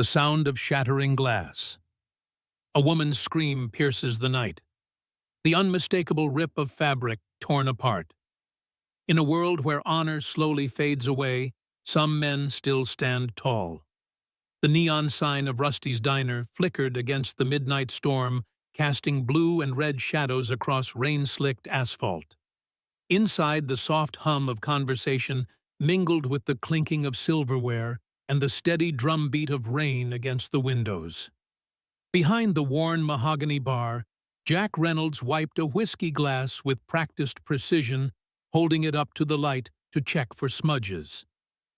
The sound of shattering glass. A woman's scream pierces the night. The unmistakable rip of fabric torn apart. In a world where honor slowly fades away, some men still stand tall. The neon sign of Rusty's Diner flickered against the midnight storm, casting blue and red shadows across rain-slicked asphalt. Inside, the soft hum of conversation mingled with the clinking of silverware and the steady drumbeat of rain against the windows. Behind the worn mahogany bar, Jack Reynolds wiped a whiskey glass with practiced precision, holding it up to the light to check for smudges.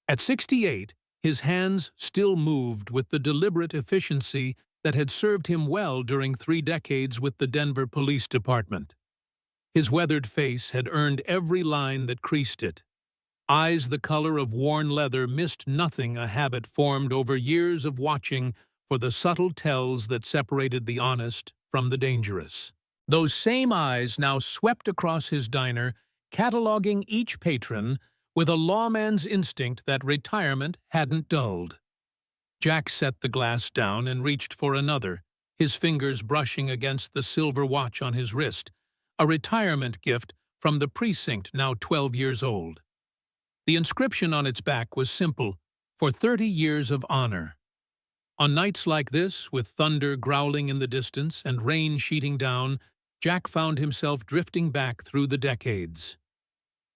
At 68, his hands still moved with the deliberate efficiency that had served him well during 3 decades with the Denver Police Department. His weathered face had earned every line that creased it. Eyes the color of worn leather missed nothing a habit formed over years of watching for the subtle tells that separated the honest from the dangerous. Those same eyes now swept across his diner, cataloging each patron with a lawman's instinct that retirement hadn't dulled. Jack set the glass down and reached for another, his fingers brushing against the silver watch on his wrist, a retirement gift from the precinct now 12 years old. The inscription on its back was simple, for 30 years of honor. On nights like this, with thunder growling in the distance and rain sheeting down, Jack found himself drifting back through the decades.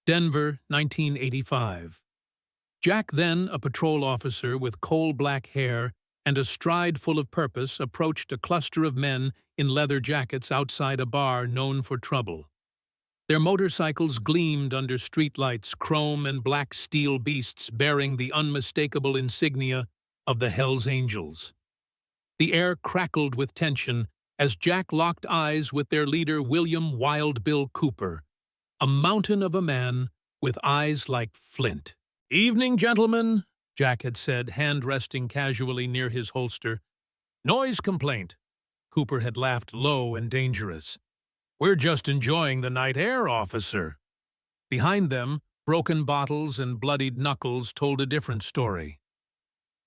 Denver, 1985. Jack, then a patrol officer with coal-black hair and a stride full of purpose, approached a cluster of men in leather jackets outside a bar known for trouble. Their motorcycles gleamed under streetlights, chrome and black steel beasts bearing the unmistakable insignia of the Hells Angels. The air crackled with tension as Jack locked eyes with their leader, William Wild Bill Cooper, a mountain of a man with eyes like flint. "Evening, gentlemen," Jack had said, hand resting casually near his holster. "Noise complaint." Cooper had laughed low and dangerous. "We're just enjoying the night air, officer." Behind them, broken bottles and bloodied knuckles told a different story.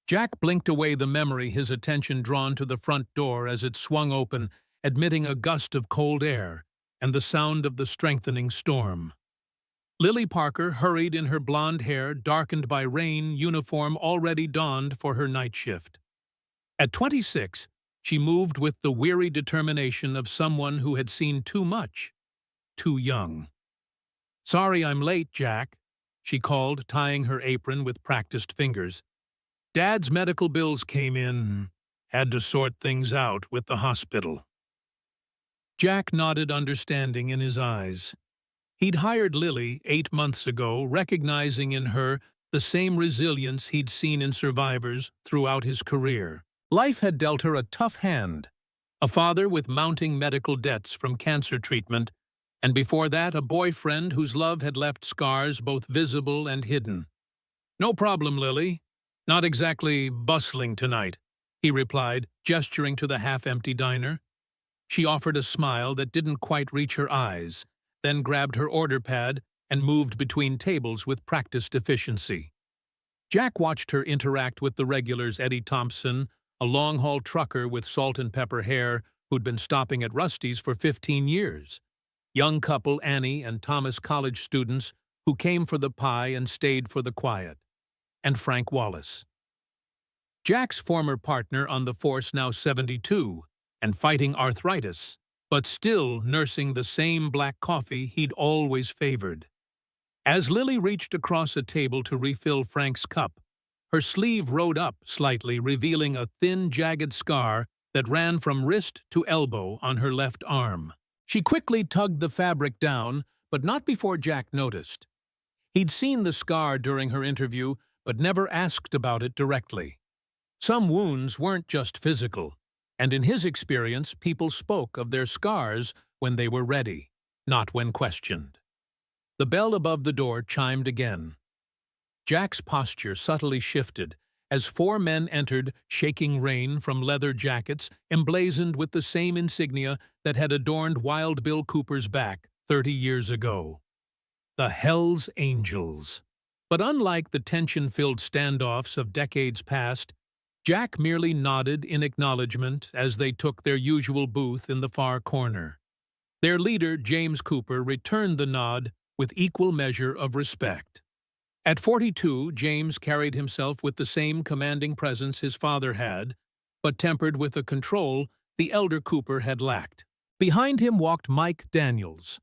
Jack blinked away the memory, his attention drawn to the front door as it swung open, admitting a gust of cold air and the sound of the strengthening storm. Lily Parker hurried in her blonde hair, darkened by rain, uniform already donned for her night shift. At 26, she moved with the weary determination of someone who had seen too much, too young. "Sorry I'm late, Jack," she called, tying her apron with practiced fingers. "Dad's medical bills came in. Had to sort things out with the hospital." Jack nodded understanding in his eyes. He'd hired Lily 8 months ago, recognizing in her the same resilience he'd seen in survivors throughout his career. Life had dealt her a tough hand, a father with mounting medical debts from cancer treatment, and before that a boyfriend whose love had left scars both visible and hidden. "No problem, Lily. Not exactly bustling tonight," he replied, gesturing to the half-empty diner. She offered a smile that didn't quite reach her eyes, then grabbed her order pad and moved between tables with practiced efficiency. Jack watched her interact with the regulars, Eddie Thompson, a long-haul trucker with salt and pepper hair who'd been stopping at Rusty's for 15 years, young couple Annie and Thomas, college students who came for the pie and stayed for the quiet, and Frank Wallace. Jack's former partner on the force, now 72, and fighting arthritis, but still nursing the same black coffee he'd always favored. As Lily reached across a table to refill Frank's cup, her sleeve rode up slightly, revealing a thin, jagged scar that ran from wrist to elbow on her left arm. She quickly tugged the fabric down, but not before Jack noticed. He'd seen the scar during her interview, but never asked about it directly. Some wounds weren't just physical, and in his experience, people spoke of their scars when they were ready, not when questioned. The bell above the door chimed again. Jack's posture subtly shifted as 4 men entered, shaking rain from leather jackets emblazoned with the same insignia that had adorned Wild Bill Cooper's back 30 years ago. The Hells Angels. But unlike the tension-filled standoffs of decades past, Jack merely nodded in acknowledgement as they took their usual booth in the far corner. Their leader, James Cooper, returned the nod with equal measure of respect. At 42, James carried himself with the same commanding presence his father had, but tempered with a control the elder Cooper had lacked. Behind him walked Mike Daniels,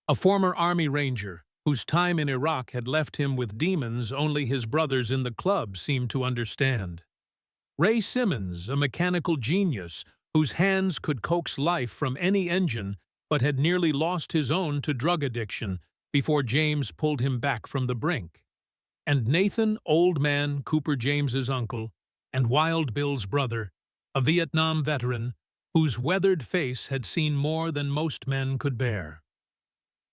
a former Army Ranger whose time in Iraq had left him with demons only his brothers in the club seemed to understand. Ray Simmons, a mechanical genius whose hands could coax life from any engine but had nearly lost his own to drug addiction before James pulled him back from the brink. And Nathan, Old Man, Cooper James's uncle, and Wild Bill's brother, a Vietnam veteran whose weathered face had seen more than most men could bear.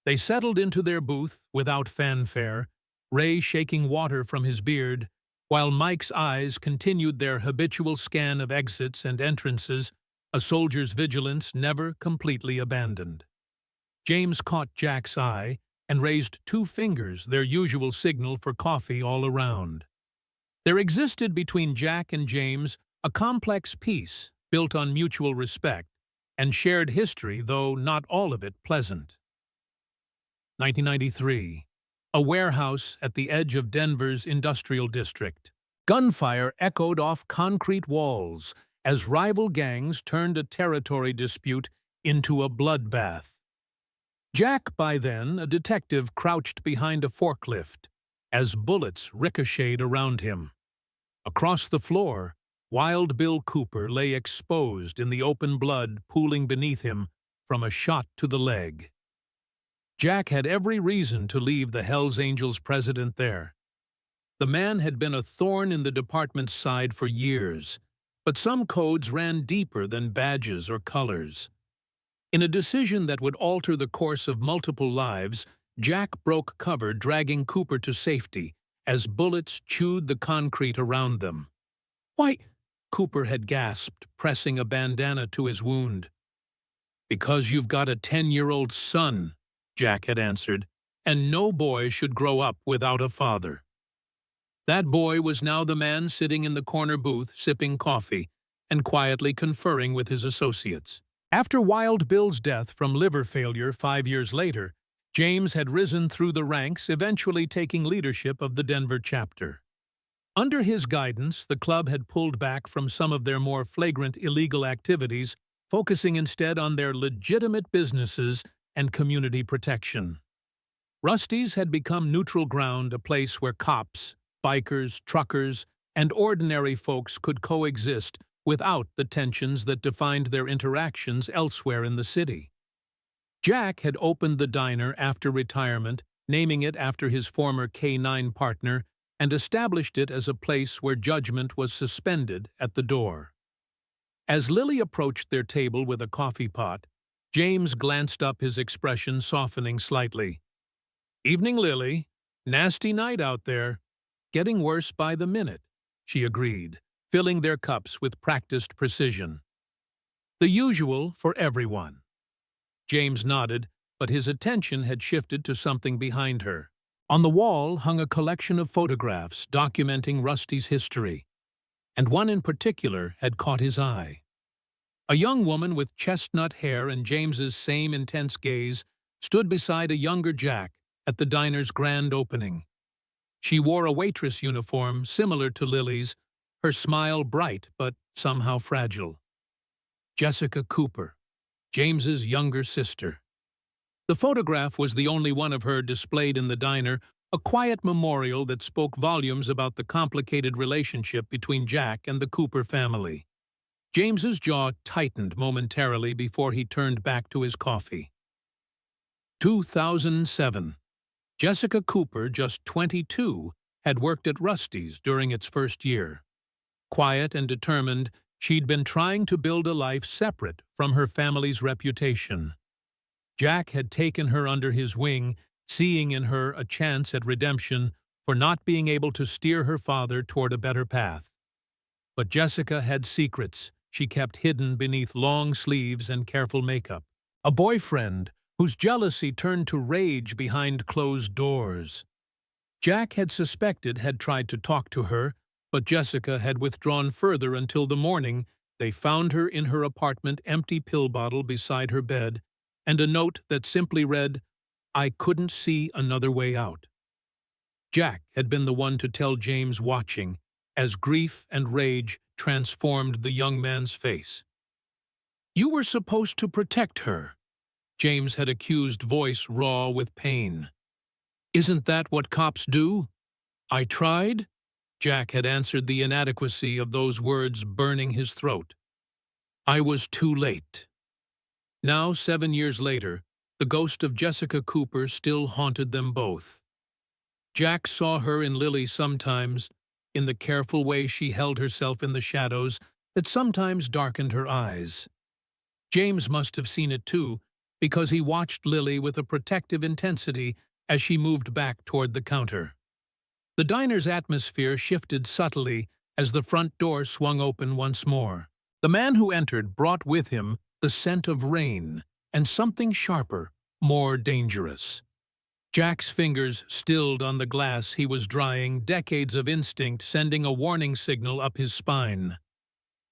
They settled into their booth without fanfare, Ray shaking water from his beard, while Mike's eyes continued their habitual scan of exits and entrances, a soldier's vigilance never completely abandoned. James caught Jack's eye and raised 2 fingers, their usual signal for coffee all around. There existed between Jack and James a complex peace built on mutual respect and shared history, though not all of it pleasant. 1993. A warehouse at the edge of Denver's industrial district. Gunfire echoed off concrete walls as rival gangs turned a territory dispute into a bloodbath. Jack, by then a detective, crouched behind a forklift as bullets ricocheted around him. Across the floor, Wild Bill Cooper lay exposed in the open blood pooling beneath him from a shot to the leg. Jack had every reason to leave the Hells Angels president there. The man had been a thorn in the department's side for years, but some codes ran deeper than badges or colors. In a decision that would alter the course of multiple lives, Jack broke cover, dragging Cooper to safety as bullets chewed the concrete around them. "Why?" Cooper had gasped, pressing a bandana to his wound. "Because you've got a 10-year-old son," Jack had answered, "and no boy should grow up without a father." That boy was now the man sitting in the corner booth sipping coffee and quietly conferring with his associates. After Wild Bill's death from liver failure 5 years later, James had risen through the ranks, eventually taking leadership of the Denver chapter. Under his guidance, the club had pulled back from some of their more flagrant illegal activities, focusing instead on their legitimate businesses and community protection. Rusty's had become neutral ground, a place where cops, bikers, truckers, and ordinary folks could coexist without the tensions that defined their interactions elsewhere in the city. Jack had opened the diner after retirement, naming it after his former K-9 partner, and established it as a place where judgment was suspended at the door. As Lily approached their table with a coffee pot, James glanced up, his expression softening slightly. "Evening, Lily. Nasty night out there." "Getting worse by the minute," she agreed, filling their cups with practiced precision. "The usual for everyone." James nodded, but his attention had shifted to something behind her. On the wall hung a collection of photographs documenting Rusty's history, and one in particular had caught his eye. A young woman with chestnut hair and James's same intense gaze stood beside a younger Jack at the diner's grand opening. She wore a waitress uniform similar to Lily's, her smile bright but somehow fragile. Jessica Cooper, James's younger sister. The photograph was the only one of her displayed in the diner, a quiet memorial that spoke volumes about the complicated relationship between Jack and the Cooper family. James's jaw tightened momentarily before he turned back to his coffee. 2007. Jessica Cooper, just 22, had worked at Rusty's during its first year. Quiet and determined, she'd been trying to build a life separate from her family's reputation. Jack had taken her under his wing, seeing in her a chance at redemption for not being able to steer her father toward a better path. But Jessica had secrets she kept hidden beneath long sleeves and careful makeup. A boyfriend whose jealousy turned to rage behind closed doors. Jack had suspected had tried to talk to her, But Jessica had withdrawn further until the morning. They found her in her apartment, empty pill bottle beside her bed, and a note that simply read, "I couldn't see another way out." Jack had been the one to tell James, watching, as grief and rage transformed the young man's face. "You were supposed to protect her," James had accused, voice raw with pain. "Isn't that what cops do?" "I tried," Jack had answered, the inadequacy of those words burning his throat. "I was too late." Now, 7 years later, the ghost of Jessica Cooper still haunted them both. Jack saw her in Lily sometimes, in the careful way she held herself in the shadows that sometimes darkened her eyes. James must have seen it too, because he watched Lily with a protective intensity as she moved back toward the counter. The diner's atmosphere shifted subtly as the front door swung open once more. The man who entered brought with him the scent of rain and something sharper, more dangerous. Jack's fingers stilled on the glass he was drying, decades of instinct sending a warning signal up his spine.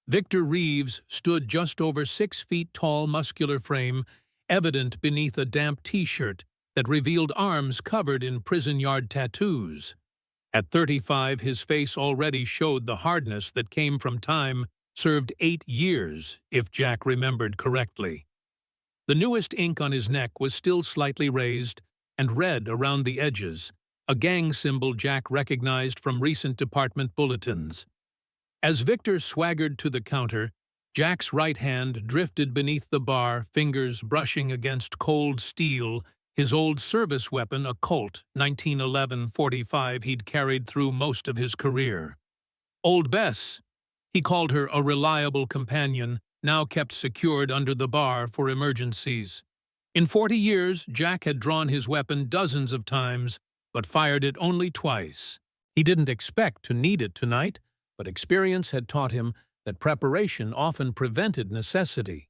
Victor Reeves stood just over 6 feet tall, muscular frame, evident beneath a damp T-shirt that revealed arms covered in prison yard tattoos. At 35, his face already showed the hardness that came from time served 8 years, if Jack remembered correctly. The newest ink on his neck was still slightly raised and red around the edges, a gang symbol Jack recognized from recent department bulletins. As Victor swaggered to the counter, Jack's right hand drifted beneath the bar, fingers brushing against cold steel, his old service weapon, a Colt 1911-45 he'd carried through most of his career. Old Bess, he called her, a reliable companion, now kept secured under the bar for emergencies. In 40 years, Jack had drawn his weapon dozens of times, but fired it only twice. He didn't expect to need it tonight, but experience had taught him that preparation often prevented necessity.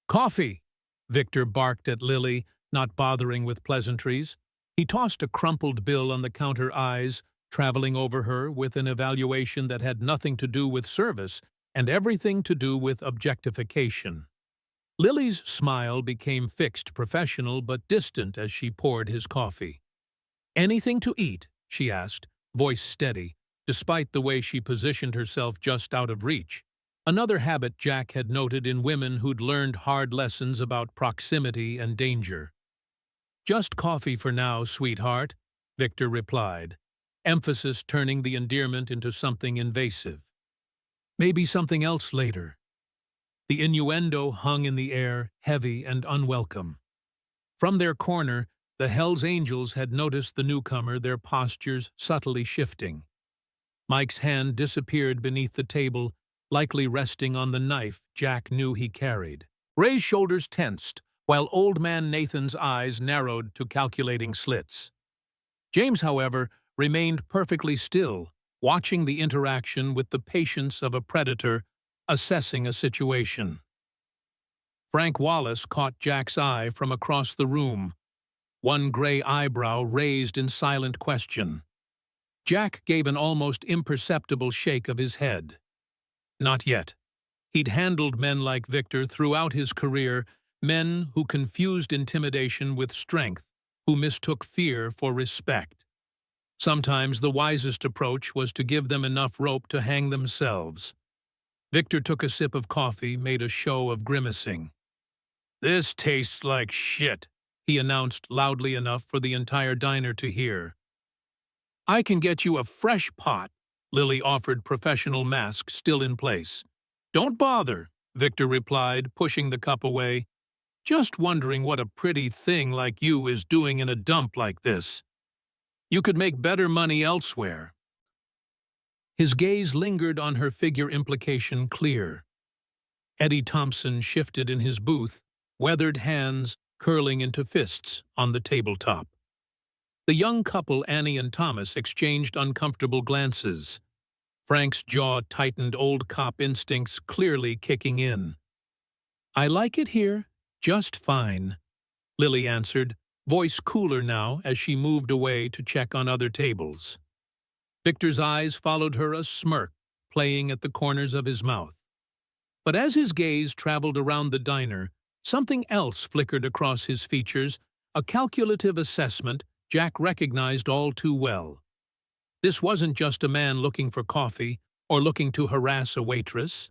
"Coffee!" Victor barked at Lily, not bothering with pleasantries. He tossed a crumpled bill on the counter, eyes traveling over her with an evaluation that had nothing to do with service and everything to do with objectification. Lily's smile became fixed, professional, but distant as she poured his coffee. "Anything to eat?" she asked, voice steady, despite the way she positioned herself just out of reach. Another habit Jack had noted in women who'd learned hard lessons about proximity and danger. "Just coffee for now, sweetheart," Victor replied, emphasis turning the endearment into something invasive. "Maybe something else later." The innuendo hung in the air, heavy and unwelcome. From their corner, the Hells Angels had noticed the newcomer, their postures subtly shifting. Mike's hand disappeared beneath the table, likely resting on the knife Jack knew he carried. Ray's shoulders tensed, while Old Man Nathan's eyes narrowed to calculating slits. James, however, remained perfectly still, watching the interaction with the patience of a predator assessing a situation. Frank Wallace caught Jack's eye from across the room, one gray eyebrow raised in silent question. Jack gave an almost imperceptible shake of his head. Not yet. He'd handled men like Victor throughout his career, men who confused intimidation with strength, who mistook fear for respect. Sometimes the wisest approach was to give them enough rope to hang themselves. Victor took a sip of coffee, made a show of grimacing. "This tastes like shit," he announced loudly enough for the entire diner to hear. "I can get you a fresh pot," Lily offered, professional mask still in place. "Don't bother," Victor replied, pushing the cup away. "Just wondering what a pretty thing like you is doing in a dump like this. You could make better money elsewhere." His gaze lingered on her figure, implication clear. Eddie Thompson shifted in his booth, weathered hands curling into fists on the tabletop. The young couple, Annie and Thomas, exchanged uncomfortable glances. Frank's jaw tightened, old cop instincts clearly kicking in. "I like it here, just fine," Lily answered, voice cooler now as she moved away to check on other tables. Victor's eyes followed her, a smirk playing at the corners of his mouth. But as his gaze traveled around the diner, something else flickered across his features, a calculative assessment Jack recognized all too well. This wasn't just a man looking for coffee or looking to harass a waitress.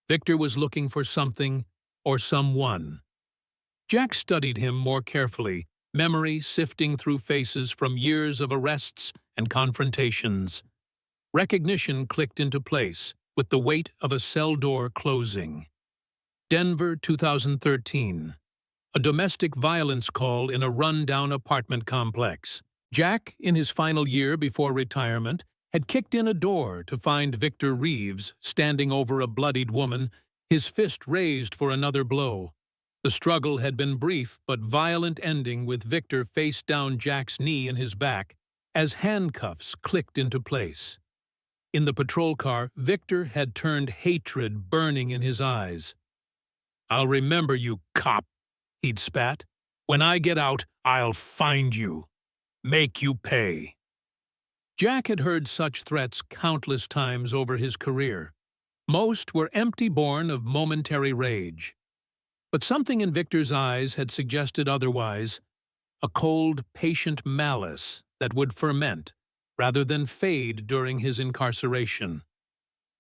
Victor was looking for something or someone. Jack studied him more carefully, memory sifting through faces from years of arrests and confrontations. Recognition clicked into place with the weight of a cell door closing. Denver, 2013. A domestic violence call in a run-down apartment complex. Jack, in his final year before retirement, had kicked in a door to find Victor Reeves standing over a bloodied woman, his fist raised for another blow. The struggle had been brief but violent, ending with Victor face down Jack's knee in his back as handcuffs clicked into place. In the patrol car, Victor had turned hatred burning in his eyes. "I'll remember you, cop," he'd spat. "When I get out, I'll find you. Make you pay." Jack had heard such threats countless times over his career. Most were empty, born of momentary rage. But something in Victor's eyes had suggested otherwise, a cold, patient malice that would ferment rather than fade during his incarceration.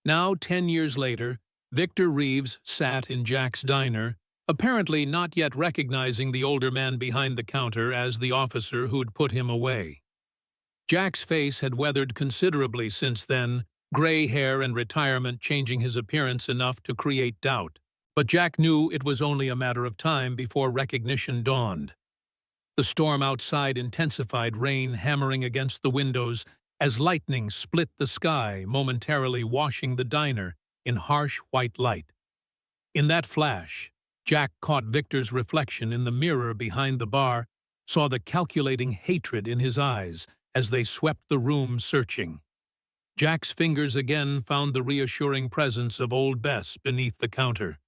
Now, 10 years later, Victor Reeves sat in Jack's diner, apparently not yet recognizing the older man behind the counter as the officer who'd put him away. Jack's face had weathered considerably since then, gray hair and retirement changing his appearance enough to create doubt. But Jack knew it was only a matter of time before recognition dawned. The storm outside intensified, rain hammering against the windows as lightning split the sky, momentarily washing the diner in harsh white light. In that flash, Jack caught Victor's reflection in the mirror behind the bar, saw the calculating hatred in his eyes as they swept the room searching. Jack's fingers again found the reassuring presence of old Bess beneath the counter.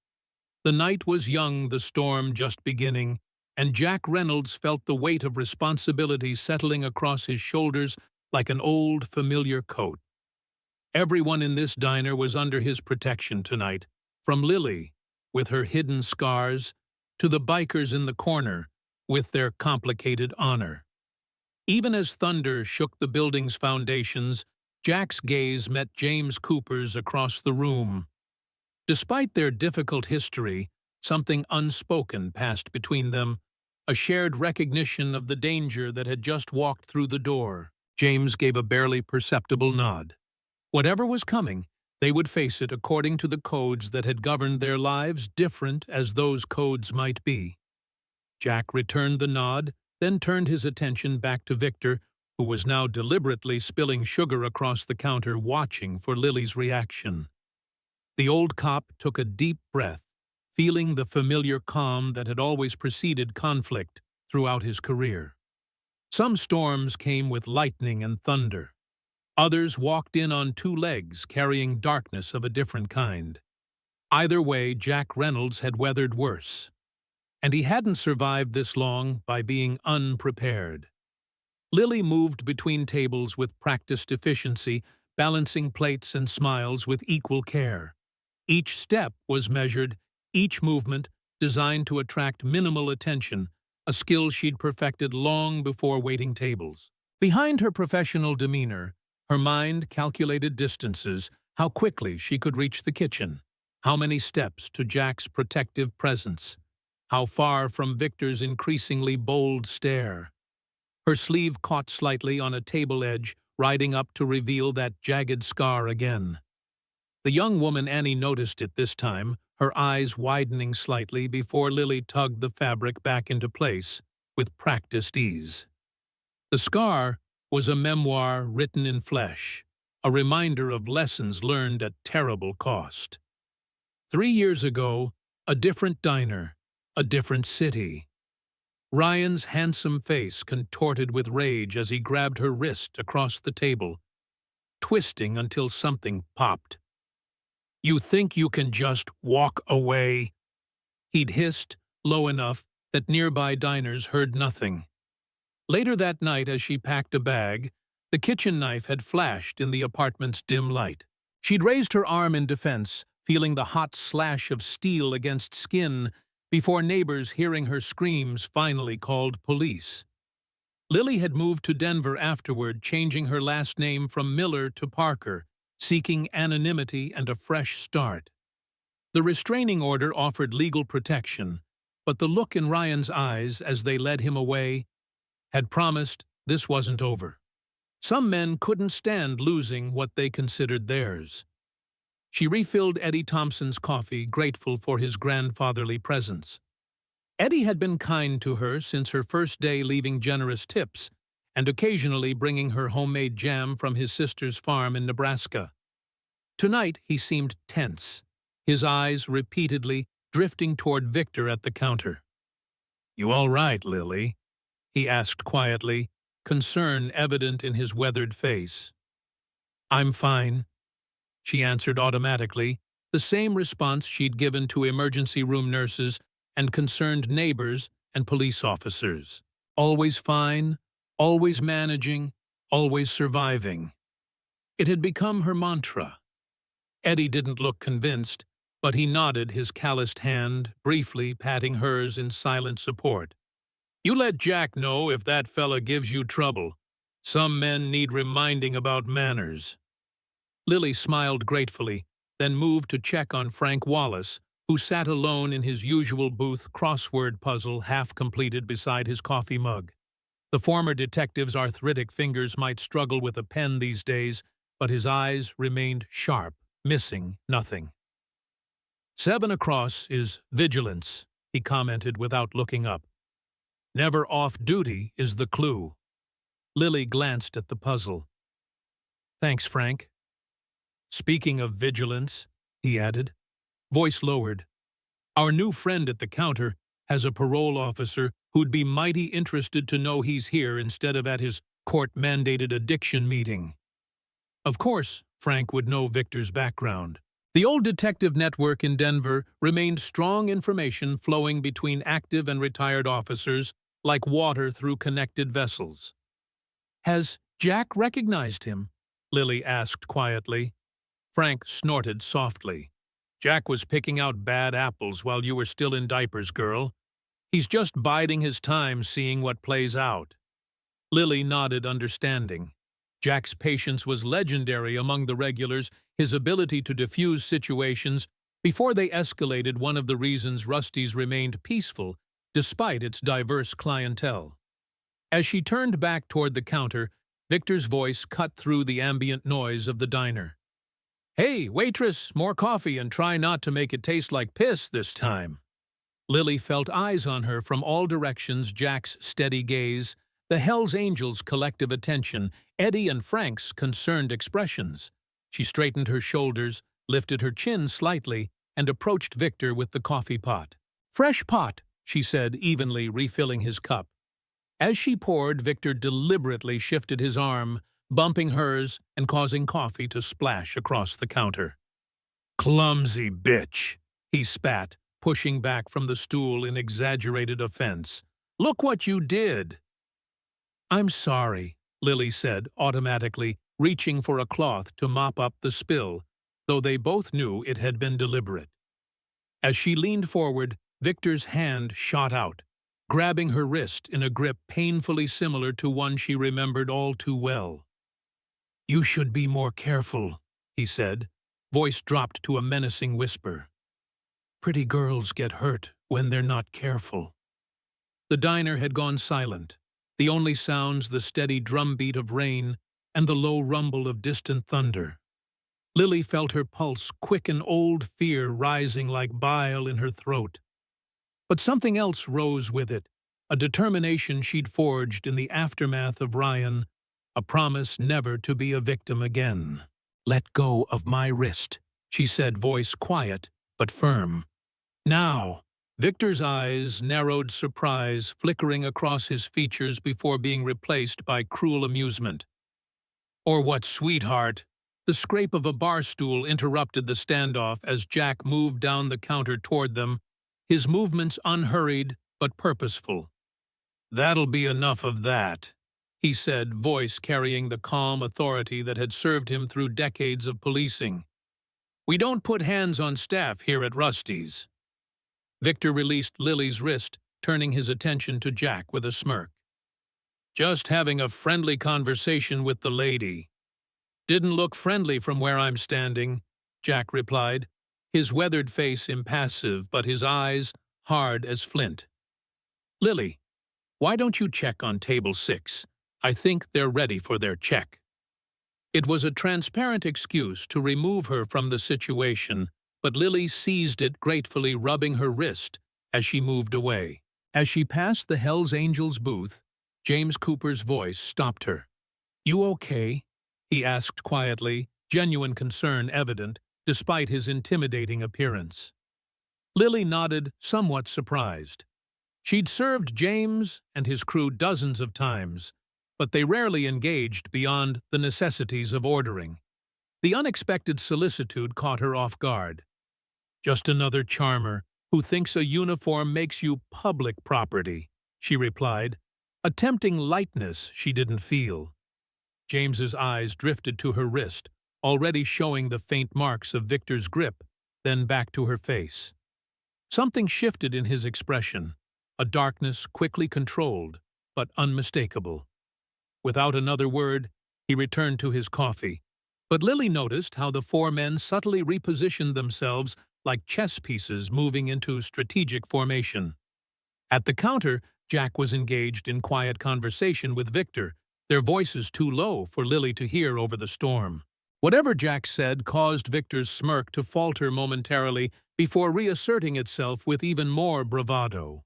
The night was young, the storm just beginning, and Jack Reynolds felt the weight of responsibility settling across his shoulders like an old, familiar coat. Everyone in this diner was under his protection tonight, from Lily, with her hidden scars, to the bikers in the corner, with their complicated honor. Even as thunder shook the building's foundations, Jack's gaze met James Cooper's across the room. Despite their difficult history, something unspoken passed between them, a shared recognition of the danger that had just walked through the door. James gave a barely perceptible nod. Whatever was coming, they would face it according to the codes that had governed their lives, different as those codes might be. Jack returned the nod, then turned his attention back to Victor, who was now deliberately spilling sugar across the counter, watching for Lily's reaction. The old cop took a deep breath, feeling the familiar calm that had always preceded conflict throughout his career. Some storms came with lightning and thunder. Others walked in on two legs, carrying darkness of a different kind. Either way, Jack Reynolds had weathered worse. And he hadn't survived this long by being unprepared. Lily moved between tables with practiced efficiency, balancing plates and smiles with equal care. Each step was measured, each movement designed to attract minimal attention, a skill she'd perfected long before waiting tables. Behind her professional demeanor, her mind calculated distances, how quickly she could reach the kitchen, how many steps to Jack's protective presence, how far from Victor's increasingly bold stare. Her sleeve caught slightly on a table edge, riding up to reveal that jagged scar again. The young woman Annie noticed it this time, her eyes widening slightly before Lily tugged the fabric back into place with practiced ease. The scar was a memoir written in flesh, a reminder of lessons learned at terrible cost. 3 years ago, a different diner, a different city. Ryan's handsome face contorted with rage as he grabbed her wrist across the table, twisting until something popped. "You think you can just walk away?" He'd hissed, low enough that nearby diners heard nothing. Later that night, as she packed a bag, The kitchen knife had flashed in the apartment's dim light. She'd raised her arm in defense, feeling the hot slash of steel against skin, before neighbors hearing her screams finally called police. Lily had moved to Denver afterward, changing her last name from Miller to Parker, seeking anonymity and a fresh start. The restraining order offered legal protection, but the look in Ryan's eyes as they led him away had promised this wasn't over. Some men couldn't stand losing what they considered theirs. She refilled Eddie Thompson's coffee, grateful for his grandfatherly presence. Eddie had been kind to her since her first day, leaving generous tips and occasionally bringing her homemade jam from his sister's farm in Nebraska. Tonight he seemed tense, his eyes repeatedly drifting toward Victor at the counter. "You all right, Lily?" he asked quietly, concern evident in his weathered face. "I'm fine," she answered automatically, the same response she'd given to emergency room nurses and concerned neighbors and police officers. Always fine, always managing, always surviving. It had become her mantra. Eddie didn't look convinced, but he nodded, his calloused hand briefly patting hers in silent support. "You let Jack know if that fella gives you trouble. Some men need reminding about manners." Lily smiled gratefully, then moved to check on Frank Wallace, who sat alone in his usual booth, crossword puzzle half completed beside his coffee mug. The former detective's arthritic fingers might struggle with a pen these days, but his eyes remained sharp, missing nothing. "7 across is vigilance," he commented without looking up. "Never off duty is the clue." Lily glanced at the puzzle. "Thanks, Frank." "Speaking of vigilance," he added, voice lowered, "our new friend at the counter has a parole officer who'd be mighty interested to know he's here instead of at his court-mandated addiction meeting." Of course, Frank would know Victor's background. The old detective network in Denver remained strong, information flowing between active and retired officers like water through connected vessels. "Has Jack recognized him?" Lily asked quietly. Frank snorted softly. "Jack was picking out bad apples while you were still in diapers, girl. He's just biding his time, seeing what plays out." Lily nodded, understanding. Jack's patience was legendary among the regulars, his ability to diffuse situations before they escalated, one of the reasons Rusty's remained peaceful despite its diverse clientele. As she turned back toward the counter, Victor's voice cut through the ambient noise of the diner. "Hey, waitress, more coffee, and try not to make it taste like piss this time." Lily felt eyes on her from all directions, Jack's steady gaze, the Hells Angels' collective attention, Eddie and Frank's concerned expressions. She straightened her shoulders, lifted her chin slightly, and approached Victor with the coffee pot. "Fresh pot," she said, evenly refilling his cup. As she poured, Victor deliberately shifted his arm, bumping hers and causing coffee to splash across the counter. "Clumsy bitch," he spat, pushing back from the stool in exaggerated offense. "Look what you did." "I'm sorry," Lily said automatically, reaching for a cloth to mop up the spill, though they both knew it had been deliberate. As she leaned forward, Victor's hand shot out, grabbing her wrist in a grip painfully similar to one she remembered all too well. "You should be more careful," he said, voice dropped to a menacing whisper. "Pretty girls get hurt when they're not careful." The diner had gone silent, the only sounds the steady drumbeat of rain and the low rumble of distant thunder. Lily felt her pulse quicken, old fear rising like bile in her throat. But something else rose with it, a determination she'd forged in the aftermath of Ryan, a promise never to be a victim again. "Let go of my wrist," she said, voice quiet but firm. "Now." Victor's eyes narrowed, surprise flickering across his features before being replaced by cruel amusement. "Or what, sweetheart?" The scrape of a bar stool interrupted the standoff as Jack moved down the counter toward them, his movements unhurried but purposeful. "That'll be enough of that." he said, voice carrying the calm authority that had served him through decades of policing. "We don't put hands on staff here at Rusty's." Victor released Lily's wrist, turning his attention to Jack with a smirk. "Just having a friendly conversation with the lady." "Didn't look friendly from where I'm standing," Jack replied, his weathered face impassive but his eyes hard as flint. "Lily, why don't you check on table 6? I think they're ready for their check." It was a transparent excuse to remove her from the situation, but Lily seized it gratefully, rubbing her wrist as she moved away. As she passed the Hells Angels booth, James Cooper's voice stopped her. "You okay?" he asked quietly, genuine concern evident, despite his intimidating appearance. Lily nodded, somewhat surprised. She'd served James and his crew dozens of times, but they rarely engaged beyond the necessities of ordering. The unexpected solicitude caught her off guard. "Just another charmer who thinks a uniform makes you public property," she replied, a tempting lightness she didn't feel. James's eyes drifted to her wrist, already showing the faint marks of Victor's grip, then back to her face. Something shifted in his expression, a darkness quickly controlled, but unmistakable. Without another word, he returned to his coffee, but Lily noticed how the four men subtly repositioned themselves like chess pieces moving into strategic formation. At the counter, Jack was engaged in quiet conversation with Victor, their voices too low for Lily to hear over the storm. Whatever Jack said caused Victor's smirk to falter momentarily before reasserting itself with even more bravado.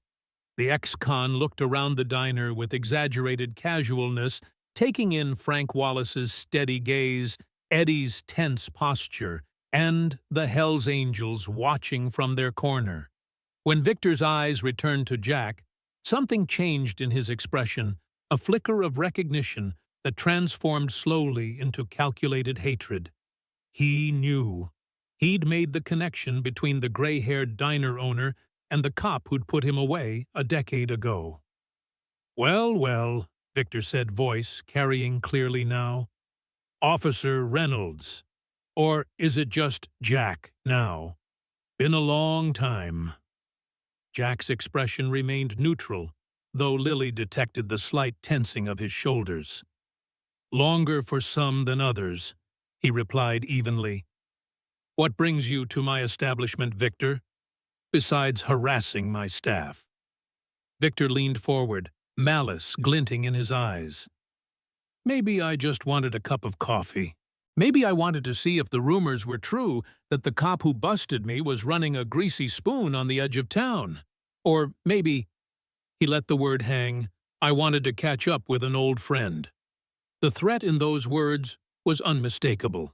The ex-con looked around the diner with exaggerated casualness, taking in Frank Wallace's steady gaze, Eddie's tense posture, and the Hells Angels watching from their corner. When Victor's eyes returned to Jack, something changed in his expression, a flicker of recognition that transformed slowly into calculated hatred. He knew. He'd made the connection between the gray-haired diner owner and the cop who'd put him away a decade ago. "Well, well," Victor said, voice carrying clearly now. "Officer Reynolds. Or is it just Jack now? Been a long time." Jack's expression remained neutral, though Lily detected the slight tensing of his shoulders. "Longer for some than others," he replied evenly. "What brings you to my establishment, Victor? Besides harassing my staff." Victor leaned forward, malice glinting in his eyes. "Maybe I just wanted a cup of coffee. Maybe I wanted to see if the rumors were true that the cop who busted me was running a greasy spoon on the edge of town. Or maybe," he let the word hang, "I wanted to catch up with an old friend." The threat in those words was unmistakable.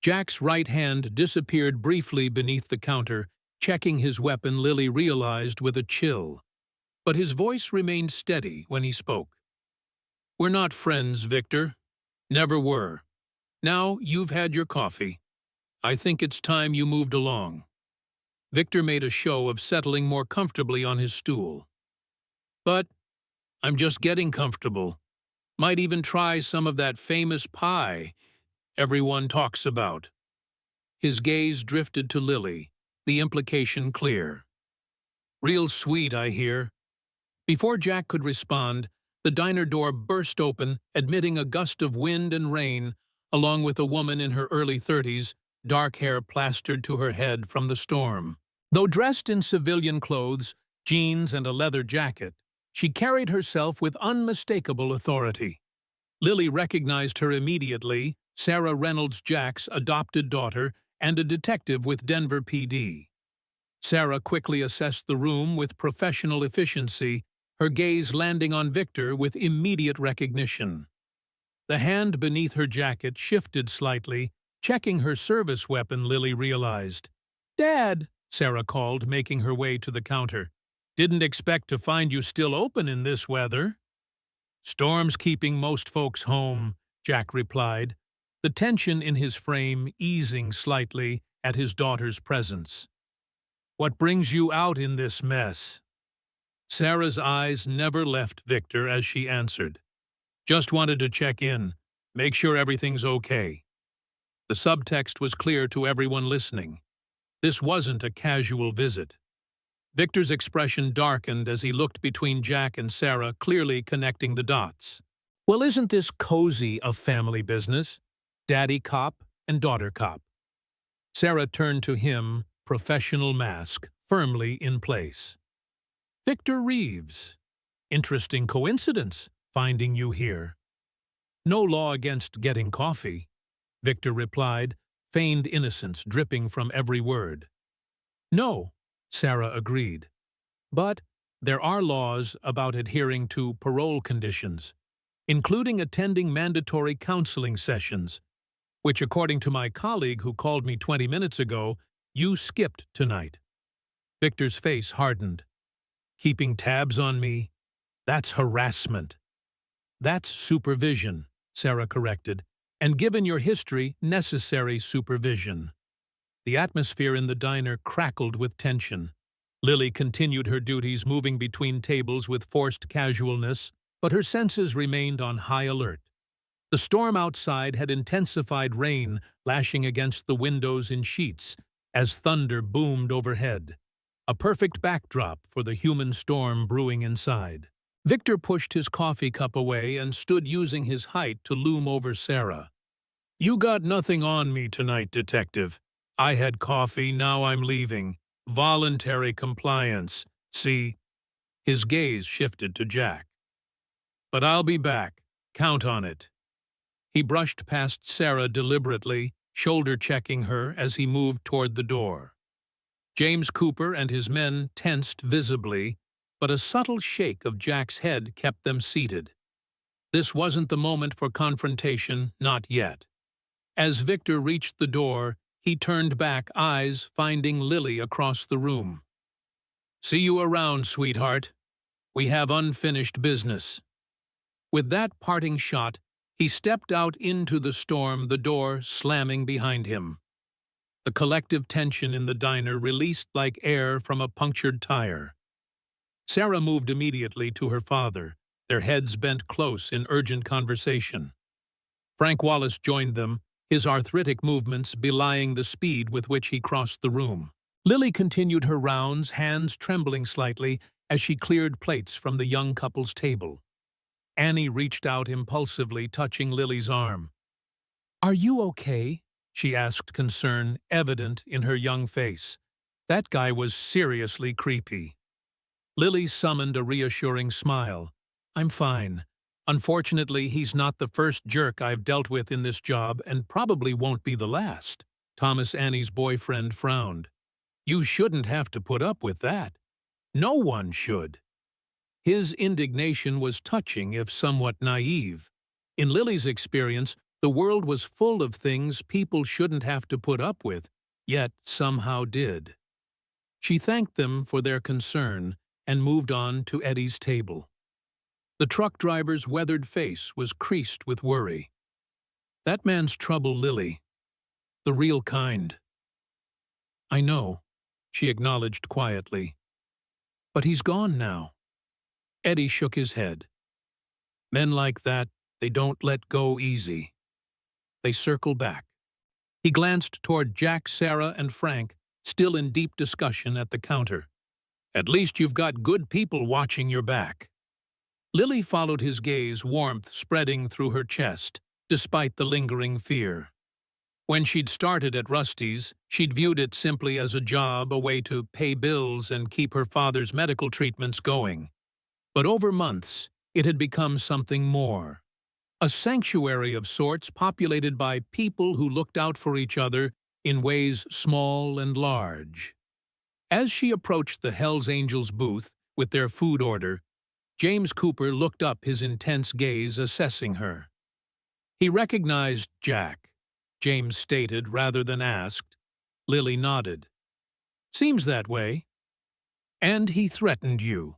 Jack's right hand disappeared briefly beneath the counter, checking his weapon. Lily realized with a chill. But his voice remained steady when he spoke. "We're not friends, Victor. Never were. Now you've had your coffee. I think it's time you moved along." Victor made a show of settling more comfortably on his stool. "But I'm just getting comfortable. Might even try some of that famous pie everyone talks about." His gaze drifted to Lily, the implication clear. "Real sweet, I hear." Before Jack could respond, the diner door burst open, admitting a gust of wind and rain, along with a woman in her early 30s, dark hair plastered to her head from the storm. Though dressed in civilian clothes, jeans and a leather jacket, she carried herself with unmistakable authority. Lily recognized her immediately, Sarah Reynolds, Jack's adopted daughter and a detective with Denver PD. Sarah quickly assessed the room with professional efficiency, her gaze landing on Victor with immediate recognition. The hand beneath her jacket shifted slightly, checking her service weapon. Lily realized. "Dad," Sarah called, making her way to the counter. "Didn't expect to find you still open in this weather." "Storm's keeping most folks home," Jack replied, the tension in his frame easing slightly at his daughter's presence. "What brings you out in this mess?" Sarah's eyes never left Victor as she answered. Just wanted to check in, make sure everything's okay. The subtext was clear to everyone listening. This wasn't a casual visit. Victor's expression darkened as he looked between Jack and Sarah, clearly connecting the dots. Well, isn't this cozy a family business? Daddy cop and daughter cop. Sarah turned to him, professional mask firmly in place. Victor Reeves. Interesting coincidence, finding you here. No law against getting coffee, Victor replied, feigned innocence dripping from every word. No, Sarah agreed. But there are laws about adhering to parole conditions, including attending mandatory counseling sessions, which, according to my colleague who called me 20 minutes ago, you skipped tonight. Victor's face hardened. Keeping tabs on me? That's harassment. That's supervision, Sarah corrected, and given your history, necessary supervision. The atmosphere in the diner crackled with tension. Lily continued her duties, moving between tables with forced casualness, but her senses remained on high alert. The storm outside had intensified, rain lashing against the windows in sheets as thunder boomed overhead, a perfect backdrop for the human storm brewing inside. Victor pushed his coffee cup away and stood using his height to loom over Sarah. You got nothing on me tonight, detective. I had coffee, now I'm leaving. Voluntary compliance. See? His gaze shifted to Jack. But I'll be back. Count on it. He brushed past Sarah deliberately, shoulder-checking her as he moved toward the door. James Cooper and his men tensed visibly, but a subtle shake of Jack's head kept them seated. This wasn't the moment for confrontation, not yet. As Victor reached the door, he turned back, eyes finding Lily across the room. See you around, sweetheart. We have unfinished business. With that parting shot, he stepped out into the storm, the door slamming behind him. The collective tension in the diner released like air from a punctured tire. Sarah moved immediately to her father, their heads bent close in urgent conversation. Frank Wallace joined them, his arthritic movements belying the speed with which he crossed the room. Lily continued her rounds, hands trembling slightly as she cleared plates from the young couple's table. Annie reached out impulsively, touching Lily's arm. Are you okay? She asked, concern evident in her young face. That guy was seriously creepy. Lily summoned a reassuring smile. I'm fine. Unfortunately, he's not the first jerk I've dealt with in this job and probably won't be the last. Thomas, Annie's boyfriend, frowned. You shouldn't have to put up with that. No one should. His indignation was touching, if somewhat naive. In Lily's experience, the world was full of things people shouldn't have to put up with, yet somehow did. She thanked them for their concern and moved on to Eddie's table. The truck driver's weathered face was creased with worry. That man's trouble, Lily. The real kind. I know, she acknowledged quietly. But he's gone now. Eddie shook his head. Men like that, they don't let go easy. They circle back. He glanced toward Jack, Sarah, and Frank, still in deep discussion at the counter. At least you've got good people watching your back. Lily followed his gaze, warmth spreading through her chest, despite the lingering fear. When she'd started at Rusty's, she'd viewed it simply as a job, a way to pay bills and keep her father's medical treatments going. But over months, it had become something more. A sanctuary of sorts populated by people who looked out for each other in ways small and large. As she approached the Hells Angels booth with their food order, James Cooper looked up, his intense gaze assessing her. He recognized Jack, James stated rather than asked. Lily nodded. Seems that way. And he threatened you.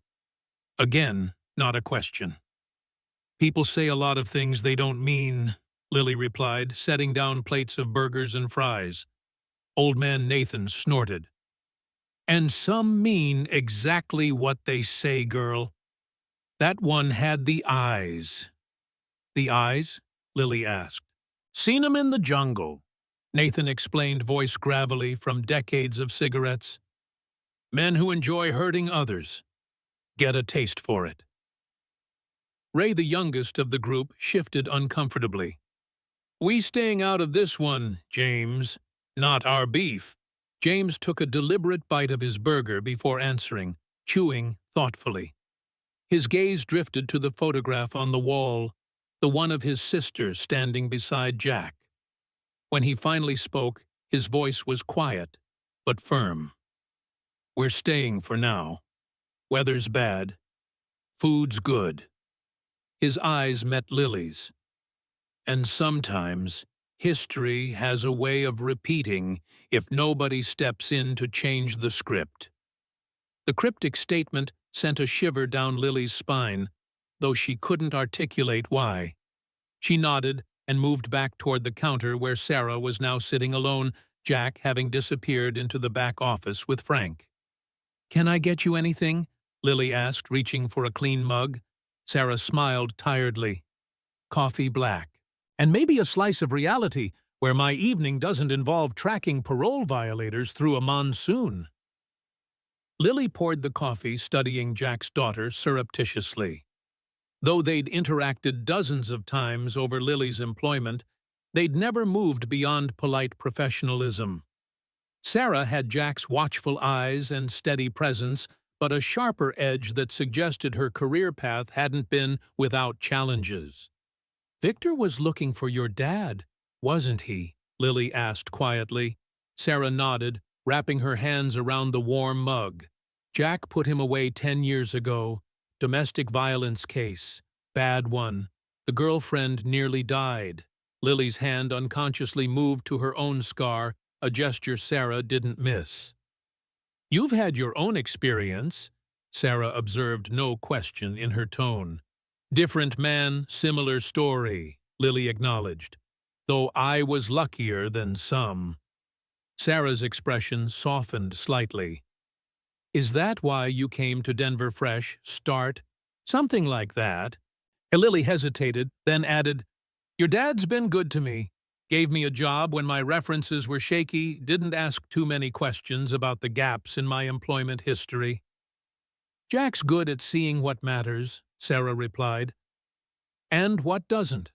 Again, not a question. People say a lot of things they don't mean, Lily replied, setting down plates of burgers and fries. Old man Nathan snorted. And some mean exactly what they say, girl. That one had the eyes. The eyes? Lily asked. Seen 'em in the jungle, Nathan explained, voice gravelly from decades of cigarettes. Men who enjoy hurting others. Get a taste for it. Ray, the youngest of the group, shifted uncomfortably. We staying out of this one, James. Not our beef. James took a deliberate bite of his burger before answering, chewing thoughtfully. His gaze drifted to the photograph on the wall, the one of his sister standing beside Jack. When he finally spoke, his voice was quiet, but firm. We're staying for now. Weather's bad. Food's good. His eyes met Lily's. And sometimes, history has a way of repeating if nobody steps in to change the script. The cryptic statement sent a shiver down Lily's spine, though she couldn't articulate why. She nodded and moved back toward the counter where Sarah was now sitting alone, Jack having disappeared into the back office with Frank. Can I get you anything? Lily asked, reaching for a clean mug. Sarah smiled tiredly. Coffee black. And maybe a slice of reality, where my evening doesn't involve tracking parole violators through a monsoon. Lily poured the coffee, studying Jack's daughter surreptitiously. Though they'd interacted dozens of times over Lily's employment, they'd never moved beyond polite professionalism. Sarah had Jack's watchful eyes and steady presence, but a sharper edge that suggested her career path hadn't been without challenges. Victor was looking for your dad, wasn't he? Lily asked quietly. Sarah nodded, wrapping her hands around the warm mug. Jack put him away 10 years ago. Domestic violence case. Bad one. The girlfriend nearly died. Lily's hand unconsciously moved to her own scar, a gesture Sarah didn't miss. You've had your own experience, Sarah observed, no question in her tone. Different man, similar story, Lily acknowledged, though I was luckier than some. Sarah's expression softened slightly. Is that why you came to Denver fresh, start? Something like that. Lily hesitated, then added, Your dad's been good to me. Gave me a job when my references were shaky, didn't ask too many questions about the gaps in my employment history. Jack's good at seeing what matters, Sarah replied. And what doesn't?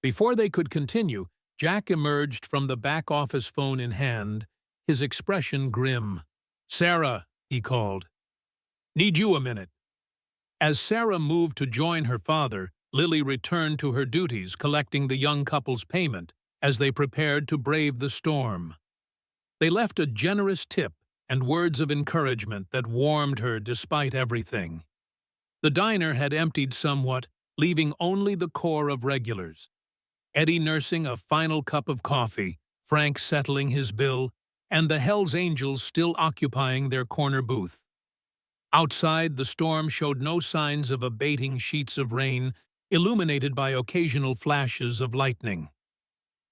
Before they could continue, Jack emerged from the back office, phone in hand, his expression grim. Sarah, he called. Need you a minute. As Sarah moved to join her father, Lily returned to her duties, collecting the young couple's payment as they prepared to brave the storm. They left a generous tip and words of encouragement that warmed her despite everything. The diner had emptied somewhat, leaving only the core of regulars. Eddie nursing a final cup of coffee, Frank settling his bill, and the Hells Angels still occupying their corner booth. Outside, the storm showed no signs of abating, sheets of rain, illuminated by occasional flashes of lightning.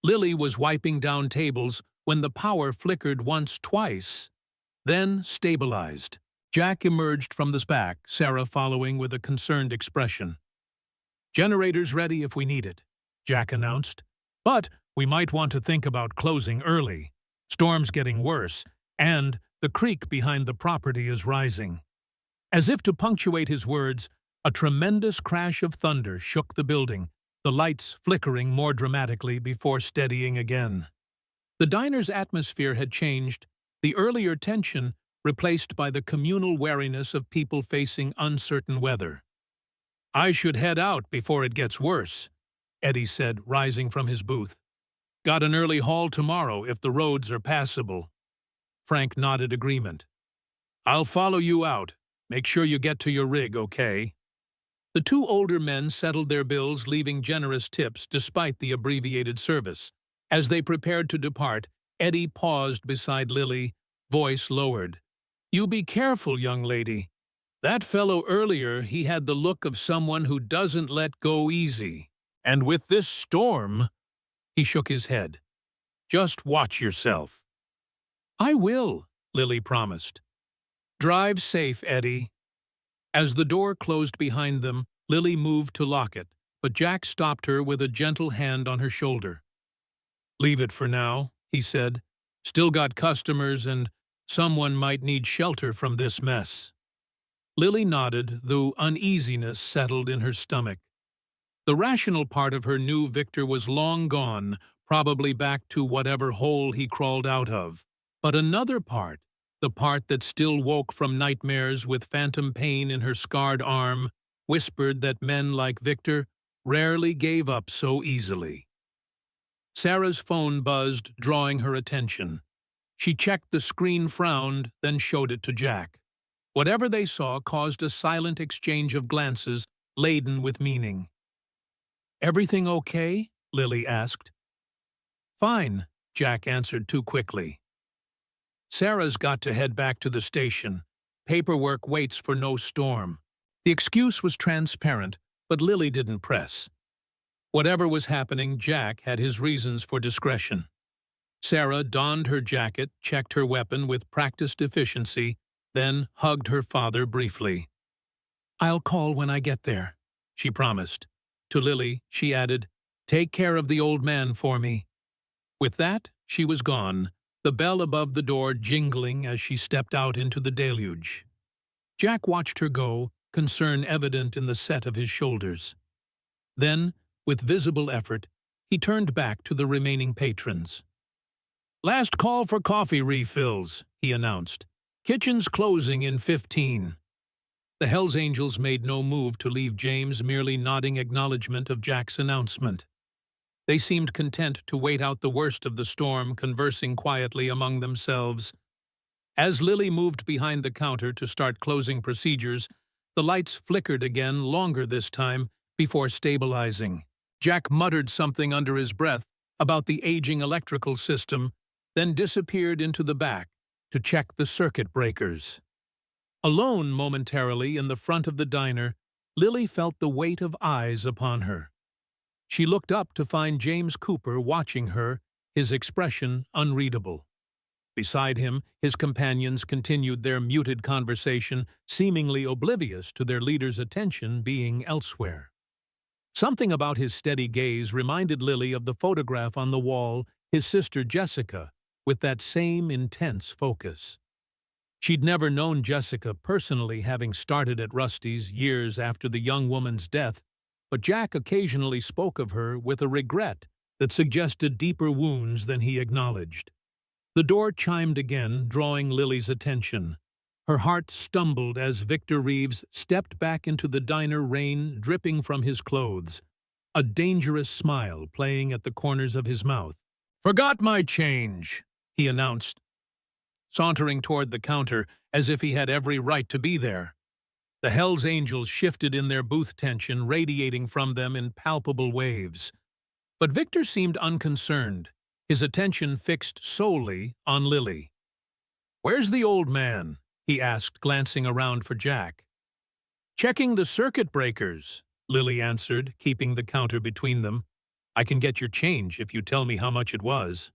Lily was wiping down tables when the power flickered once, twice, then stabilized. Jack emerged from the back, Sarah following with a concerned expression. Generator's ready if we need it, Jack announced. But we might want to think about closing early. Storm's getting worse, and the creek behind the property is rising. As if to punctuate his words, a tremendous crash of thunder shook the building, the lights flickering more dramatically before steadying again. The diner's atmosphere had changed, the earlier tension replaced by the communal wariness of people facing uncertain weather. I should head out before it gets worse, Eddie said, rising from his booth. Got an early haul tomorrow if the roads are passable. Frank nodded agreement. I'll follow you out. Make sure you get to your rig, okay? The two older men settled their bills, leaving generous tips despite the abbreviated service. As they prepared to depart, Eddie paused beside Lily, voice lowered. You be careful, young lady. That fellow earlier, he had the look of someone who doesn't let go easy. And with this storm, he shook his head. Just watch yourself. I will, Lily promised. Drive safe, Eddie. As the door closed behind them, Lily moved to lock it, but Jack stopped her with a gentle hand on her shoulder. "Leave it for now," he said. "Still got customers and someone might need shelter from this mess." Lily nodded, though uneasiness settled in her stomach. The rational part of her knew Victor was long gone, probably back to whatever hole he crawled out of. But another part, the part that still woke from nightmares with phantom pain in her scarred arm, whispered that men like Victor rarely gave up so easily. Sarah's phone buzzed, drawing her attention. She checked the screen, frowned, then showed it to Jack. Whatever they saw caused a silent exchange of glances laden with meaning. "Everything okay?" Lily asked. "Fine," Jack answered too quickly. "Sarah's got to head back to the station. Paperwork waits for no storm." The excuse was transparent, but Lily didn't press. Whatever was happening, Jack had his reasons for discretion. Sarah donned her jacket, checked her weapon with practiced efficiency, then hugged her father briefly. "I'll call when I get there," she promised. To Lily, she added, "Take care of the old man for me." With that, she was gone, the bell above the door jingling as she stepped out into the deluge. Jack watched her go, concern evident in the set of his shoulders. Then, with visible effort, he turned back to the remaining patrons. "Last call for coffee refills," he announced. "Kitchen's closing in 15. The Hells Angels made no move to leave James, merely nodding acknowledgement of Jack's announcement. They seemed content to wait out the worst of the storm, conversing quietly among themselves. As Lily moved behind the counter to start closing procedures, the lights flickered again, longer this time, before stabilizing. Jack muttered something under his breath about the aging electrical system, then disappeared into the back to check the circuit breakers. Alone momentarily in the front of the diner, Lily felt the weight of eyes upon her. She looked up to find James Cooper watching her, his expression unreadable. Beside him, his companions continued their muted conversation, seemingly oblivious to their leader's attention being elsewhere. Something about his steady gaze reminded Lily of the photograph on the wall, his sister Jessica, with that same intense focus. She'd never known Jessica personally, having started at Rusty's years after the young woman's death, but Jack occasionally spoke of her with a regret that suggested deeper wounds than he acknowledged. The door chimed again, drawing Lily's attention. Her heart stumbled as Victor Reeves stepped back into the diner, rain dripping from his clothes, a dangerous smile playing at the corners of his mouth. "Forgot my change," he announced, sauntering toward the counter as if he had every right to be there. The Hells Angels shifted in their booth, tension radiating from them in palpable waves. But Victor seemed unconcerned, his attention fixed solely on Lily. "Where's the old man?" he asked, glancing around for Jack. "Checking the circuit breakers," Lily answered, keeping the counter between them. "I can get your change if you tell me how much it was."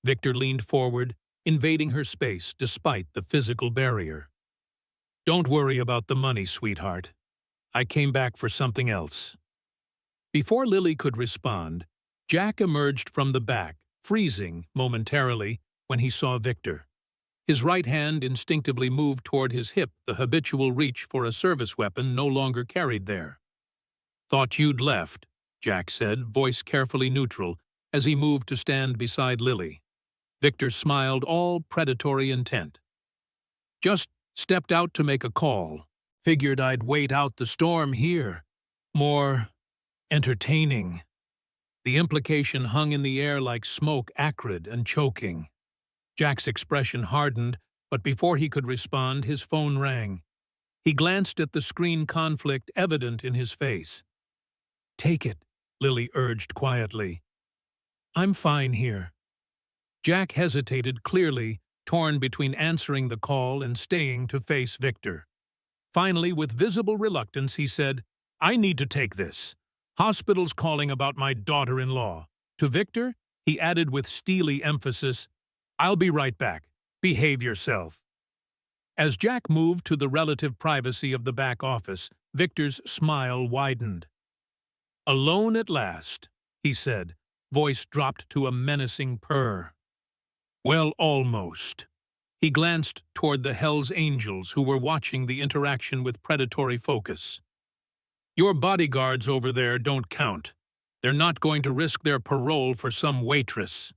Victor leaned forward, invading her space despite the physical barrier. "Don't worry about the money, sweetheart. I came back for something else." Before Lily could respond, Jack emerged from the back, freezing momentarily when he saw Victor. His right hand instinctively moved toward his hip, the habitual reach for a service weapon no longer carried there. "Thought you'd left," Jack said, voice carefully neutral, as he moved to stand beside Lily. Victor smiled, all predatory intent. "Just stepped out to make a call. Figured I'd wait out the storm here. More entertaining." The implication hung in the air like smoke, acrid and choking. Jack's expression hardened, but before he could respond, his phone rang. He glanced at the screen, conflict evident in his face. "Take it," Lily urged quietly. "I'm fine here." Jack hesitated, clearly torn between answering the call and staying to face Victor. Finally, with visible reluctance, he said, "I need to take this. Hospital's calling about my daughter-in-law." To Victor, he added with steely emphasis, "I'll be right back. Behave yourself." As Jack moved to the relative privacy of the back office, Victor's smile widened. "Alone at last," he said, voice dropped to a menacing purr. "Well, almost." He glanced toward the Hell's Angels who were watching the interaction with predatory focus. "Your bodyguards over there don't count. They're not going to risk their parole for some waitress."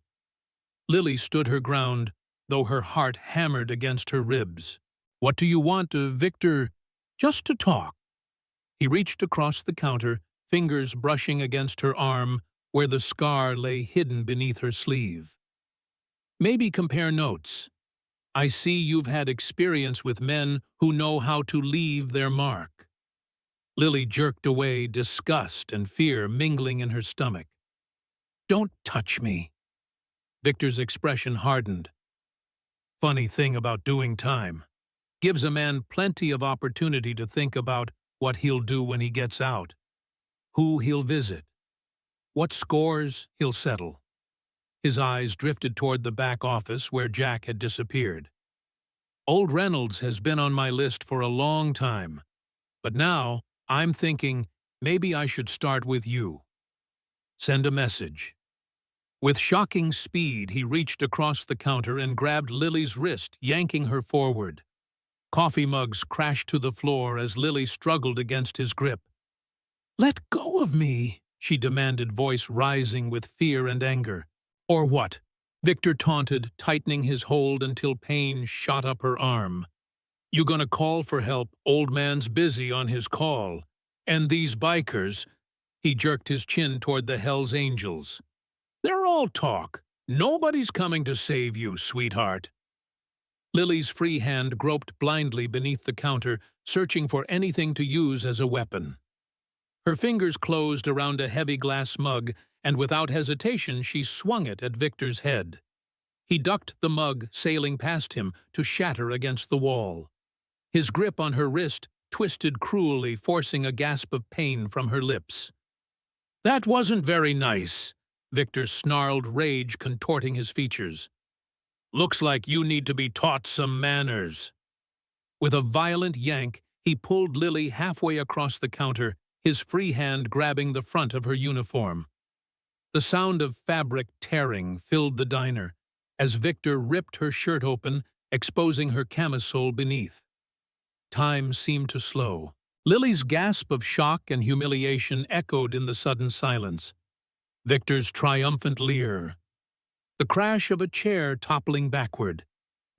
Lily stood her ground, though her heart hammered against her ribs. "What do you want, Victor?" "Just to talk." He reached across the counter, fingers brushing against her arm where the scar lay hidden beneath her sleeve. "Maybe compare notes. I see you've had experience with men who know how to leave their mark." Lily jerked away, disgust and fear mingling in her stomach. "Don't touch me." Victor's expression hardened. "Funny thing about doing time. Gives a man plenty of opportunity to think about what he'll do when he gets out, who he'll visit, what scores he'll settle." His eyes drifted toward the back office where Jack had disappeared. "Old Reynolds has been on my list for a long time, but now I'm thinking maybe I should start with you. Send a message." With shocking speed, he reached across the counter and grabbed Lily's wrist, yanking her forward. Coffee mugs crashed to the floor as Lily struggled against his grip. "Let go of me," she demanded, voice rising with fear and anger. "Or what?" Victor taunted, tightening his hold until pain shot up her arm. "You gonna call for help? Old man's busy on his call. And these bikers—" He jerked his chin toward the Hell's Angels. "They're all talk. Nobody's coming to save you, sweetheart." Lily's free hand groped blindly beneath the counter, searching for anything to use as a weapon. Her fingers closed around a heavy glass mug, and without hesitation she swung it at Victor's head. He ducked the mug, sailing past him, to shatter against the wall. His grip on her wrist twisted cruelly, forcing a gasp of pain from her lips. "That wasn't very nice," Victor snarled, rage contorting his features. "Looks like you need to be taught some manners." With a violent yank, he pulled Lily halfway across the counter, his free hand grabbing the front of her uniform. The sound of fabric tearing filled the diner as Victor ripped her shirt open, exposing her camisole beneath. Time seemed to slow. Lily's gasp of shock and humiliation echoed in the sudden silence. Victor's triumphant leer. The crash of a chair toppling backward,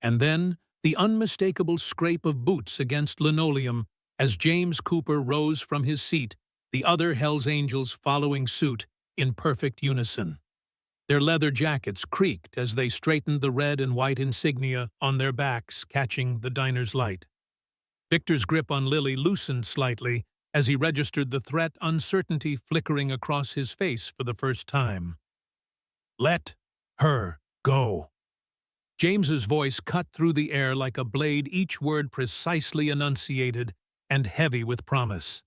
and then the unmistakable scrape of boots against linoleum as James Cooper rose from his seat, the other Hell's Angels following suit in perfect unison. Their leather jackets creaked as they straightened the red and white insignia on their backs, catching the diner's light. Victor's grip on Lily loosened slightly as he registered the threat, uncertainty flickering across his face for the first time. "Let her go." James's voice cut through the air like a blade, each word precisely enunciated and heavy with promise.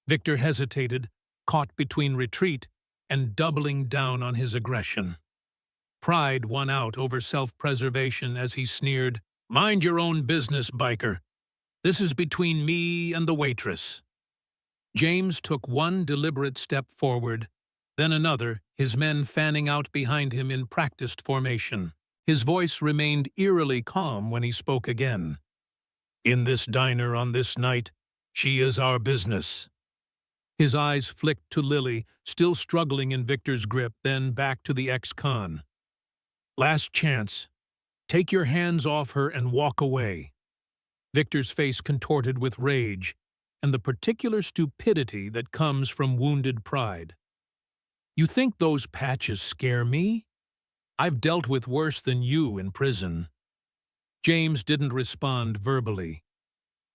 Victor hesitated, caught between retreat and doubling down on his aggression. Pride won out over self-preservation as he sneered, "Mind your own business, biker. This is between me and the waitress." James took one deliberate step forward, then another, his men fanning out behind him in practiced formation. His voice remained eerily calm when he spoke again. "In this diner on this night, she is our business." His eyes flicked to Lily, still struggling in Victor's grip, then back to the ex-con. "Last chance. Take your hands off her and walk away." Victor's face contorted with rage and the particular stupidity that comes from wounded pride. "You think those patches scare me? I've dealt with worse than you in prison." James didn't respond verbally.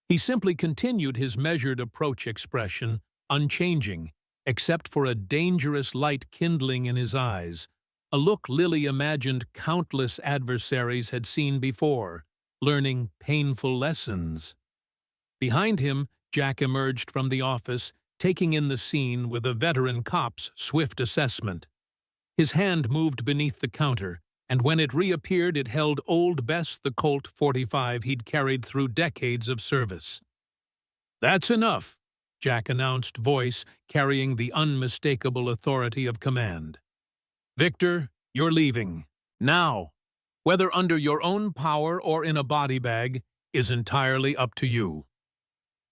He simply continued his measured approach, expression unchanging, except for a dangerous light kindling in his eyes, a look Lily imagined countless adversaries had seen before, learning painful lessons. Behind him, Jack emerged from the office, taking in the scene with a veteran cop's swift assessment. His hand moved beneath the counter, and when it reappeared it held Old Bess, the Colt .45 he'd carried through decades of service. "That's enough," Jack announced, voice carrying the unmistakable authority of command. "Victor, you're leaving. Now. Whether under your own power or in a body bag is entirely up to you."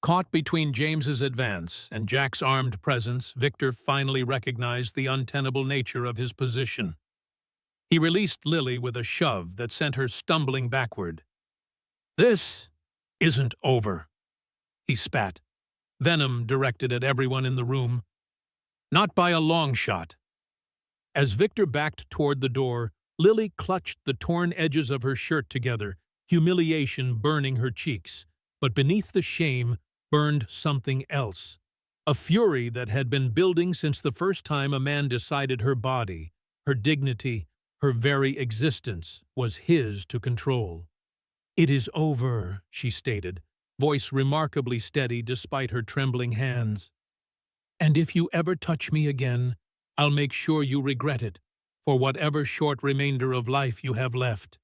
Caught between James's advance and Jack's armed presence, Victor finally recognized the untenable nature of his position. He released Lily with a shove that sent her stumbling backward. "This isn't over," he spat, venom directed at everyone in the room. "Not by a long shot." As Victor backed toward the door, Lily clutched the torn edges of her shirt together, humiliation burning her cheeks. But beneath the shame burned something else, a fury that had been building since the first time a man decided her body, her dignity, her very existence was his to control. "It is over," she stated, voice remarkably steady despite her trembling hands. "And if you ever touch me again, I'll make sure you regret it, for whatever short remainder of life you have left."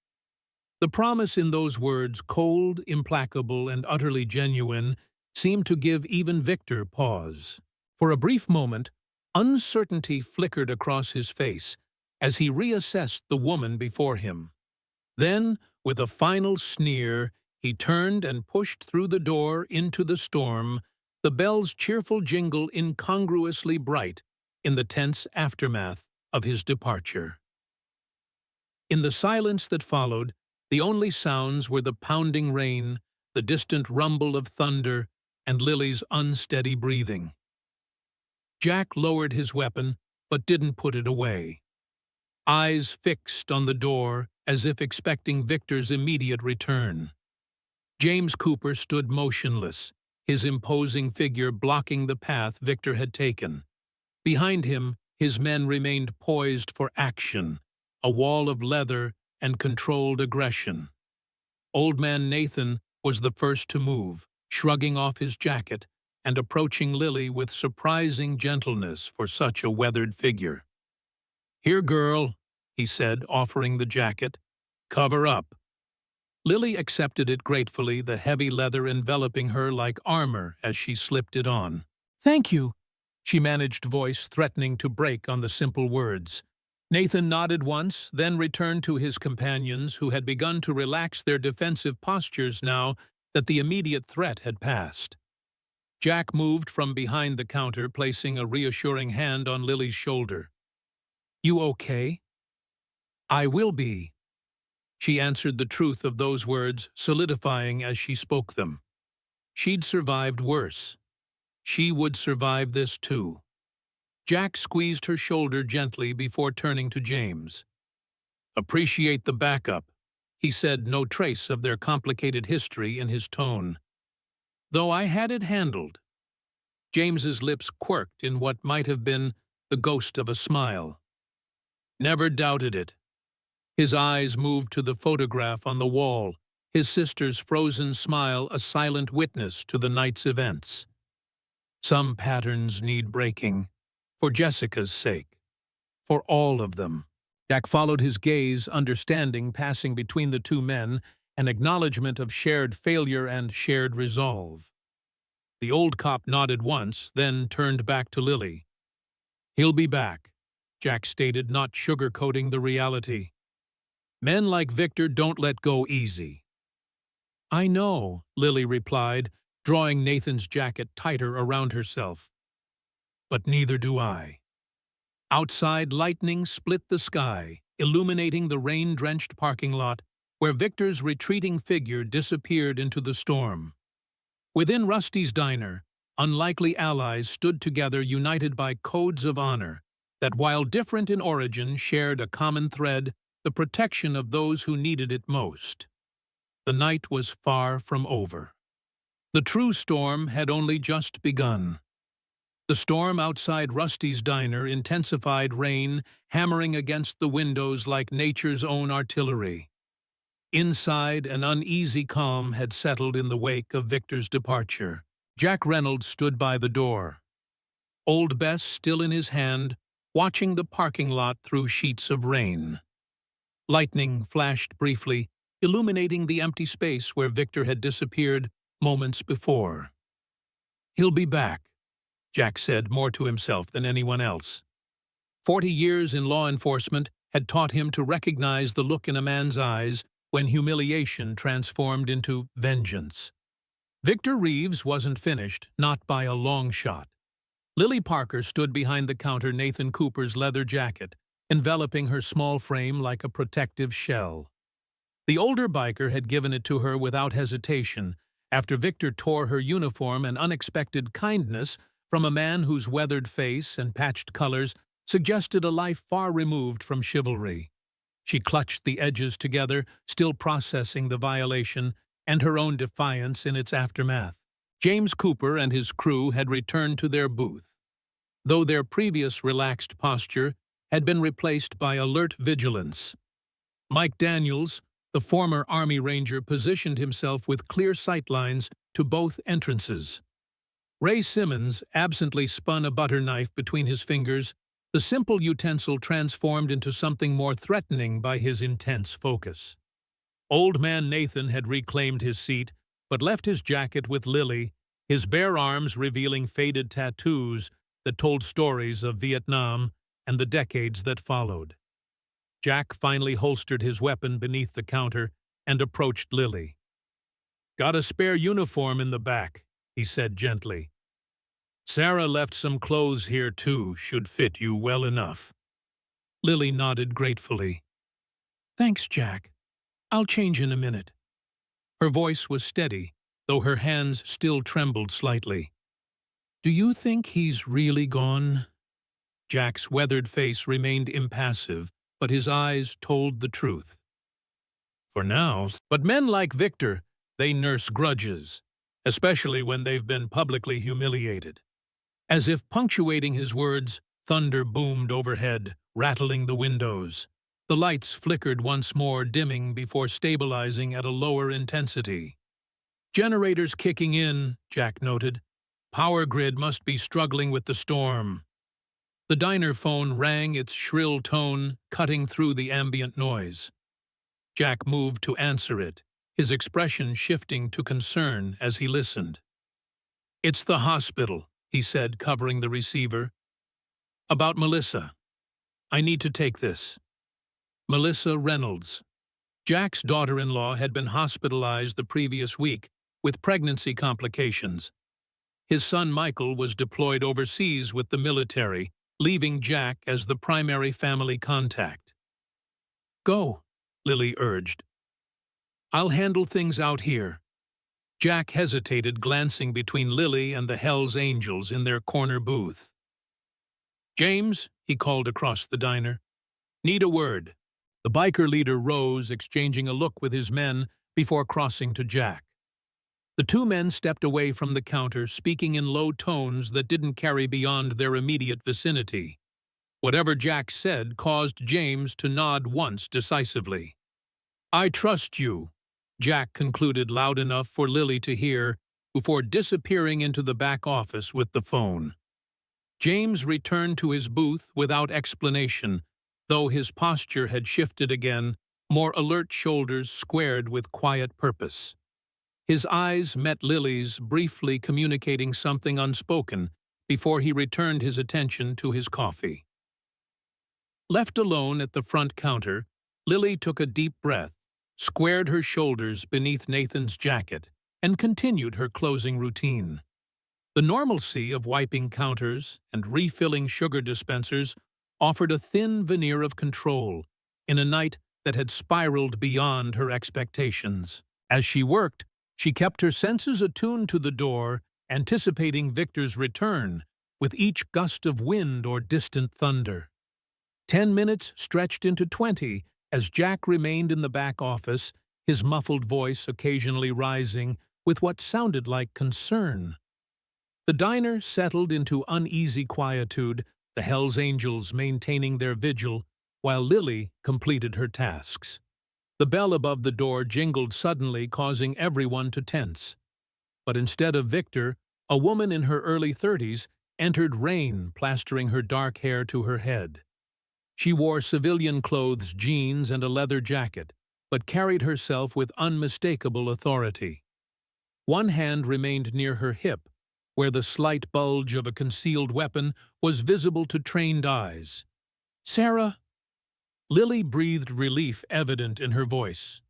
The promise in those words, cold, implacable, and utterly genuine, seemed to give even Victor pause. For a brief moment, uncertainty flickered across his face as he reassessed the woman before him. Then, with a final sneer, he turned and pushed through the door into the storm, the bell's cheerful jingle incongruously bright in the tense aftermath of his departure. In the silence that followed, the only sounds were the pounding rain, the distant rumble of thunder, and Lily's unsteady breathing. Jack lowered his weapon, but didn't put it away. Eyes fixed on the door, as if expecting Victor's immediate return. James Cooper stood motionless, his imposing figure blocking the path Victor had taken. Behind him, his men remained poised for action, a wall of leather and controlled aggression. Old Man Nathan was the first to move, shrugging off his jacket and approaching Lily with surprising gentleness for such a weathered figure. "Here, girl," he said, offering the jacket. "Cover up." Lily accepted it gratefully, the heavy leather enveloping her like armor as she slipped it on. "Thank you," she managed, voice threatening to break on the simple words. Nathan nodded once, then returned to his companions, who had begun to relax their defensive postures now that the immediate threat had passed. Jack moved from behind the counter, placing a reassuring hand on Lily's shoulder. "You okay?" "I will be." She answered, the truth of those words solidifying as she spoke them. She'd survived worse. She would survive this too. Jack squeezed her shoulder gently before turning to James. "Appreciate the backup," he said, no trace of their complicated history in his tone. "Though I had it handled." James's lips quirked in what might have been the ghost of a smile. "Never doubted it." His eyes moved to the photograph on the wall, his sister's frozen smile a silent witness to the night's events. "Some patterns need breaking, for Jessica's sake, for all of them." Jack followed his gaze, understanding passing between the two men, an acknowledgement of shared failure and shared resolve. The old cop nodded once, then turned back to Lily. "He'll be back," Jack stated, not sugarcoating the reality. "Men like Victor don't let go easy." "I know," Lily replied, drawing Nathan's jacket tighter around herself. "But neither do I." Outside, lightning split the sky, illuminating the rain-drenched parking lot, where Victor's retreating figure disappeared into the storm. Within Rusty's diner, unlikely allies stood together, united by codes of honor that, while different in origin, shared a common thread: the protection of those who needed it most. The night was far from over. The true storm had only just begun. The storm outside Rusty's diner intensified, rain hammering against the windows like nature's own artillery. Inside, an uneasy calm had settled in the wake of Victor's departure. Jack Reynolds stood by the door, Old Bess still in his hand, watching the parking lot through sheets of rain. Lightning flashed briefly, illuminating the empty space where Victor had disappeared moments before. "He'll be back," Jack said, more to himself than anyone else. 40 years in law enforcement had taught him to recognize the look in a man's eyes when humiliation transformed into vengeance. Victor Reeves wasn't finished, not by a long shot. Lily Parker stood behind the counter Nathan Cooper's leather jacket, enveloping her small frame like a protective shell. The older biker had given it to her without hesitation, after Victor tore her uniform an unexpected kindness from a man whose weathered face and patched colors suggested a life far removed from chivalry. She clutched the edges together, still processing the violation and her own defiance in its aftermath. James Cooper and his crew had returned to their booth, though their previous relaxed posture had been replaced by alert vigilance. Mike Daniels, the former Army Ranger, positioned himself with clear sightlines to both entrances. Ray Simmons absently spun a butter knife between his fingers, the simple utensil transformed into something more threatening by his intense focus. Old Man Nathan had reclaimed his seat, but left his jacket with Lily, his bare arms revealing faded tattoos that told stories of Vietnam and the decades that followed. Jack finally holstered his weapon beneath the counter and approached Lily. "Got a spare uniform in the back," he said gently. "Sarah left some clothes here too, should fit you well enough." Lily nodded gratefully. "Thanks, Jack. I'll change in a minute." Her voice was steady, though her hands still trembled slightly. "Do you think he's really gone?" Jack's weathered face remained impassive, but his eyes told the truth. "For now, but men like Victor, they nurse grudges, especially when they've been publicly humiliated." As if punctuating his words, thunder boomed overhead, rattling the windows. The lights flickered once more, dimming before stabilizing at a lower intensity. "Generators kicking in," Jack noted. "Power grid must be struggling with the storm." The diner phone rang, its shrill tone cutting through the ambient noise. Jack moved to answer it, his expression shifting to concern as he listened. "It's the hospital," he said, covering the receiver. "About Melissa. I need to take this." Melissa Reynolds. Jack's daughter-in-law had been hospitalized the previous week with pregnancy complications. His son Michael was deployed overseas with the military, leaving Jack as the primary family contact. "Go," Lily urged. "I'll handle things out here." Jack hesitated, glancing between Lily and the Hells Angels in their corner booth. "James," he called across the diner. "Need a word." The biker leader rose, exchanging a look with his men before crossing to Jack. The two men stepped away from the counter, speaking in low tones that didn't carry beyond their immediate vicinity. Whatever Jack said caused James to nod once decisively. "I trust you," Jack concluded loud enough for Lily to hear, before disappearing into the back office with the phone. James returned to his booth without explanation, though his posture had shifted again, more alert shoulders squared with quiet purpose. His eyes met Lily's, briefly communicating something unspoken, before he returned his attention to his coffee. Left alone at the front counter, Lily took a deep breath, squared her shoulders beneath Nathan's jacket, and continued her closing routine. The normalcy of wiping counters and refilling sugar dispensers offered a thin veneer of control in a night that had spiraled beyond her expectations. As she worked, she kept her senses attuned to the door, anticipating Victor's return with each gust of wind or distant thunder. 10 minutes stretched into 20 as Jack remained in the back office, his muffled voice occasionally rising with what sounded like concern. The diner settled into uneasy quietude, the Hells Angels maintaining their vigil, while Lily completed her tasks. The bell above the door jingled suddenly, causing everyone to tense. But instead of Victor, a woman in her early 30s entered, rain plastering her dark hair to her head. She wore civilian clothes, jeans, and a leather jacket, but carried herself with unmistakable authority. One hand remained near her hip, where the slight bulge of a concealed weapon was visible to trained eyes. "Sarah?" Lily breathed relief evident in her voice.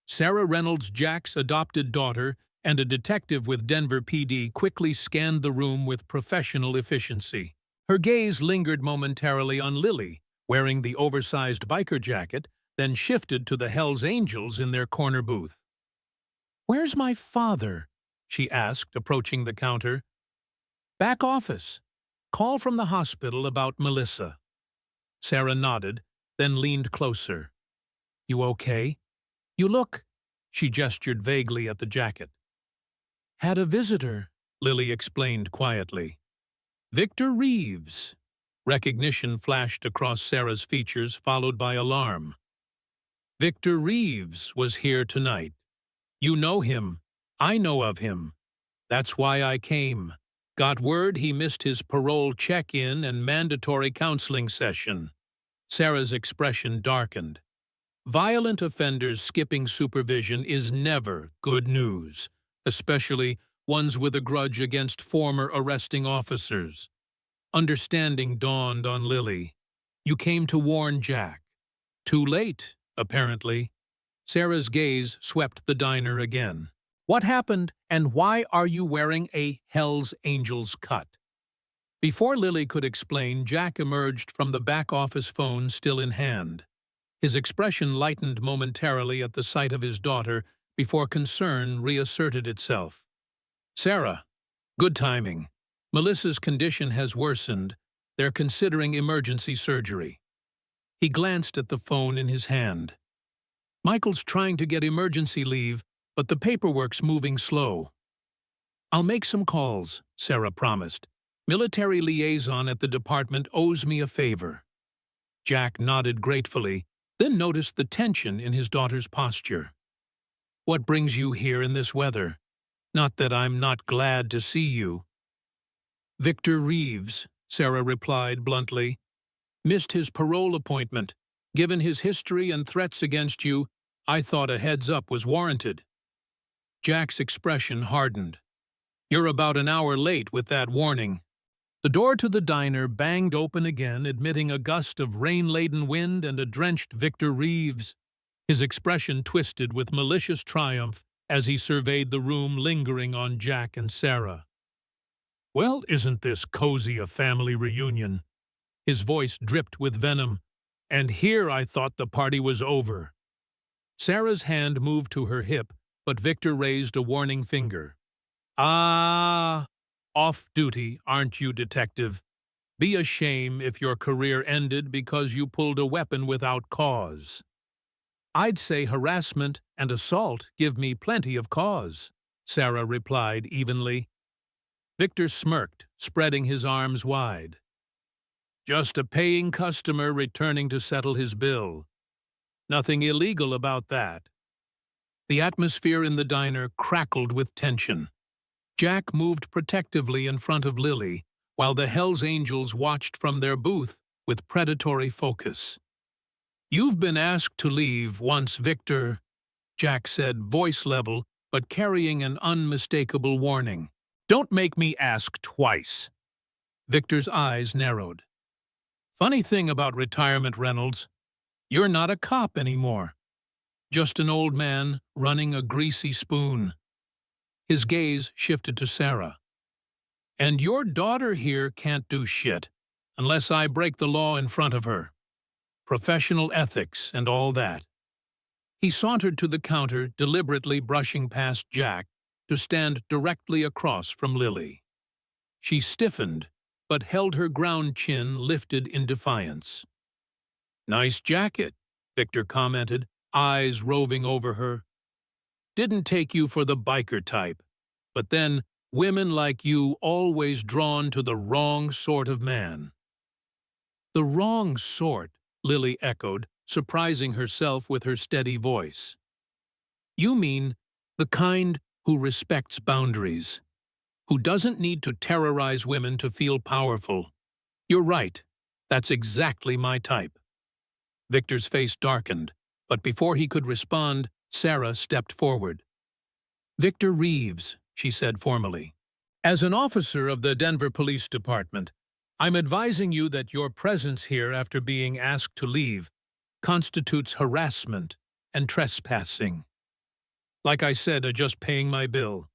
Sarah Reynolds, Jack's adopted daughter, and a detective with Denver PD quickly scanned the room with professional efficiency. Her gaze lingered momentarily on Lily, wearing the oversized biker jacket, then shifted to the Hells Angels in their corner booth. "Where's my father?" she asked, approaching the counter. "Back office. Call from the hospital about Melissa." Sarah nodded, then leaned closer. "You okay? You look—" She gestured vaguely at the jacket. "Had a visitor," Lily explained quietly. "Victor Reeves." Recognition flashed across Sarah's features, followed by alarm. "Victor Reeves was here tonight. You know him. I know of him. That's why I came. Got word he missed his parole check-in and mandatory counseling session." Sarah's expression darkened. Violent offenders skipping supervision is never good news, especially ones with a grudge against former arresting officers. Understanding dawned on Lily. "You came to warn Jack. Too late, apparently." Sarah's gaze swept the diner again. "What happened, and why are you wearing a Hells Angels cut?" Before Lily could explain, Jack emerged from the back office phone still in hand. His expression lightened momentarily at the sight of his daughter before concern reasserted itself. "Sarah, good timing. Melissa's condition has worsened. They're considering emergency surgery." He glanced at the phone in his hand. "Michael's trying to get emergency leave, but the paperwork's moving slow." "I'll make some calls," Sarah promised. "Military liaison at the department owes me a favor." Jack nodded gratefully, then noticed the tension in his daughter's posture. "What brings you here in this weather? Not that I'm not glad to see you." "Victor Reeves," Sarah replied bluntly. "Missed his parole appointment. Given his history and threats against you, I thought a heads-up was warranted." Jack's expression hardened. "You're about an hour late with that warning." The door to the diner banged open again, admitting a gust of rain-laden wind and a drenched Victor Reeves. His expression twisted with malicious triumph as he surveyed the room, lingering on Jack and Sarah. "Well, isn't this cozy a family reunion?" His voice dripped with venom. "And here I thought the party was over." Sarah's hand moved to her hip, but Victor raised a warning finger. "Ah, off-duty, aren't you, detective? Be a shame if your career ended because you pulled a weapon without cause." "I'd say harassment and assault give me plenty of cause," Sarah replied evenly. Victor smirked, spreading his arms wide. "Just a paying customer returning to settle his bill. Nothing illegal about that." The atmosphere in the diner crackled with tension. Jack moved protectively in front of Lily, while the Hells Angels watched from their booth with predatory focus. "You've been asked to leave once, Victor," Jack said, voice level, but carrying an unmistakable warning. "Don't make me ask twice." Victor's eyes narrowed. "Funny thing about retirement, Reynolds. You're not a cop anymore. Just an old man running a greasy spoon." His gaze shifted to Sarah. "And your daughter here can't do shit unless I break the law in front of her. Professional ethics and all that." He sauntered to the counter, deliberately brushing past Jack to stand directly across from Lily. She stiffened, but held her ground, chin lifted in defiance. "Nice jacket," Victor commented, eyes roving over her. "Didn't take you for the biker type, but then women like you always drawn to the wrong sort of man." "The wrong sort," Lily echoed, surprising herself with her steady voice. "You mean the kind who respects boundaries, who doesn't need to terrorize women to feel powerful. You're right, that's exactly my type." Victor's face darkened, but before he could respond, Sarah stepped forward. "Victor Reeves," she said formally. As an officer of the Denver Police Department, I'm advising you that your presence here after being asked to leave constitutes harassment and trespassing. Like I said, just paying my bill.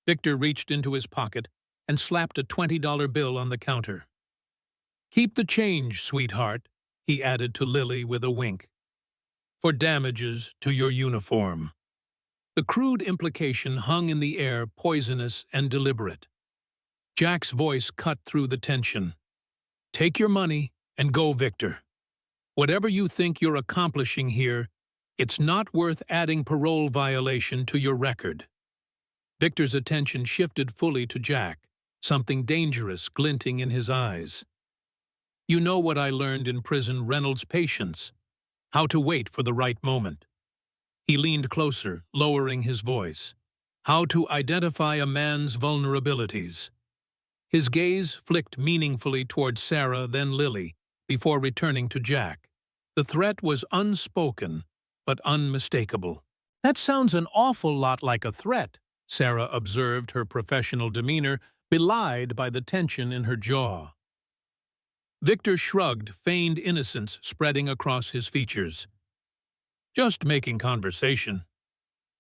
Victor reached into his pocket and slapped a $20 bill on the counter. Keep the change, sweetheart, he added to Lily with a wink, for damages to your uniform. The crude implication hung in the air, poisonous and deliberate. Jack's voice cut through the tension. Take your money and go, Victor. Whatever you think you're accomplishing here, it's not worth adding parole violation to your record. Victor's attention shifted fully to Jack, something dangerous glinting in his eyes. You know what I learned in prison, Reynolds' patience. How to wait for the right moment. He leaned closer, lowering his voice. How to identify a man's vulnerabilities. His gaze flicked meaningfully toward Sarah, then Lily, before returning to Jack. The threat was unspoken, but unmistakable. That sounds an awful lot like a threat, Sarah observed, her professional demeanor belied by the tension in her jaw. Victor shrugged, feigned innocence spreading across his features. Just making conversation.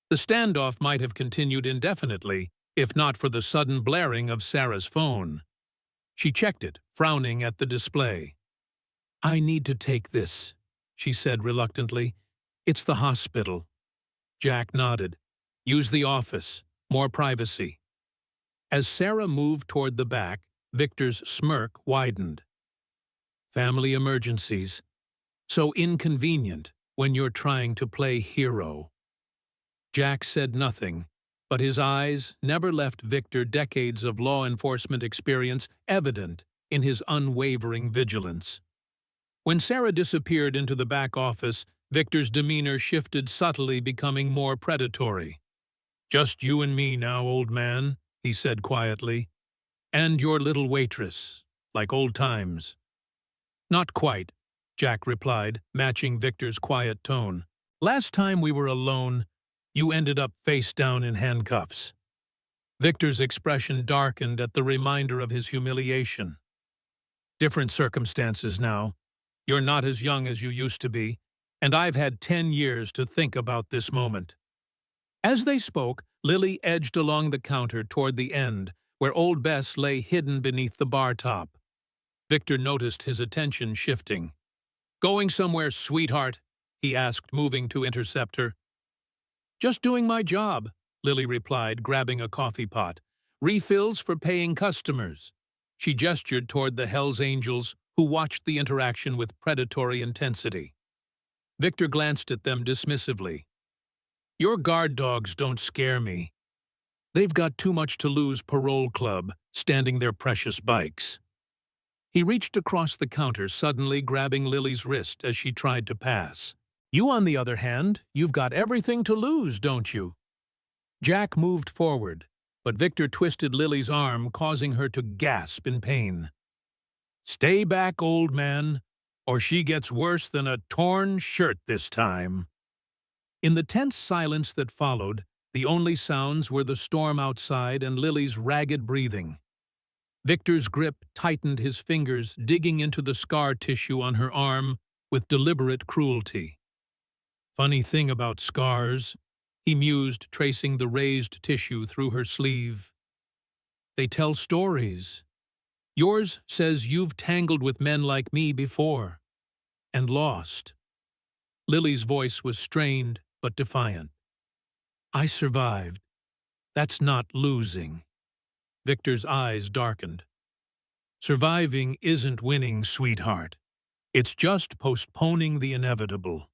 The standoff might have continued indefinitely, if not for the sudden blaring of Sarah's phone. She checked it, frowning at the display. I need to take this, she said reluctantly. It's the hospital. Jack nodded. Use the office. More privacy. As Sarah moved toward the back, Victor's smirk widened. Family emergencies. So inconvenient when you're trying to play hero. Jack said nothing, but his eyes never left Victor, decades of law enforcement experience evident in his unwavering vigilance. When Sarah disappeared into the back office, Victor's demeanor shifted subtly, becoming more predatory. Just you and me now, old man, he said quietly. And your little waitress, like old times. Not quite, Jack replied, matching Victor's quiet tone. Last time we were alone, you ended up face down in handcuffs. Victor's expression darkened at the reminder of his humiliation. Different circumstances now. You're not as young as you used to be, and I've had 10 years to think about this moment. As they spoke, Lily edged along the counter toward the end, where old Bess lay hidden beneath the bar top. Victor noticed his attention shifting. Going somewhere, sweetheart? He asked, moving to intercept her. Just doing my job, Lily replied, grabbing a coffee pot. Refills for paying customers. She gestured toward the Hells Angels, who watched the interaction with predatory intensity. Victor glanced at them dismissively. Your guard dogs don't scare me. They've got too much to lose, parole club, standing their precious bikes. He reached across the counter, suddenly grabbing Lily's wrist as she tried to pass. You, on the other hand, you've got everything to lose, don't you? Jack moved forward, but Victor twisted Lily's arm, causing her to gasp in pain. Stay back, old man, or she gets worse than a torn shirt this time. In the tense silence that followed, the only sounds were the storm outside and Lily's ragged breathing. Victor's grip tightened, his fingers digging into the scar tissue on her arm with deliberate cruelty. Funny thing about scars, he mused, tracing the raised tissue through her sleeve. They tell stories. Yours says you've tangled with men like me before, and lost. Lily's voice was strained but defiant. I survived. That's not losing. Victor's eyes darkened. Surviving isn't winning, sweetheart. It's just postponing the inevitable.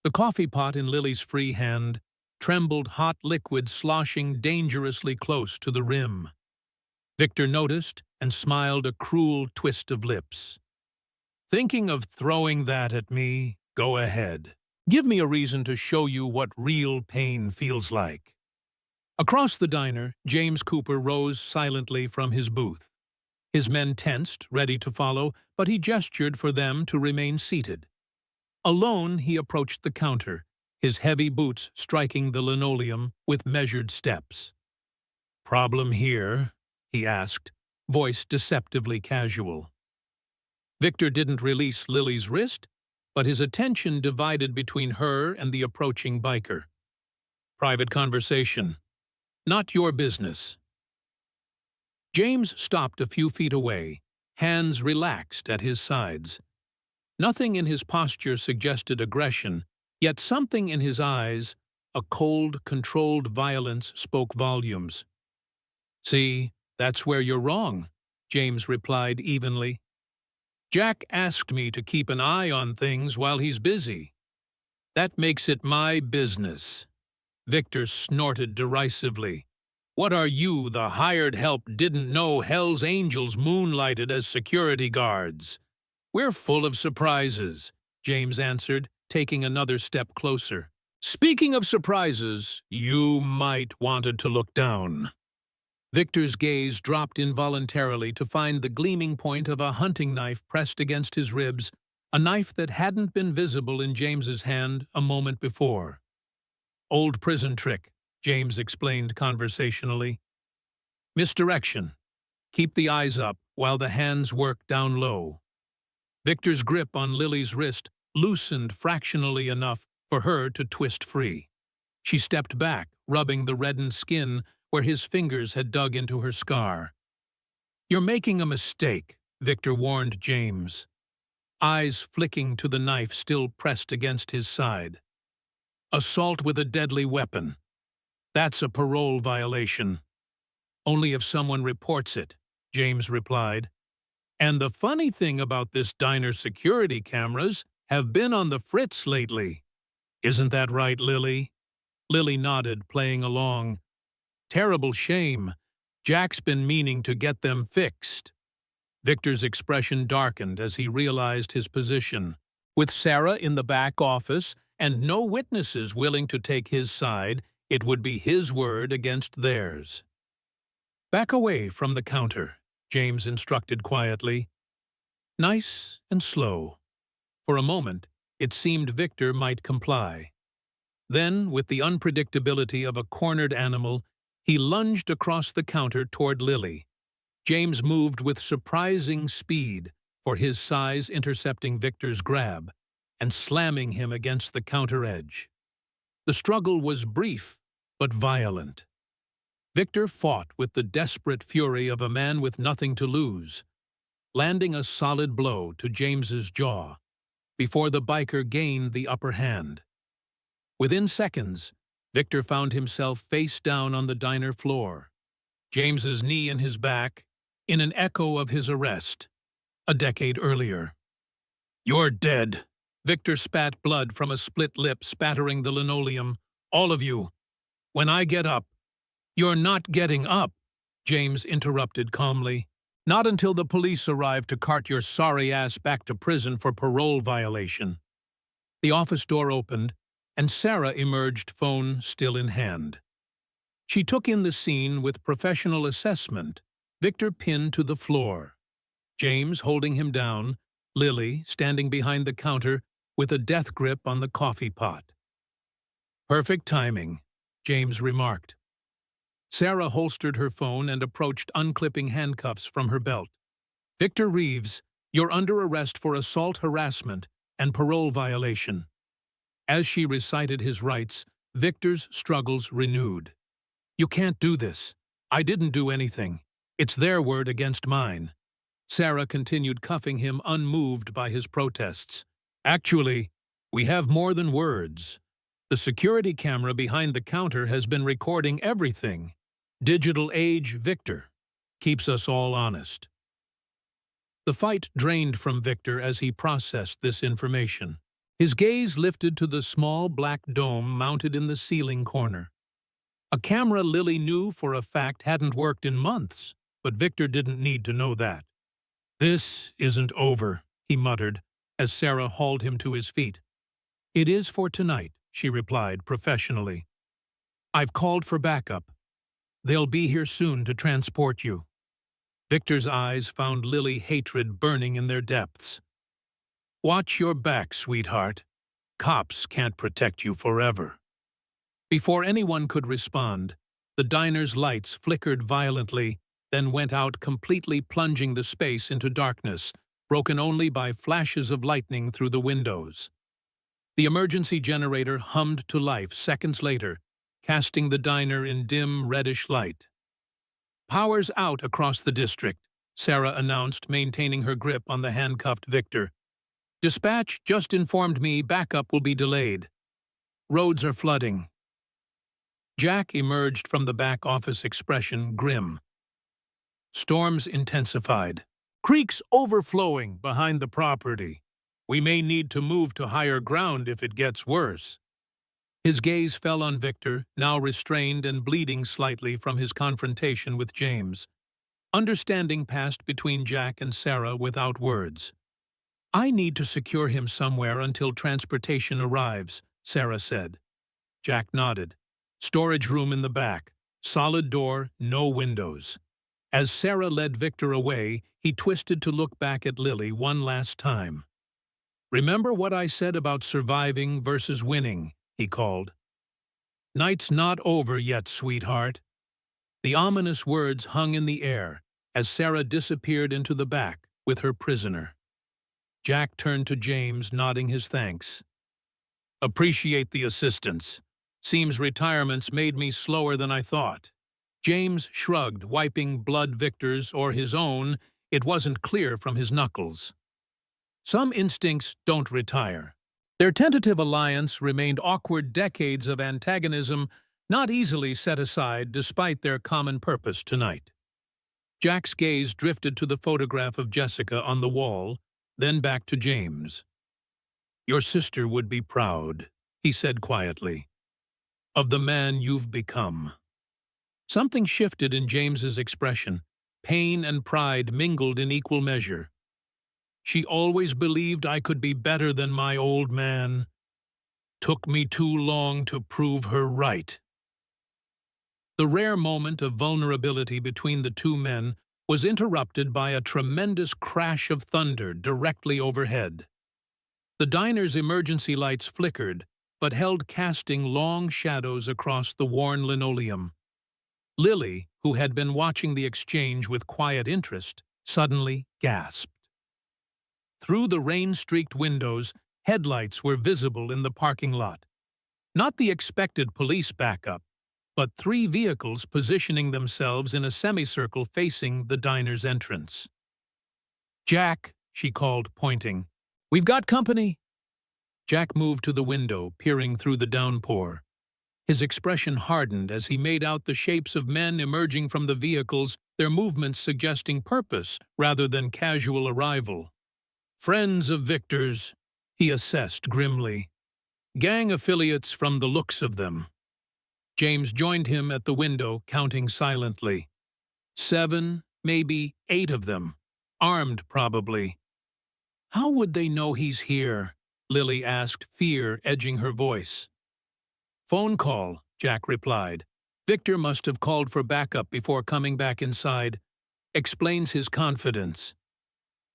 The coffee pot in Lily's free hand trembled, hot liquid sloshing dangerously close to the rim. Victor noticed and smiled, a cruel twist of lips. Thinking of throwing that at me? Go ahead. Give me a reason to show you what real pain feels like. Across the diner, James Cooper rose silently from his booth. His men tensed, ready to follow, but he gestured for them to remain seated. Alone, he approached the counter, his heavy boots striking the linoleum with measured steps. Problem here, he asked, voice deceptively casual. Victor didn't release Lily's wrist, but his attention divided between her and the approaching biker. Private conversation. Not your business. James stopped a few feet away, hands relaxed at his sides. Nothing in his posture suggested aggression, yet something in his eyes, a cold, controlled violence, spoke volumes. "See, that's where you're wrong," James replied evenly. "Jack asked me to keep an eye on things while he's busy. That makes it my business." Victor snorted derisively. "What are you, the hired help, didn't know Hell's Angels moonlighted as security guards?" "We're full of surprises," James answered, taking another step closer. "Speaking of surprises, you might wanted to look down." Victor's gaze dropped involuntarily to find the gleaming point of a hunting knife pressed against his ribs, a knife that hadn't been visible in James's hand a moment before. "Old prison trick," James explained conversationally. "Misdirection. Keep the eyes up while the hands work down low." Victor's grip on Lily's wrist loosened fractionally enough for her to twist free. She stepped back, rubbing the reddened skin where his fingers had dug into her scar. "You're making a mistake," Victor warned James, eyes flicking to the knife still pressed against his side. "Assault with a deadly weapon. That's a parole violation." "Only if someone reports it," James replied. "And the funny thing about this diner's security cameras have been on the fritz lately. Isn't that right, Lily?" Lily nodded, playing along. "Terrible shame. Jack's been meaning to get them fixed." Victor's expression darkened as he realized his position. With Sarah in the back office and no witnesses willing to take his side, it would be his word against theirs. "Back away from the counter," James instructed quietly. Nice and slow. For a moment, it seemed Victor might comply. Then, with the unpredictability of a cornered animal, he lunged across the counter toward Lily. James moved with surprising speed, for his size intercepting Victor's grab and slamming him against the counter edge. The struggle was brief, but violent. Victor fought with the desperate fury of a man with nothing to lose, landing a solid blow to James's jaw before the biker gained the upper hand. Within seconds, Victor found himself face down on the diner floor, James's knee in his back, in an echo of his arrest a decade earlier. "You're dead." Victor spat blood from a split lip spattering the linoleum. "All of you. When I get up." "You're not getting up," James interrupted calmly. "Not until the police arrive to cart your sorry ass back to prison for parole violation." The office door opened, and Sarah emerged, phone still in hand. She took in the scene with professional assessment, Victor pinned to the floor, James holding him down, Lily standing behind the counter with a death grip on the coffee pot. "Perfect timing," James remarked. Sarah holstered her phone and approached unclipping handcuffs from her belt. "Victor Reeves, you're under arrest for assault, harassment, and parole violation." As she recited his rights, Victor's struggles renewed. "You can't do this. I didn't do anything. It's their word against mine." Sarah continued cuffing him, unmoved by his protests. "Actually, we have more than words. The security camera behind the counter has been recording everything. Digital age Victor. Keeps us all honest." The fight drained from Victor as he processed this information. His gaze lifted to the small black dome mounted in the ceiling corner. A camera Lily knew for a fact hadn't worked in months, but Victor didn't need to know that. "This isn't over," he muttered, as Sarah hauled him to his feet. "It is for tonight," she replied professionally. "I've called for backup. They'll be here soon to transport you." Victor's eyes found Lily hatred burning in their depths. "Watch your back, sweetheart. Cops can't protect you forever." Before anyone could respond, the diner's lights flickered violently then went out, completely plunging the space into darkness, broken only by flashes of lightning through the windows. The emergency generator hummed to life seconds later, casting the diner in dim, reddish light. "Power's out across the district," Sarah announced, maintaining her grip on the handcuffed Victor. "Dispatch just informed me backup will be delayed. Roads are flooding." Jack emerged from the back office, expression grim. "Storms intensified. Creeks overflowing behind the property. We may need to move to higher ground if it gets worse." His gaze fell on Victor, now restrained and bleeding slightly from his confrontation with James. Understanding passed between Jack and Sarah without words. "I need to secure him somewhere until transportation arrives," Sarah said. Jack nodded. "Storage room in the back. Solid door, no windows." As Sarah led Victor away, he twisted to look back at Lily one last time. "Remember what I said about surviving versus winning," he called. "Night's not over yet, sweetheart." The ominous words hung in the air as Sarah disappeared into the back with her prisoner. Jack turned to James, nodding his thanks. "Appreciate the assistance. Seems retirement's made me slower than I thought." James shrugged, wiping blood Victor's or his own. It wasn't clear from his knuckles. Some instincts don't retire. Their tentative alliance remained awkward, decades of antagonism, not easily set aside despite their common purpose tonight. Jack's gaze drifted to the photograph of Jessica on the wall, then back to James. "Your sister would be proud," he said quietly, "of the man you've become." Something shifted in James's expression. Pain and pride mingled in equal measure. "She always believed I could be better than my old man. Took me too long to prove her right." The rare moment of vulnerability between the two men was interrupted by a tremendous crash of thunder directly overhead. The diner's emergency lights flickered, but held, casting long shadows across the worn linoleum. Lily, who had been watching the exchange with quiet interest, suddenly gasped. Through the rain-streaked windows, headlights were visible in the parking lot. Not the expected police backup, but 3 vehicles positioning themselves in a semicircle facing the diner's entrance. "Jack," she called, pointing. "We've got company." Jack moved to the window, peering through the downpour. His expression hardened as he made out the shapes of men emerging from the vehicles, their movements suggesting purpose rather than casual arrival. "Friends of Victor's," he assessed grimly. "Gang affiliates from the looks of them." James joined him at the window, counting silently. 7, maybe 8 of them. Armed, probably. "How would they know he's here?" Lily asked, fear edging her voice. "Phone call," Jack replied. "Victor must have called for backup before coming back inside." Explains his confidence.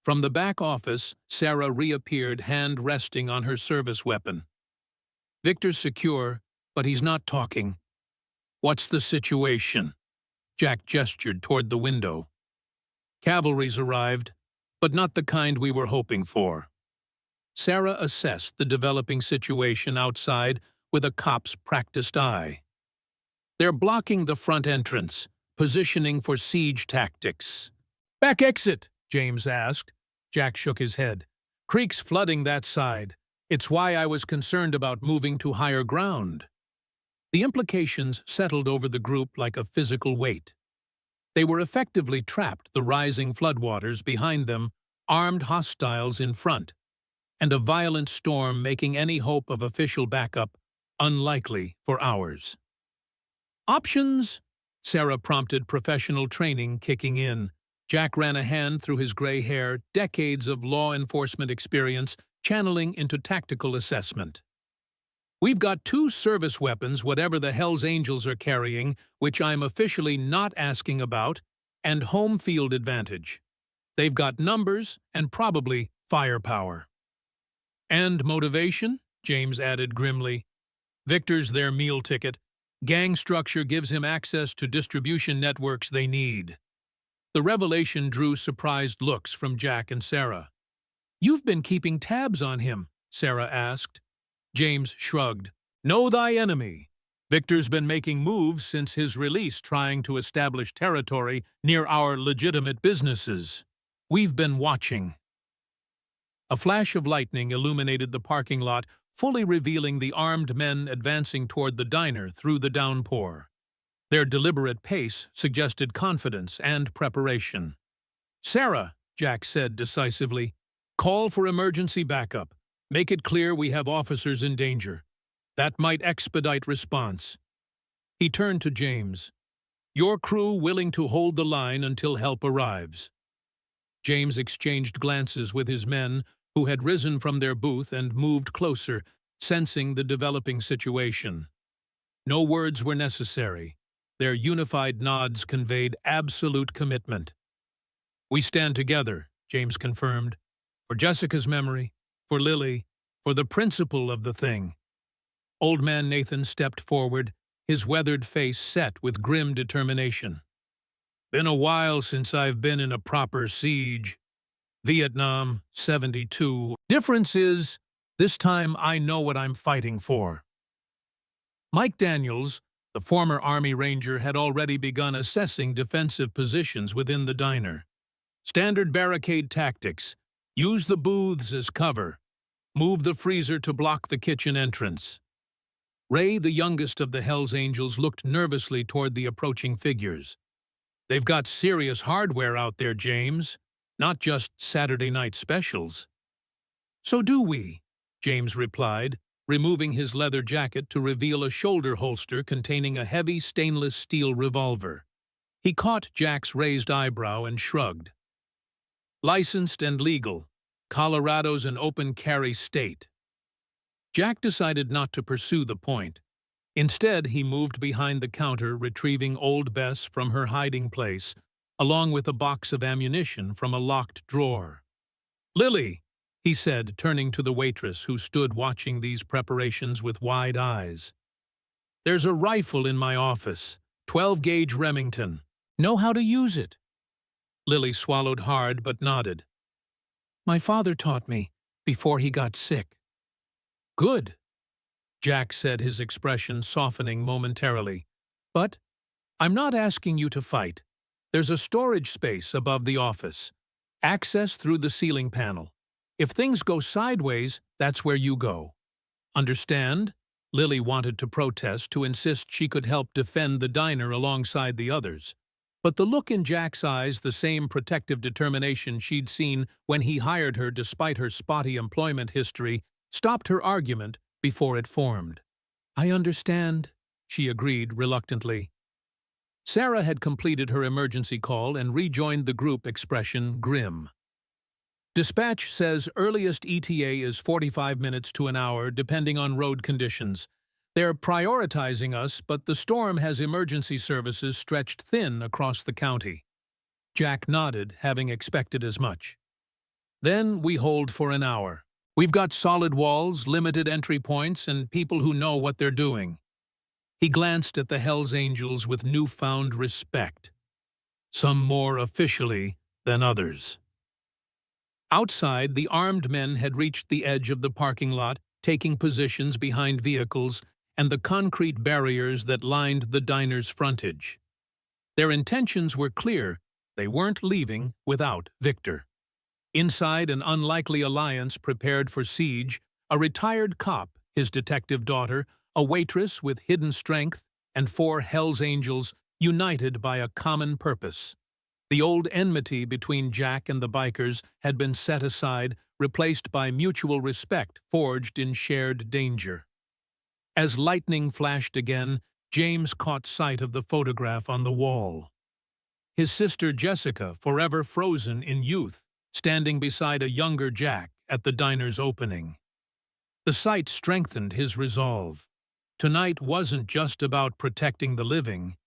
From the back office, Sarah reappeared, hand resting on her service weapon. "Victor's secure, but he's not talking." "What's the situation?" Jack gestured toward the window. "Cavalry's arrived, but not the kind we were hoping for." Sarah assessed the developing situation outside with a cop's practiced eye. "They're blocking the front entrance, positioning for siege tactics." "Back exit?" James asked. Jack shook his head. "Creek's flooding that side. It's why I was concerned about moving to higher ground." The implications settled over the group like a physical weight. They were effectively trapped, the rising floodwaters behind them, armed hostiles in front, and a violent storm making any hope of official backup unlikely for hours. "Options?" Sarah prompted, professional training kicking in. Jack ran a hand through his gray hair, decades of law enforcement experience channeling into tactical assessment. "We've got 2 service weapons, whatever the Hell's Angels are carrying, which I'm officially not asking about, and home field advantage. They've got numbers and probably firepower." "And motivation?" James added grimly. "Victor's their meal ticket. Gang structure gives him access to distribution networks they need." The revelation drew surprised looks from Jack and Sarah. "You've been keeping tabs on him," Sarah asked. James shrugged. "Know thy enemy. Victor's been making moves since his release, trying to establish territory near our legitimate businesses. We've been watching." A flash of lightning illuminated the parking lot, fully revealing the armed men advancing toward the diner through the downpour. Their deliberate pace suggested confidence and preparation. "Sarah," Jack said decisively, "call for emergency backup. Make it clear we have officers in danger. That might expedite response." He turned to James. "Your crew willing to hold the line until help arrives." James exchanged glances with his men, who had risen from their booth and moved closer, sensing the developing situation. No words were necessary. Their unified nods conveyed absolute commitment. "We stand together," James confirmed, "for Jessica's memory, for Lily, for the principle of the thing." Old Man Nathan stepped forward, his weathered face set with grim determination. "Been a while since I've been in a proper siege. Vietnam, 72. Difference is, this time I know what I'm fighting for." Mike Daniels, the former Army Ranger, had already begun assessing defensive positions within the diner. "Standard barricade tactics. Use the booths as cover. Move the freezer to block the kitchen entrance." Ray, the youngest of the Hells Angels, looked nervously toward the approaching figures. "They've got serious hardware out there, James. Not just Saturday night specials." "So do we," James replied, removing his leather jacket to reveal a shoulder holster containing a heavy stainless steel revolver. He caught Jack's raised eyebrow and shrugged. "Licensed and legal. Colorado's an open carry state." Jack decided not to pursue the point. Instead, he moved behind the counter, retrieving Old Bess from her hiding place, along with a box of ammunition from a locked drawer. "Lily," he said, turning to the waitress who stood watching these preparations with wide eyes. "There's a rifle in my office, 12-gauge Remington. Know how to use it?" Lily swallowed hard but nodded. "My father taught me, before he got sick." "Good," Jack said, his expression softening momentarily. "But I'm not asking you to fight. There's a storage space above the office. Access through the ceiling panel. If things go sideways, that's where you go. Understand?" Lily wanted to protest, to insist she could help defend the diner alongside the others. But the look in Jack's eyes, the same protective determination she'd seen when he hired her despite her spotty employment history, stopped her argument before it formed. "I understand," she agreed reluctantly. Sarah had completed her emergency call and rejoined the group, expression grim. "Dispatch says earliest ETA is 45 minutes to an hour, depending on road conditions. They're prioritizing us, but the storm has emergency services stretched thin across the county." Jack nodded, having expected as much. "Then we hold for an hour. We've got solid walls, limited entry points, and people who know what they're doing." He glanced at the Hells Angels with newfound respect, some more officially than others. Outside, the armed men had reached the edge of the parking lot, taking positions behind vehicles and the concrete barriers that lined the diner's frontage. Their intentions were clear. They weren't leaving without Victor. Inside, an unlikely alliance prepared for siege, a retired cop, his detective daughter, a waitress with hidden strength, and 4 Hells Angels united by a common purpose. The old enmity between Jack and the bikers had been set aside, replaced by mutual respect forged in shared danger. As lightning flashed again, James caught sight of the photograph on the wall. His sister Jessica, forever frozen in youth, standing beside a younger Jack at the diner's opening. The sight strengthened his resolve. Tonight wasn't just about protecting the living.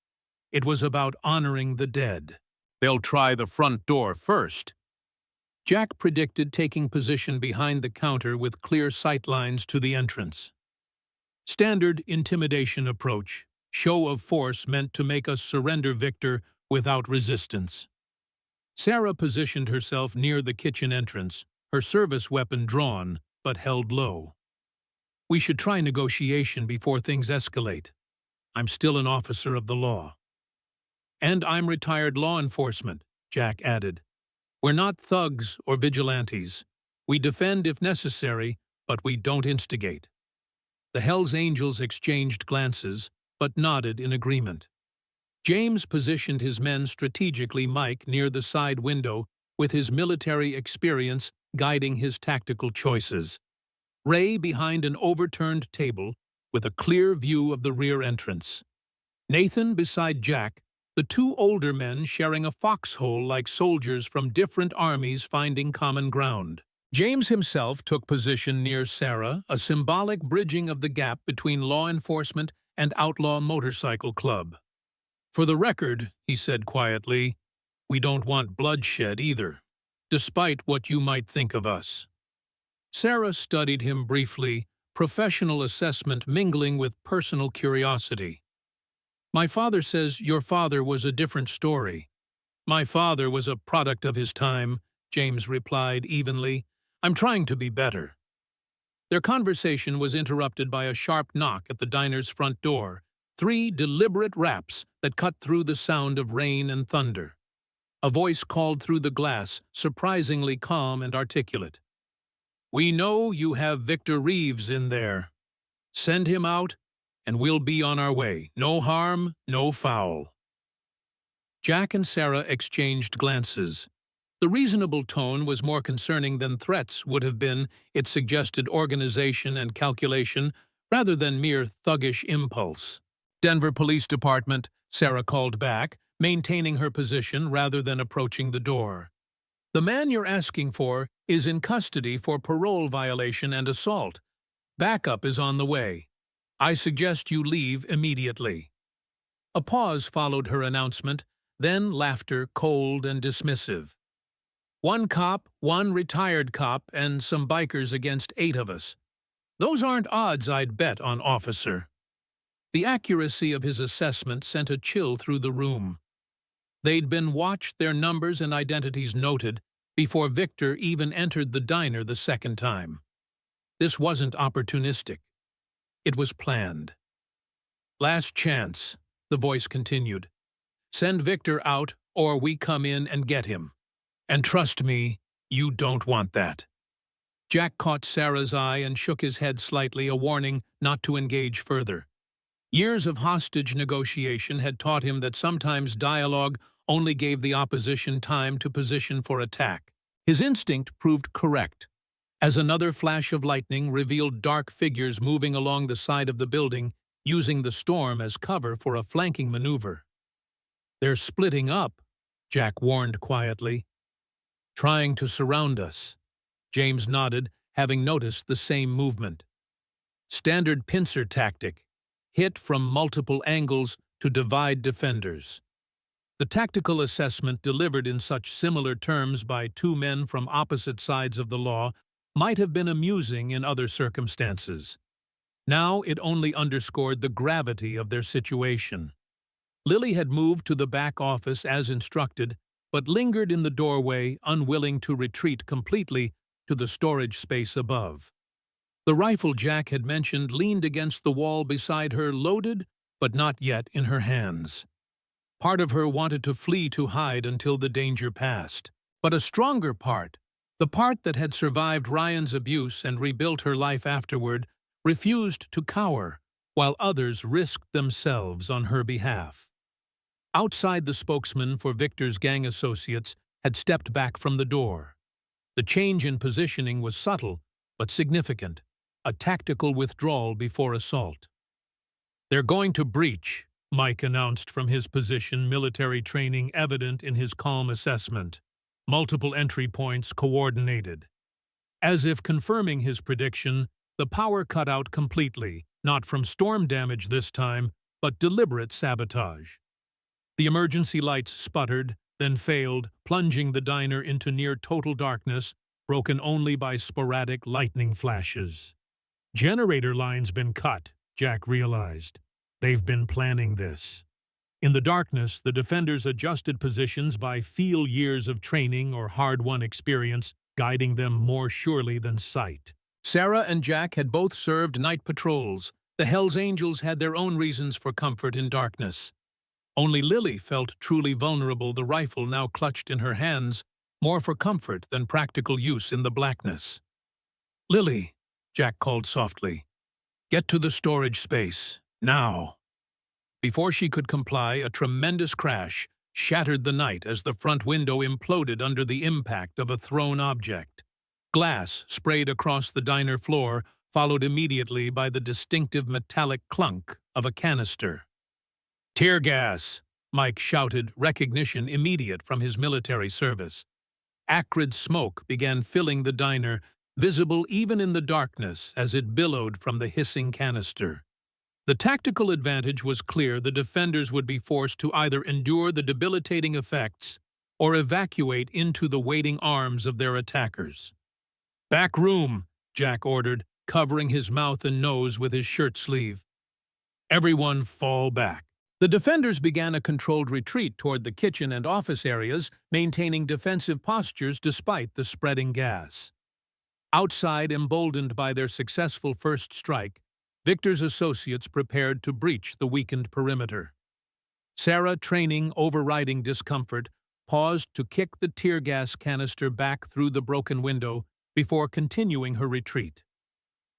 It was about honoring the dead. "They'll try the front door first," Jack predicted, taking position behind the counter with clear sightlines to the entrance. "Standard intimidation approach. Show of force meant to make us surrender Victor without resistance." Sarah positioned herself near the kitchen entrance, her service weapon drawn, but held low. We should try negotiation before things escalate. I'm still an officer of the law. And I'm retired law enforcement, Jack added. We're not thugs or vigilantes. We defend if necessary, but we don't instigate. The Hells Angels exchanged glances, but nodded in agreement. James positioned his men strategically, Mike near the side window, with his military experience guiding his tactical choices. Ray behind an overturned table, with a clear view of the rear entrance. Nathan beside Jack, the two older men sharing a foxhole like soldiers from different armies finding common ground. James himself took position near Sarah, a symbolic bridging of the gap between law enforcement and outlaw motorcycle club. For the record, he said quietly, we don't want bloodshed either, despite what you might think of us. Sarah studied him briefly, professional assessment mingling with personal curiosity. My father says your father was a different story. My father was a product of his time, James replied evenly. I'm trying to be better. Their conversation was interrupted by a sharp knock at the diner's front door, 3 deliberate raps that cut through the sound of rain and thunder. A voice called through the glass, surprisingly calm and articulate. We know you have Victor Reeves in there. Send him out, and we'll be on our way. No harm, no foul. Jack and Sarah exchanged glances. The reasonable tone was more concerning than threats would have been. It suggested organization and calculation rather than mere thuggish impulse. Denver Police Department, Sarah called back, maintaining her position rather than approaching the door. The man you're asking for is in custody for parole violation and assault. Backup is on the way. I suggest you leave immediately. A pause followed her announcement, then laughter cold and dismissive. 1 cop, 1 retired cop, and some bikers against 8 of us. Those aren't odds I'd bet on, officer. The accuracy of his assessment sent a chill through the room. They'd been watched, their numbers and identities noted, before Victor even entered the diner the second time. This wasn't opportunistic. It was planned. Last chance, the voice continued. Send Victor out, or we come in and get him. And trust me, you don't want that. Jack caught Sarah's eye and shook his head slightly, a warning not to engage further. Years of hostage negotiation had taught him that sometimes dialogue only gave the opposition time to position for attack. His instinct proved correct, as another flash of lightning revealed dark figures moving along the side of the building, using the storm as cover for a flanking maneuver. They're splitting up, Jack warned quietly. Trying to surround us. James nodded, having noticed the same movement. Standard pincer tactic. Hit from multiple angles to divide defenders. The tactical assessment delivered in such similar terms by 2 men from opposite sides of the law might have been amusing in other circumstances. Now it only underscored the gravity of their situation. Lily had moved to the back office as instructed, but lingered in the doorway, unwilling to retreat completely to the storage space above. The rifle Jack had mentioned leaned against the wall beside her, loaded, but not yet in her hands. Part of her wanted to flee to hide until the danger passed. But a stronger part, the part that had survived Ryan's abuse and rebuilt her life afterward, refused to cower, while others risked themselves on her behalf. Outside, the spokesman for Victor's gang associates had stepped back from the door. The change in positioning was subtle, but significant, a tactical withdrawal before assault. They're going to breach, Mike announced from his position, military training evident in his calm assessment. Multiple entry points coordinated. As if confirming his prediction, the power cut out completely, not from storm damage this time, but deliberate sabotage. The emergency lights sputtered, then failed, plunging the diner into near-total darkness, broken only by sporadic lightning flashes. Generator lines been cut, Jack realized. They've been planning this. In the darkness, the defenders adjusted positions by field years of training or hard-won experience, guiding them more surely than sight. Sarah and Jack had both served night patrols. The Hells Angels had their own reasons for comfort in darkness. Only Lily felt truly vulnerable, the rifle now clutched in her hands, more for comfort than practical use in the blackness. "Lily," Jack called softly, "get to the storage space, now." Before she could comply, a tremendous crash shattered the night as the front window imploded under the impact of a thrown object. Glass sprayed across the diner floor, followed immediately by the distinctive metallic clunk of a canister. "Tear gas!" Mike shouted, recognition immediate from his military service. Acrid smoke began filling the diner, visible even in the darkness as it billowed from the hissing canister. The tactical advantage was clear. The defenders would be forced to either endure the debilitating effects or evacuate into the waiting arms of their attackers. "Back room," Jack ordered, covering his mouth and nose with his shirt sleeve. "Everyone fall back." The defenders began a controlled retreat toward the kitchen and office areas, maintaining defensive postures despite the spreading gas. Outside, emboldened by their successful first strike, Victor's associates prepared to breach the weakened perimeter. Sarah, training overriding discomfort, paused to kick the tear gas canister back through the broken window before continuing her retreat.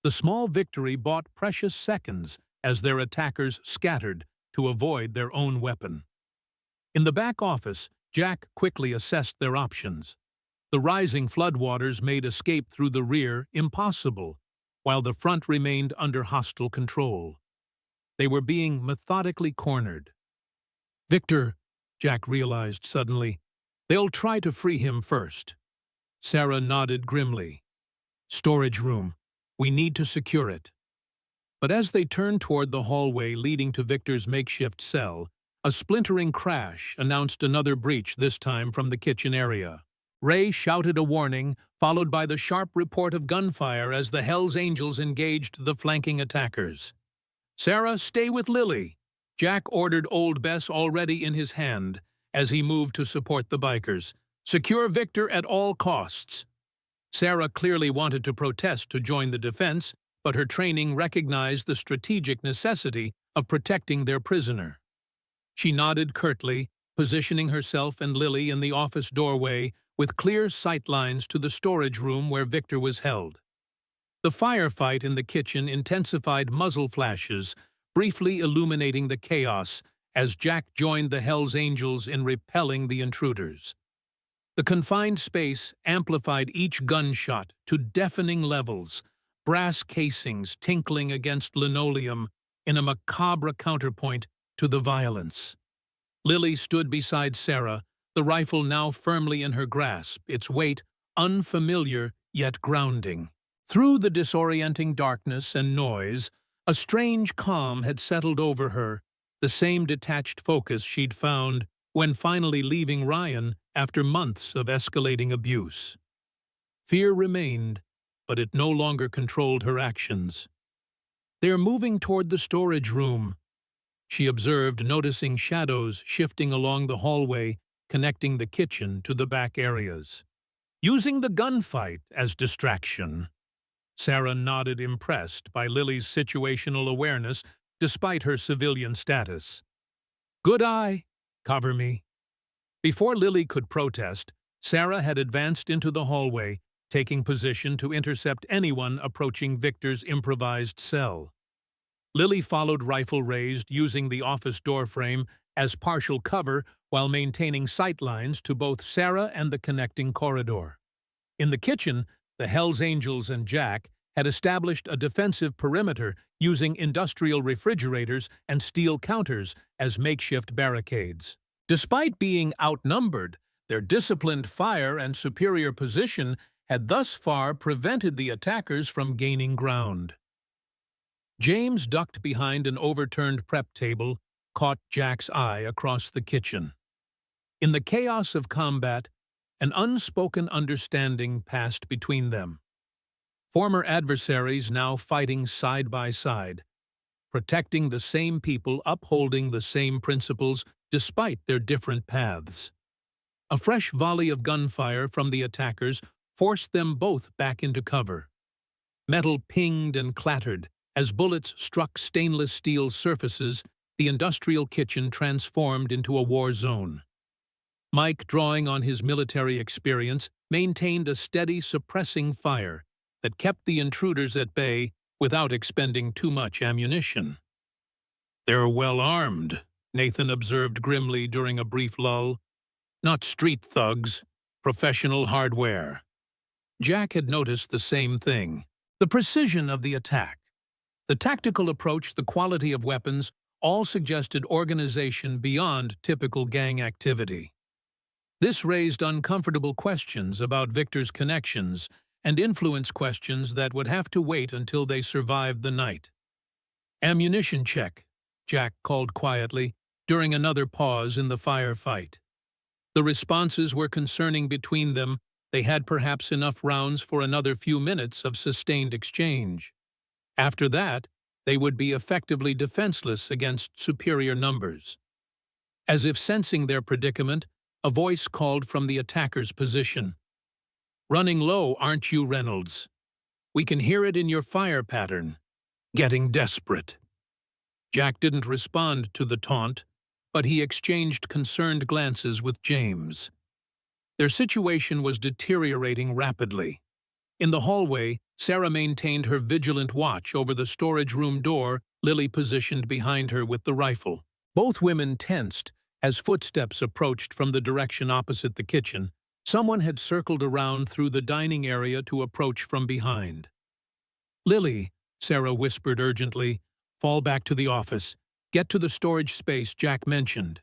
The small victory bought precious seconds as their attackers scattered to avoid their own weapon. In the back office, Jack quickly assessed their options. The rising floodwaters made escape through the rear impossible, while the front remained under hostile control. They were being methodically cornered. "Victor," Jack realized suddenly, "they'll try to free him first." Sarah nodded grimly. "Storage room. We need to secure it." But as they turned toward the hallway leading to Victor's makeshift cell, a splintering crash announced another breach, this time from the kitchen area. Ray shouted a warning, followed by the sharp report of gunfire as the Hells Angels engaged the flanking attackers. "Sarah, stay with Lily," Jack ordered, Old Bess already in his hand, as he moved to support the bikers. "Secure Victor at all costs." Sarah clearly wanted to protest to join the defense, but her training recognized the strategic necessity of protecting their prisoner. She nodded curtly, positioning herself and Lily in the office doorway with clear sightlines to the storage room where Victor was held. The firefight in the kitchen intensified, muzzle flashes, briefly illuminating the chaos as Jack joined the Hells Angels in repelling the intruders. The confined space amplified each gunshot to deafening levels, brass casings tinkling against linoleum in a macabre counterpoint to the violence. Lily stood beside Sarah, the rifle now firmly in her grasp, its weight unfamiliar yet grounding. Through the disorienting darkness and noise, a strange calm had settled over her, the same detached focus she'd found when finally leaving Ryan after months of escalating abuse. Fear remained, but it no longer controlled her actions. "They're moving toward the storage room," she observed, noticing shadows shifting along the hallway connecting the kitchen to the back areas. "Using the gunfight as distraction." Sarah nodded, impressed by Lily's situational awareness despite her civilian status. "Good eye. Cover me." Before Lily could protest, Sarah had advanced into the hallway, taking position to intercept anyone approaching Victor's improvised cell. Lily followed, rifle raised, using the office doorframe as partial cover while maintaining sightlines to both Sarah and the connecting corridor. In the kitchen, the Hells Angels and Jack had established a defensive perimeter using industrial refrigerators and steel counters as makeshift barricades. Despite being outnumbered, their disciplined fire and superior position had thus far prevented the attackers from gaining ground. James, ducked behind an overturned prep table, caught Jack's eye across the kitchen. In the chaos of combat, an unspoken understanding passed between them. Former adversaries now fighting side by side, protecting the same people, upholding the same principles, despite their different paths. A fresh volley of gunfire from the attackers forced them both back into cover. Metal pinged and clattered. As bullets struck stainless steel surfaces, the industrial kitchen transformed into a war zone. Mike, drawing on his military experience, maintained a steady, suppressing fire that kept the intruders at bay without expending too much ammunition. "They're well armed," Nathan observed grimly during a brief lull. "Not street thugs, professional hardware." Jack had noticed the same thing. The precision of the attack, the tactical approach, the quality of weapons, all suggested organization beyond typical gang activity. This raised uncomfortable questions about Victor's connections and influence, questions that would have to wait until they survived the night. "Ammunition check," Jack called quietly during another pause in the firefight. The responses were concerning between them. They had perhaps enough rounds for another few minutes of sustained exchange. After that, they would be effectively defenseless against superior numbers. As if sensing their predicament, a voice called from the attacker's position. "Running low, aren't you, Reynolds? We can hear it in your fire pattern. Getting desperate." Jack didn't respond to the taunt, but he exchanged concerned glances with James. Their situation was deteriorating rapidly. In the hallway, Sarah maintained her vigilant watch over the storage room door, Lily positioned behind her with the rifle. Both women tensed as footsteps approached from the direction opposite the kitchen. Someone had circled around through the dining area to approach from behind. "Lily," Sarah whispered urgently, "fall back to the office. Get to the storage space Jack mentioned."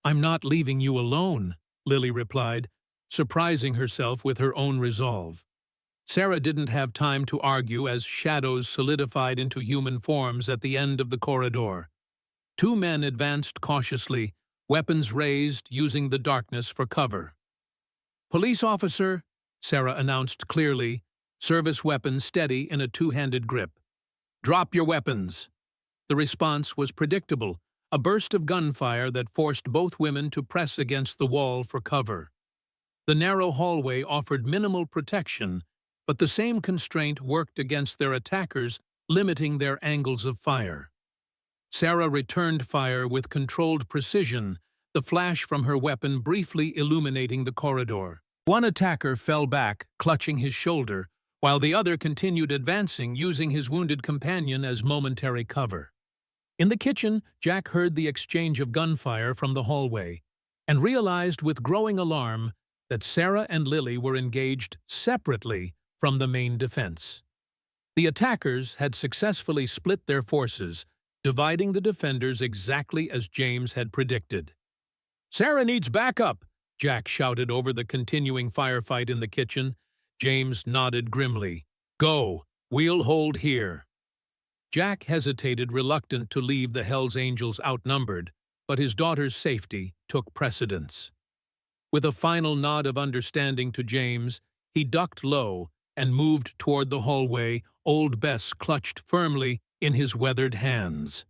"I'm not leaving you alone," Lily replied, surprising herself with her own resolve. Sarah didn't have time to argue as shadows solidified into human forms at the end of the corridor. Two men advanced cautiously, weapons raised, using the darkness for cover. "Police officer," Sarah announced clearly, service weapon steady in a two-handed grip. "Drop your weapons." The response was predictable, a burst of gunfire that forced both women to press against the wall for cover. The narrow hallway offered minimal protection, but the same constraint worked against their attackers, limiting their angles of fire. Sarah returned fire with controlled precision, the flash from her weapon briefly illuminating the corridor. One attacker fell back, clutching his shoulder, while the other continued advancing, using his wounded companion as momentary cover. In the kitchen, Jack heard the exchange of gunfire from the hallway, and realized with growing alarm that Sarah and Lily were engaged separately from the main defense. The attackers had successfully split their forces, dividing the defenders exactly as James had predicted. "Sarah needs backup," Jack shouted over the continuing firefight in the kitchen. James nodded grimly. "Go, we'll hold here." Jack hesitated, reluctant to leave the Hells Angels outnumbered, but his daughter's safety took precedence. With a final nod of understanding to James, he ducked low and moved toward the hallway, Old Bess clutched firmly in his weathered hands.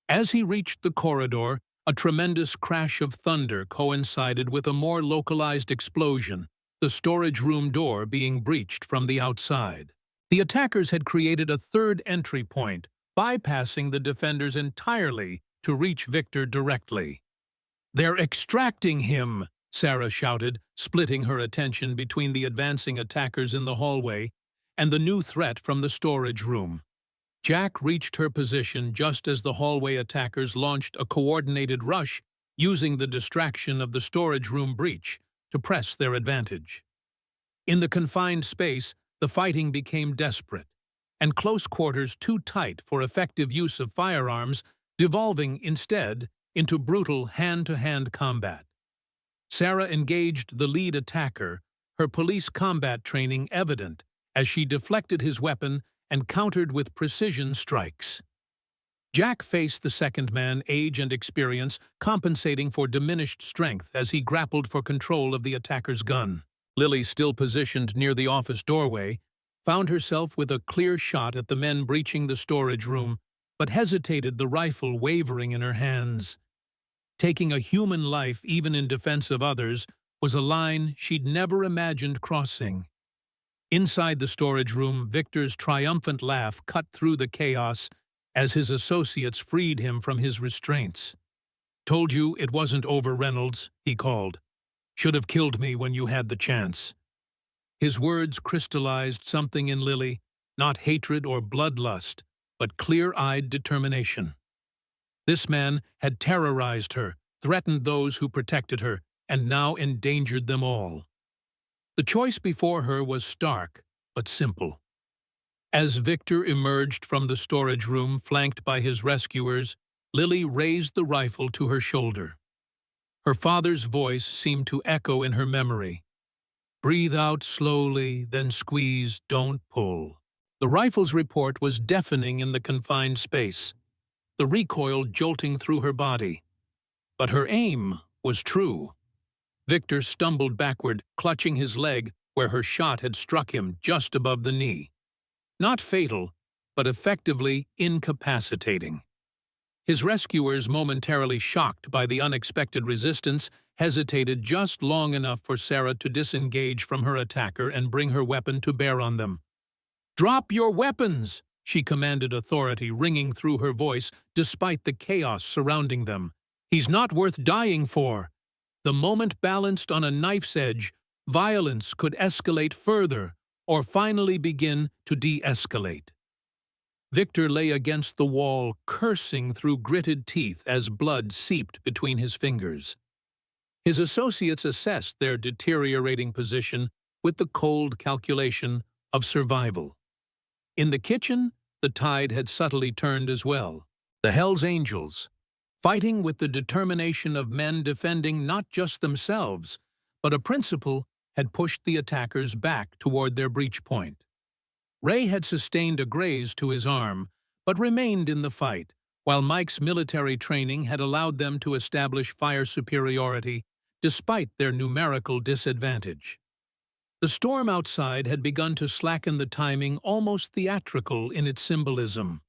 As he reached the corridor, a tremendous crash of thunder coincided with a more localized explosion, the storage room door being breached from the outside. The attackers had created a third entry point, bypassing the defenders entirely to reach Victor directly. "They're extracting him!" Sarah shouted, splitting her attention between the advancing attackers in the hallway and the new threat from the storage room. Jack reached her position just as the hallway attackers launched a coordinated rush, using the distraction of the storage room breach to press their advantage. In the confined space, the fighting became desperate, and close quarters too tight for effective use of firearms, devolving instead into brutal hand-to-hand combat. Sarah engaged the lead attacker, her police combat training evident as she deflected his weapon and countered with precision strikes. Jack faced the second man, age and experience compensating for diminished strength as he grappled for control of the attacker's gun. Lily, still positioned near the office doorway, found herself with a clear shot at the men breaching the storage room, but hesitated, the rifle wavering in her hands. Taking a human life, even in defense of others, was a line she'd never imagined crossing. Inside the storage room, Victor's triumphant laugh cut through the chaos as his associates freed him from his restraints. "Told you it wasn't over, Reynolds," he called. "Should have killed me when you had the chance." His words crystallized something in Lily, not hatred or bloodlust, but clear-eyed determination. This man had terrorized her, threatened those who protected her, and now endangered them all. The choice before her was stark, but simple. As Victor emerged from the storage room, flanked by his rescuers, Lily raised the rifle to her shoulder. Her father's voice seemed to echo in her memory. "Breathe out slowly, then squeeze, don't pull." The rifle's report was deafening in the confined space, the recoil jolting through her body. But her aim was true. Victor stumbled backward, clutching his leg where her shot had struck him just above the knee. Not fatal, but effectively incapacitating. His rescuers, momentarily shocked by the unexpected resistance, hesitated just long enough for Sarah to disengage from her attacker and bring her weapon to bear on them. "Drop your weapons!" she commanded, authority ringing through her voice despite the chaos surrounding them. "He's not worth dying for." The moment balanced on a knife's edge, violence could escalate further or finally begin to de-escalate. Victor lay against the wall, cursing through gritted teeth as blood seeped between his fingers. His associates assessed their deteriorating position with the cold calculation of survival. In the kitchen, the tide had subtly turned as well. The Hells Angels, fighting with the determination of men defending not just themselves, but a principle, had pushed the attackers back toward their breach point. Ray had sustained a graze to his arm, but remained in the fight, while Mike's military training had allowed them to establish fire superiority despite their numerical disadvantage. The storm outside had begun to slacken, the timing almost theatrical in its symbolism.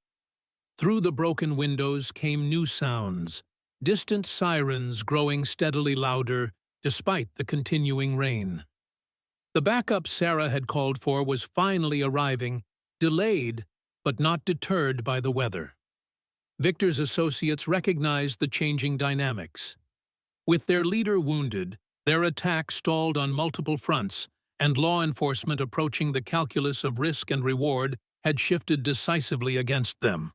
Through the broken windows came new sounds, distant sirens growing steadily louder despite the continuing rain. The backup Sarah had called for was finally arriving, delayed but not deterred by the weather. Victor's associates recognized the changing dynamics. With their leader wounded, their attack stalled on multiple fronts, and law enforcement approaching the calculus of risk and reward had shifted decisively against them.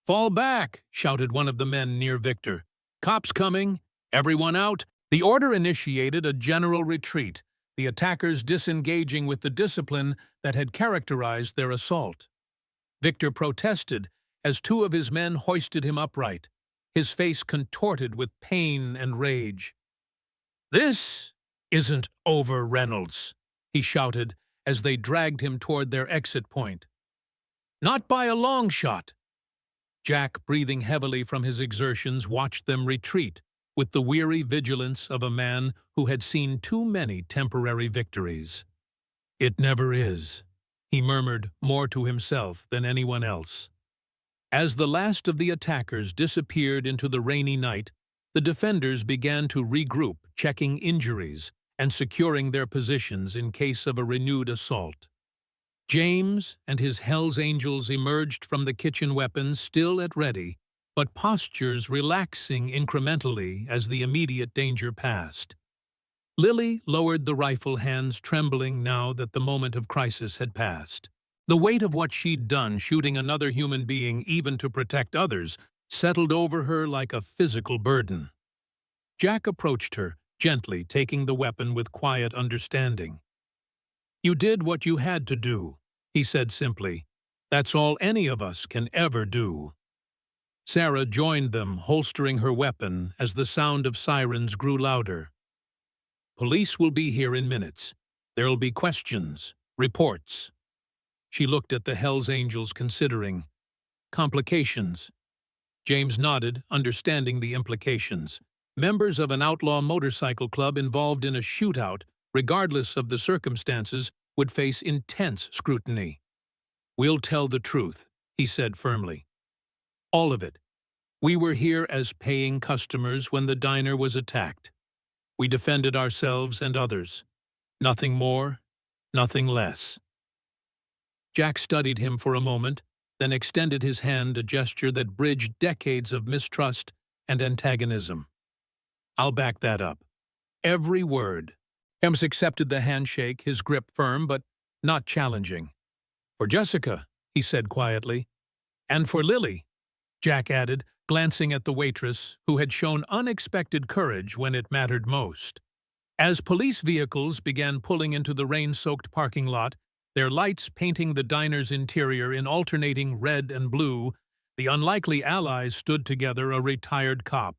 "Fall back!" shouted one of the men near Victor. "Cops coming! Everyone out!" The order initiated a general retreat, the attackers disengaging with the discipline that had characterized their assault. Victor protested as two of his men hoisted him upright, his face contorted with pain and rage. "This isn't over, Reynolds," he shouted as they dragged him toward their exit point. "Not by a long shot." Jack, breathing heavily from his exertions, watched them retreat with the weary vigilance of a man who had seen too many temporary victories. "It never is," he murmured, more to himself than anyone else. As the last of the attackers disappeared into the rainy night, the defenders began to regroup, checking injuries and securing their positions in case of a renewed assault. James and his Hells Angels emerged from the kitchen, weapons still at ready, but postures relaxing incrementally as the immediate danger passed. Lily lowered the rifle, hands trembling now that the moment of crisis had passed. The weight of what she'd done, shooting another human being even to protect others, settled over her like a physical burden. Jack approached her, gently taking the weapon with quiet understanding. "You did what you had to do," he said simply. "That's all any of us can ever do." Sarah joined them, holstering her weapon as the sound of sirens grew louder. "Police will be here in minutes. There'll be questions, reports." She looked at the Hells Angels, considering. "Complications." James nodded, understanding the implications. Members of an outlaw motorcycle club involved in a shootout, regardless of the circumstances, would face intense scrutiny. "We'll tell the truth," he said firmly. All of it. We were here as paying customers when the diner was attacked. We defended ourselves and others. Nothing more, nothing less. Jack studied him for a moment, then extended his hand, a gesture that bridged decades of mistrust and antagonism. I'll back that up. Every word. Ems accepted the handshake, his grip firm but not challenging. For Jessica, he said quietly. And for Lily, Jack added, glancing at the waitress, who had shown unexpected courage when it mattered most. As police vehicles began pulling into the rain-soaked parking lot, their lights painting the diner's interior in alternating red and blue, the unlikely allies stood together, a retired cop,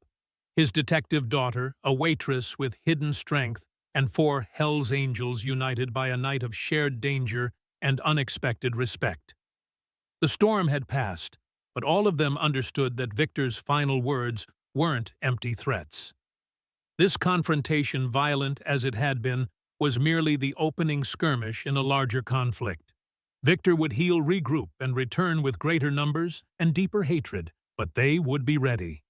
his detective daughter, a waitress with hidden strength, and 4 Hell's Angels united by a night of shared danger and unexpected respect. The storm had passed, but all of them understood that Victor's final words weren't empty threats. This confrontation, violent as it had been, was merely the opening skirmish in a larger conflict. Victor would heal, regroup, and return with greater numbers and deeper hatred, but they would be ready.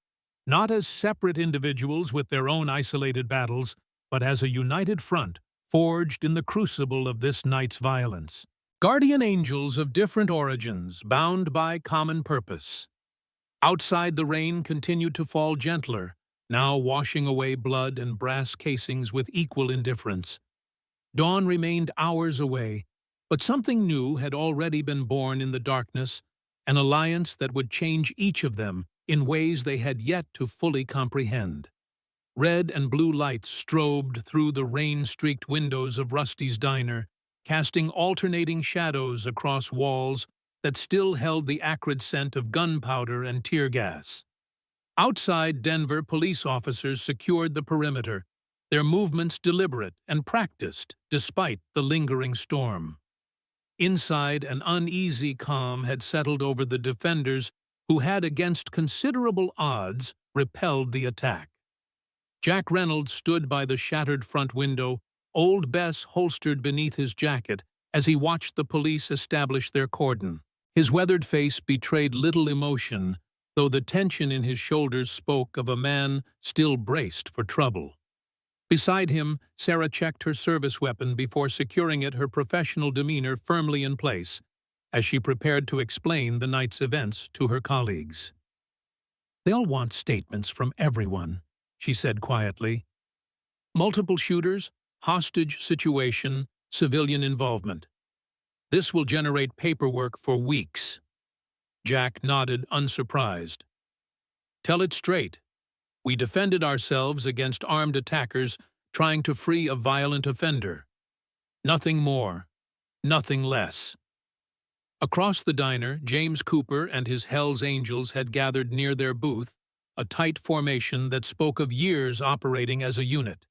Not as separate individuals with their own isolated battles, but as a united front, forged in the crucible of this night's violence. Guardian angels of different origins, bound by common purpose. Outside, the rain continued to fall gentler, now washing away blood and brass casings with equal indifference. Dawn remained hours away, but something new had already been born in the darkness, an alliance that would change each of them in ways they had yet to fully comprehend. Red and blue lights strobed through the rain-streaked windows of Rusty's diner, casting alternating shadows across walls that still held the acrid scent of gunpowder and tear gas. Outside Denver, police officers secured the perimeter, their movements deliberate and practiced despite the lingering storm. Inside, an uneasy calm had settled over the defenders who had, against considerable odds, repelled the attack. Jack Reynolds stood by the shattered front window, Old Bess holstered beneath his jacket as he watched the police establish their cordon. His weathered face betrayed little emotion, though the tension in his shoulders spoke of a man still braced for trouble. Beside him, Sarah checked her service weapon before securing it, her professional demeanor firmly in place, as she prepared to explain the night's events to her colleagues. "They'll want statements from everyone," she said quietly. "Multiple shooters, hostage situation, civilian involvement. This will generate paperwork for weeks." Jack nodded, unsurprised. "Tell it straight. We defended ourselves against armed attackers trying to free a violent offender. Nothing more, nothing less." Across the diner, James Cooper and his Hell's Angels had gathered near their booth, a tight formation that spoke of years operating as a unit.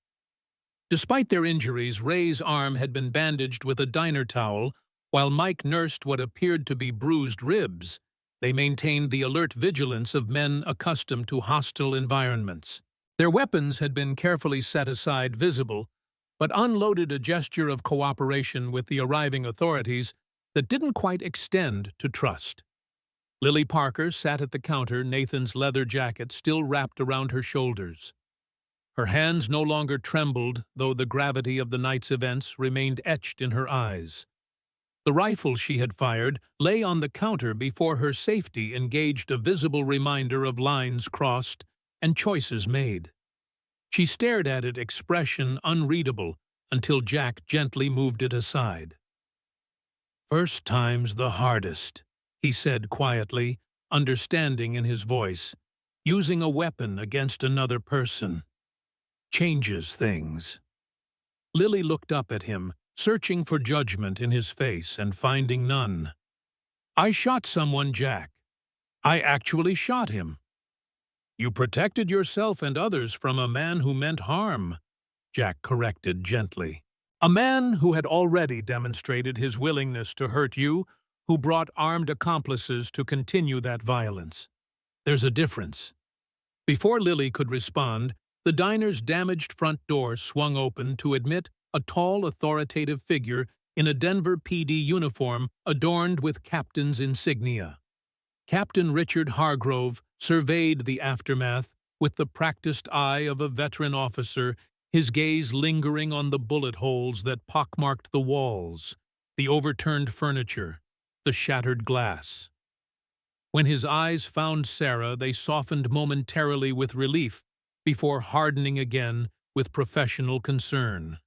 Despite their injuries, Ray's arm had been bandaged with a diner towel, while Mike nursed what appeared to be bruised ribs. They maintained the alert vigilance of men accustomed to hostile environments. Their weapons had been carefully set aside, visible, but unloaded, a gesture of cooperation with the arriving authorities that didn't quite extend to trust. Lily Parker sat at the counter, Nathan's leather jacket still wrapped around her shoulders. Her hands no longer trembled, though the gravity of the night's events remained etched in her eyes. The rifle she had fired lay on the counter before her, safety engaged, a visible reminder of lines crossed and choices made. She stared at it, expression unreadable, until Jack gently moved it aside. "First time's the hardest," he said quietly, understanding in his voice. "Using a weapon against another person changes things." Lily looked up at him, searching for judgment in his face and finding none. "I shot someone, Jack. I actually shot him." "You protected yourself and others from a man who meant harm," Jack corrected gently. "A man who had already demonstrated his willingness to hurt you, who brought armed accomplices to continue that violence. There's a difference." Before Lily could respond, the diner's damaged front door swung open to admit a tall, authoritative figure in a Denver PD uniform adorned with captain's insignia. Captain Richard Hargrove surveyed the aftermath with the practiced eye of a veteran officer, his gaze lingering on the bullet holes that pockmarked the walls, the overturned furniture, the shattered glass. When his eyes found Sarah, they softened momentarily with relief before hardening again with professional concern.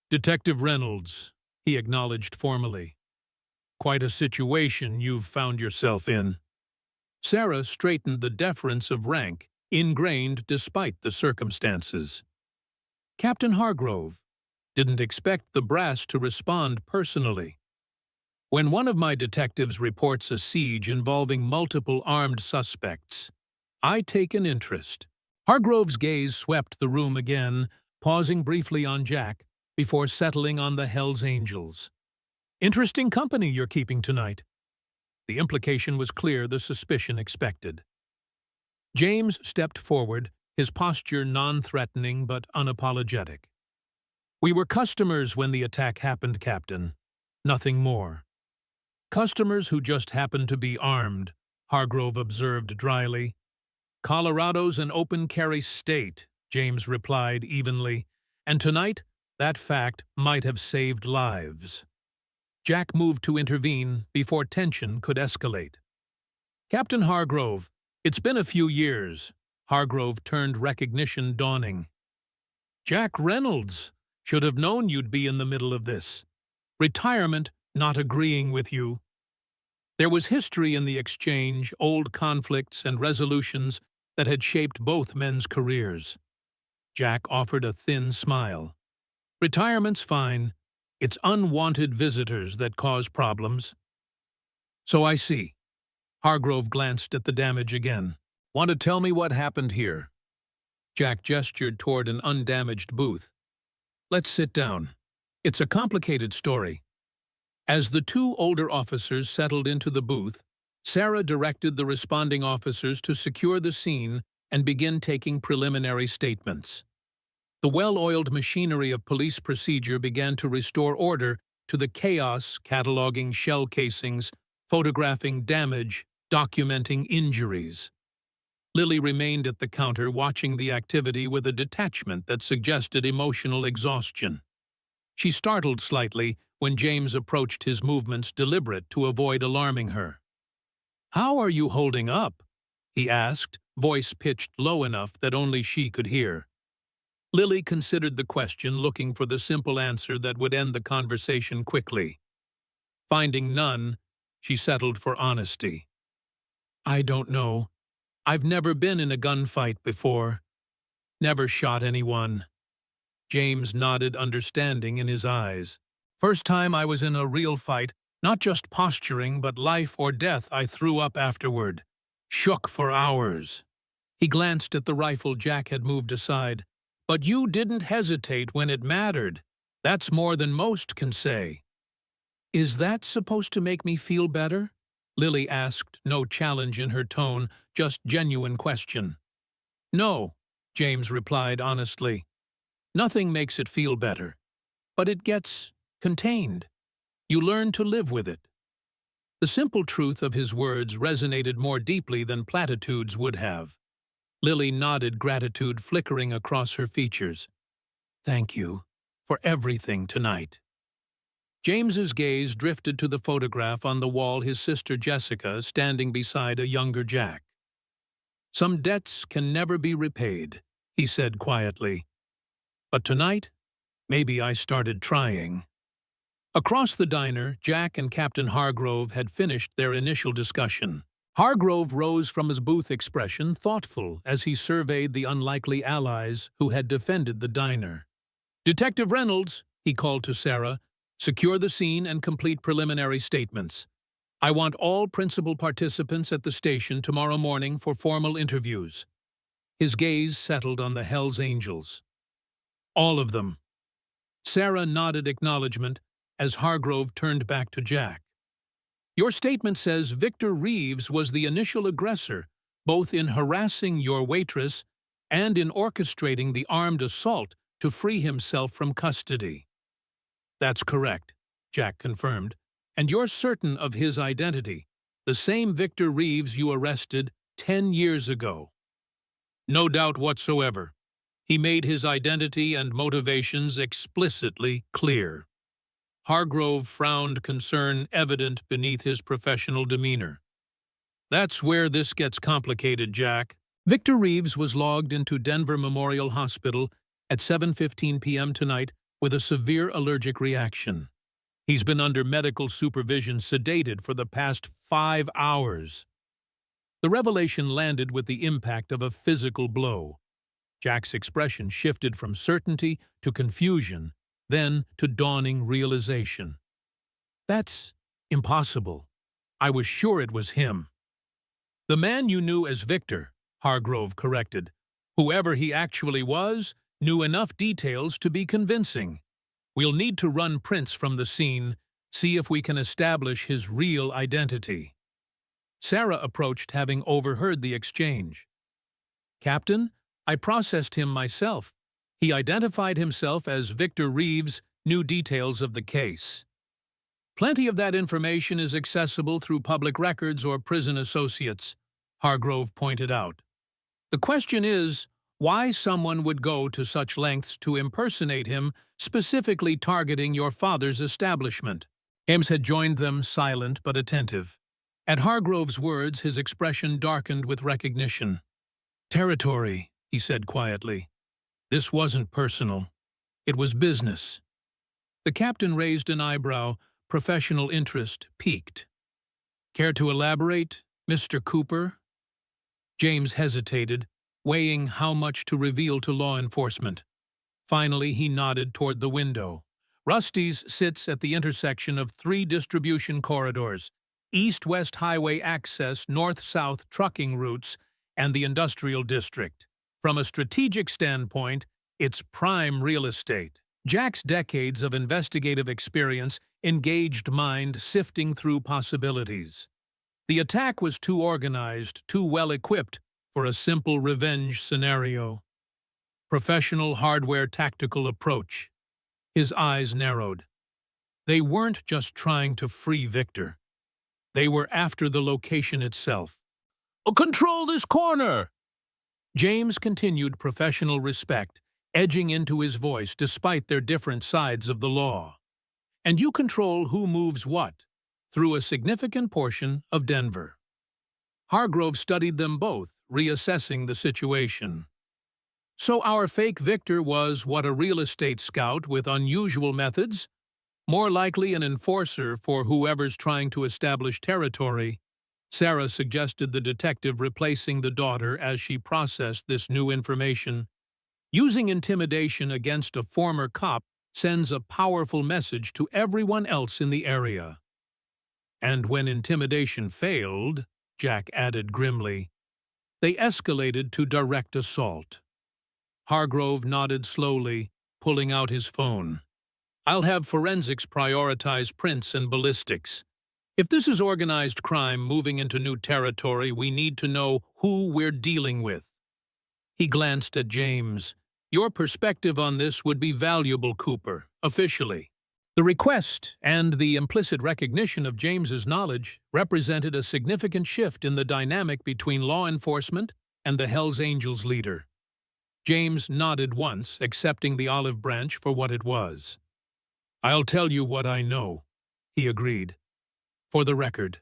"Detective Reynolds," he acknowledged formally. "Quite a situation you've found yourself in." Sarah straightened the deference of rank, ingrained despite the circumstances. "Captain Hargrove, didn't expect the brass to respond personally. When one of my detectives reports a siege involving multiple armed suspects, I take an interest." Hargrove's gaze swept the room again, pausing briefly on Jack before settling on the Hells Angels. "Interesting company you're keeping tonight." The implication was clear, the suspicion expected. James stepped forward, his posture non-threatening but unapologetic. "We were customers when the attack happened, Captain. Nothing more." "Customers who just happened to be armed," Hargrove observed dryly. "Colorado's an open-carry state," James replied evenly, "and tonight that fact might have saved lives." Jack moved to intervene before tension could escalate. "Captain Hargrove, it's been a few years." Hargrove turned recognition dawning. "Jack Reynolds, should have known you'd be in the middle of this. Retirement not agreeing with you." There was history in the exchange, old conflicts and resolutions that had shaped both men's careers. Jack offered a thin smile. "Retirement's fine. It's unwanted visitors that cause problems." "So I see." Hargrove glanced at the damage again. "Want to tell me what happened here?" Jack gestured toward an undamaged booth. "Let's sit down. It's a complicated story." As the two older officers settled into the booth, Sarah directed the responding officers to secure the scene and begin taking preliminary statements. The well-oiled machinery of police procedure began to restore order to the chaos, cataloging shell casings, photographing damage, documenting injuries. Lily remained at the counter watching the activity with a detachment that suggested emotional exhaustion. She startled slightly when James approached, his movements deliberate to avoid alarming her. "How are you holding up?" he asked, voice pitched low enough that only she could hear. Lily considered the question, looking for the simple answer that would end the conversation quickly. Finding none, she settled for honesty. "I don't know. I've never been in a gunfight before. Never shot anyone." James nodded, understanding in his eyes. "First time I was in a real fight, not just posturing, but life or death, I threw up afterward. Shook for hours." He glanced at the rifle Jack had moved aside. "But you didn't hesitate when it mattered. That's more than most can say." "Is that supposed to make me feel better?" Lily asked, no challenge in her tone, just genuine question. "No," James replied honestly. "Nothing makes it feel better. But it gets contained. You learn to live with it." The simple truth of his words resonated more deeply than platitudes would have. Lily nodded, gratitude flickering across her features. "Thank you for everything tonight." James's gaze drifted to the photograph on the wall, his sister Jessica standing beside a younger Jack. "Some debts can never be repaid," he said quietly. "But tonight, maybe I started trying." Across the diner, Jack and Captain Hargrove had finished their initial discussion. Hargrove rose from his booth, expression thoughtful as he surveyed the unlikely allies who had defended the diner. "Detective Reynolds," he called to Sarah, "secure the scene and complete preliminary statements. I want all principal participants at the station tomorrow morning for formal interviews." His gaze settled on the Hells Angels. "All of them." Sarah nodded acknowledgement as Hargrove turned back to Jack. "Your statement says Victor Reeves was the initial aggressor, both in harassing your waitress and in orchestrating the armed assault to free himself from custody." "That's correct," Jack confirmed. "And you're certain of his identity, The same Victor Reeves you arrested 10 years ago. No doubt whatsoever. He made his identity and motivations explicitly clear. Hargrove frowned, concern evident beneath his professional demeanor. That's where this gets complicated, Jack. Victor Reeves was logged into Denver Memorial Hospital at 7:15 p.m. tonight with a severe allergic reaction. He's been under medical supervision, sedated for the past 5 hours. The revelation landed with the impact of a physical blow. Jack's expression shifted from certainty to confusion, then to dawning realization. That's impossible. I was sure it was him. The man you knew as Victor, Hargrove corrected. Whoever he actually was, knew enough details to be convincing. We'll need to run prints from the scene, see if we can establish his real identity. Sarah approached, having overheard the exchange. Captain, I processed him myself. He identified himself as Victor Reeves, new details of the case. Plenty of that information is accessible through public records or prison associates, Hargrove pointed out. The question is, why someone would go to such lengths to impersonate him, specifically targeting your father's establishment. Ames had joined them, silent but attentive. At Hargrove's words, his expression darkened with recognition. Territory, he said quietly. This wasn't personal. It was business. The captain raised an eyebrow, professional interest piqued. Care to elaborate, Mr. Cooper? James hesitated, weighing how much to reveal to law enforcement. Finally, he nodded toward the window. Rusty's sits at the intersection of 3 distribution corridors, east-west highway access, north-south trucking routes, and the industrial district. From a strategic standpoint, it's prime real estate. Jack's decades of investigative experience engaged mind sifting through possibilities. The attack was too organized, too well-equipped for a simple revenge scenario. Professional hardware tactical approach. His eyes narrowed. They weren't just trying to free Victor. They were after the location itself. Control this corner! James continued professional respect, edging into his voice despite their different sides of the law. And you control who moves what, through a significant portion of Denver. Hargrove studied them both, reassessing the situation. So our fake Victor was what, a real estate scout with unusual methods? More likely an enforcer for whoever's trying to establish territory. Sarah suggested the detective replacing the daughter as she processed this new information. Using intimidation against a former cop sends a powerful message to everyone else in the area. And when intimidation failed, Jack added grimly, they escalated to direct assault. Hargrove nodded slowly, pulling out his phone. I'll have forensics prioritize prints and ballistics. If this is organized crime moving into new territory, we need to know who we're dealing with. He glanced at James. Your perspective on this would be valuable, Cooper, officially. The request and the implicit recognition of James's knowledge represented a significant shift in the dynamic between law enforcement and the Hells Angels leader. James nodded once, accepting the olive branch for what it was. I'll tell you what I know, he agreed. For the record.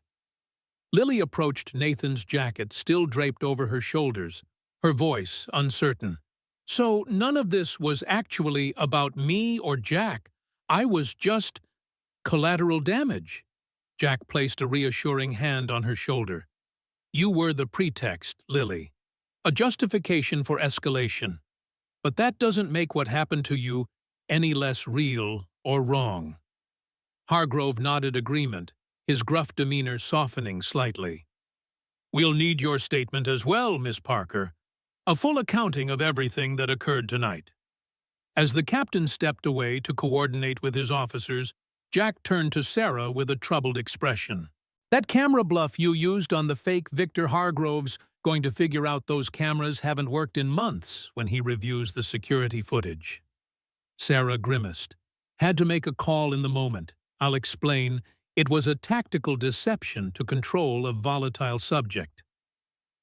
Lily approached Nathan's jacket, still draped over her shoulders, her voice uncertain. So none of this was actually about me or Jack. I was just collateral damage. Jack placed a reassuring hand on her shoulder. You were the pretext, Lily. A justification for escalation. But that doesn't make what happened to you any less real or wrong. Hargrove nodded agreement, his gruff demeanor softening slightly. We'll need your statement as well, Miss Parker. A full accounting of everything that occurred tonight. As the captain stepped away to coordinate with his officers, Jack turned to Sarah with a troubled expression. That camera bluff you used on the fake Victor Hargrove's going to figure out those cameras haven't worked in months when he reviews the security footage. Sarah grimaced. Had to make a call in the moment. I'll explain. It was a tactical deception to control a volatile subject.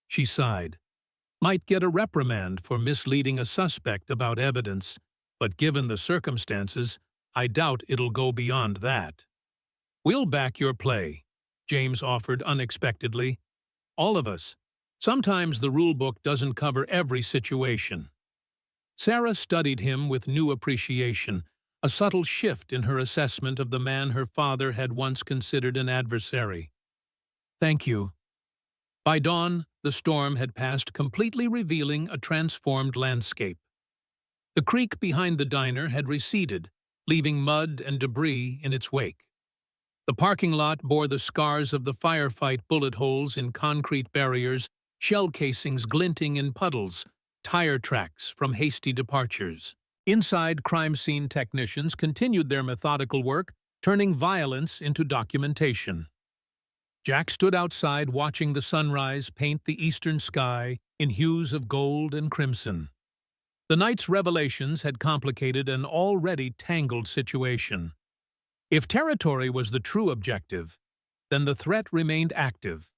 She sighed. Might get a reprimand for misleading a suspect about evidence, but given the circumstances, I doubt it'll go beyond that. We'll back your play, James offered unexpectedly. All of us. Sometimes the rulebook doesn't cover every situation. Sarah studied him with new appreciation, a subtle shift in her assessment of the man her father had once considered an adversary. Thank you. By dawn, the storm had passed, completely revealing a transformed landscape. The creek behind the diner had receded, leaving mud and debris in its wake. The parking lot bore the scars of the firefight, bullet holes in concrete barriers, shell casings glinting in puddles, tire tracks from hasty departures. Inside, crime scene technicians continued their methodical work, turning violence into documentation. Jack stood outside watching the sunrise paint the eastern sky in hues of gold and crimson. The night's revelations had complicated an already tangled situation. If territory was the true objective, then the threat remained active,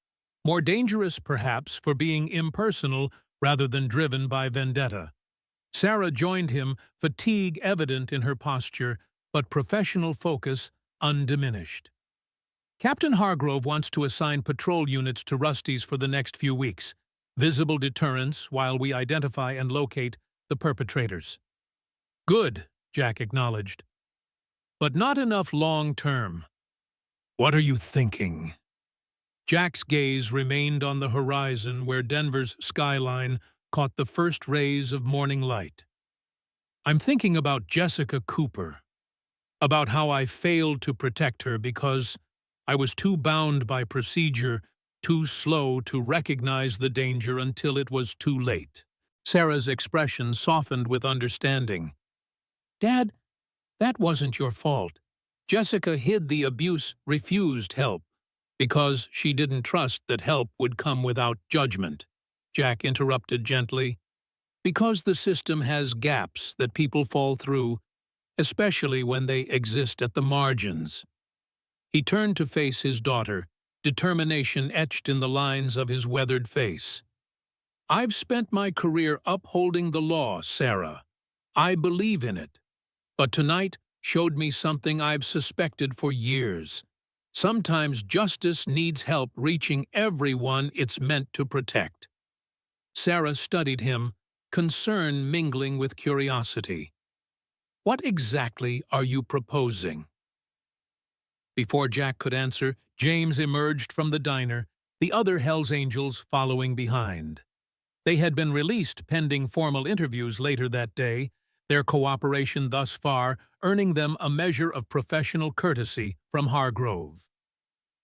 more dangerous perhaps for being impersonal rather than driven by vendetta. Sarah joined him, fatigue evident in her posture, but professional focus undiminished. Captain Hargrove wants to assign patrol units to Rusty's for the next few weeks, visible deterrence while we identify and locate the perpetrators. Good, Jack acknowledged. But not enough long-term. What are you thinking? Jack's gaze remained on the horizon where Denver's skyline caught the first rays of morning light. I'm thinking about Jessica Cooper, about how I failed to protect her because I was too bound by procedure, too slow to recognize the danger until it was too late. Sarah's expression softened with understanding. Dad, that wasn't your fault. Jessica hid the abuse, refused help, because she didn't trust that help would come without judgment. Jack interrupted gently. Because the system has gaps that people fall through, especially when they exist at the margins. He turned to face his daughter, determination etched in the lines of his weathered face. I've spent my career upholding the law, Sarah. I believe in it. But tonight showed me something I've suspected for years. Sometimes justice needs help reaching everyone it's meant to protect. Sarah studied him, concern mingling with curiosity. What exactly are you proposing? Before Jack could answer, James emerged from the diner, the other Hells Angels following behind. They had been released pending formal interviews later that day, their cooperation thus far earning them a measure of professional courtesy from Hargrove.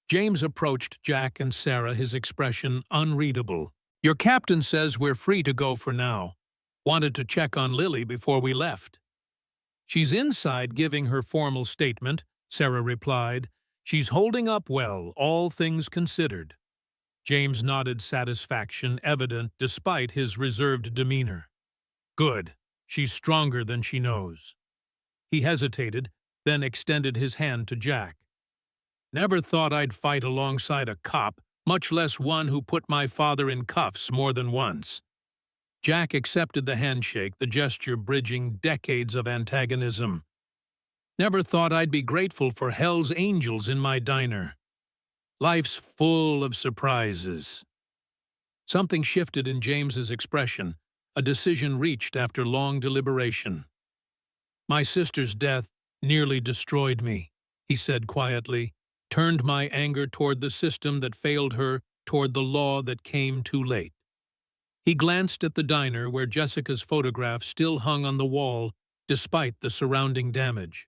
James approached Jack and Sarah, his expression unreadable. Your captain says we're free to go for now. Wanted to check on Lily before we left. She's inside giving her formal statement, Sarah replied. She's holding up well, all things considered. James nodded satisfaction, evident despite his reserved demeanor. Good. She's stronger than she knows. He hesitated, then extended his hand to Jack. Never thought I'd fight alongside a cop, much less one who put my father in cuffs more than once. Jack accepted the handshake, the gesture bridging decades of antagonism. Never thought I'd be grateful for Hell's Angels in my diner. Life's full of surprises. Something shifted in James's expression, a decision reached after long deliberation. My sister's death nearly destroyed me, he said quietly, turned my anger toward the system that failed her, toward the law that came too late. He glanced at the diner where Jessica's photograph still hung on the wall, despite the surrounding damage.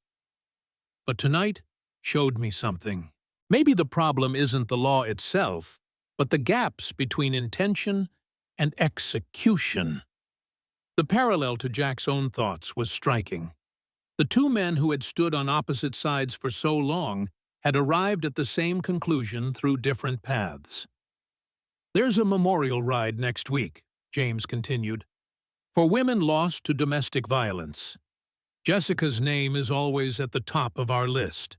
But tonight showed me something. Maybe the problem isn't the law itself, but the gaps between intention and execution. The parallel to Jack's own thoughts was striking. The two men who had stood on opposite sides for so long had arrived at the same conclusion through different paths. There's a memorial ride next week, James continued, for women lost to domestic violence. Jessica's name is always at the top of our list.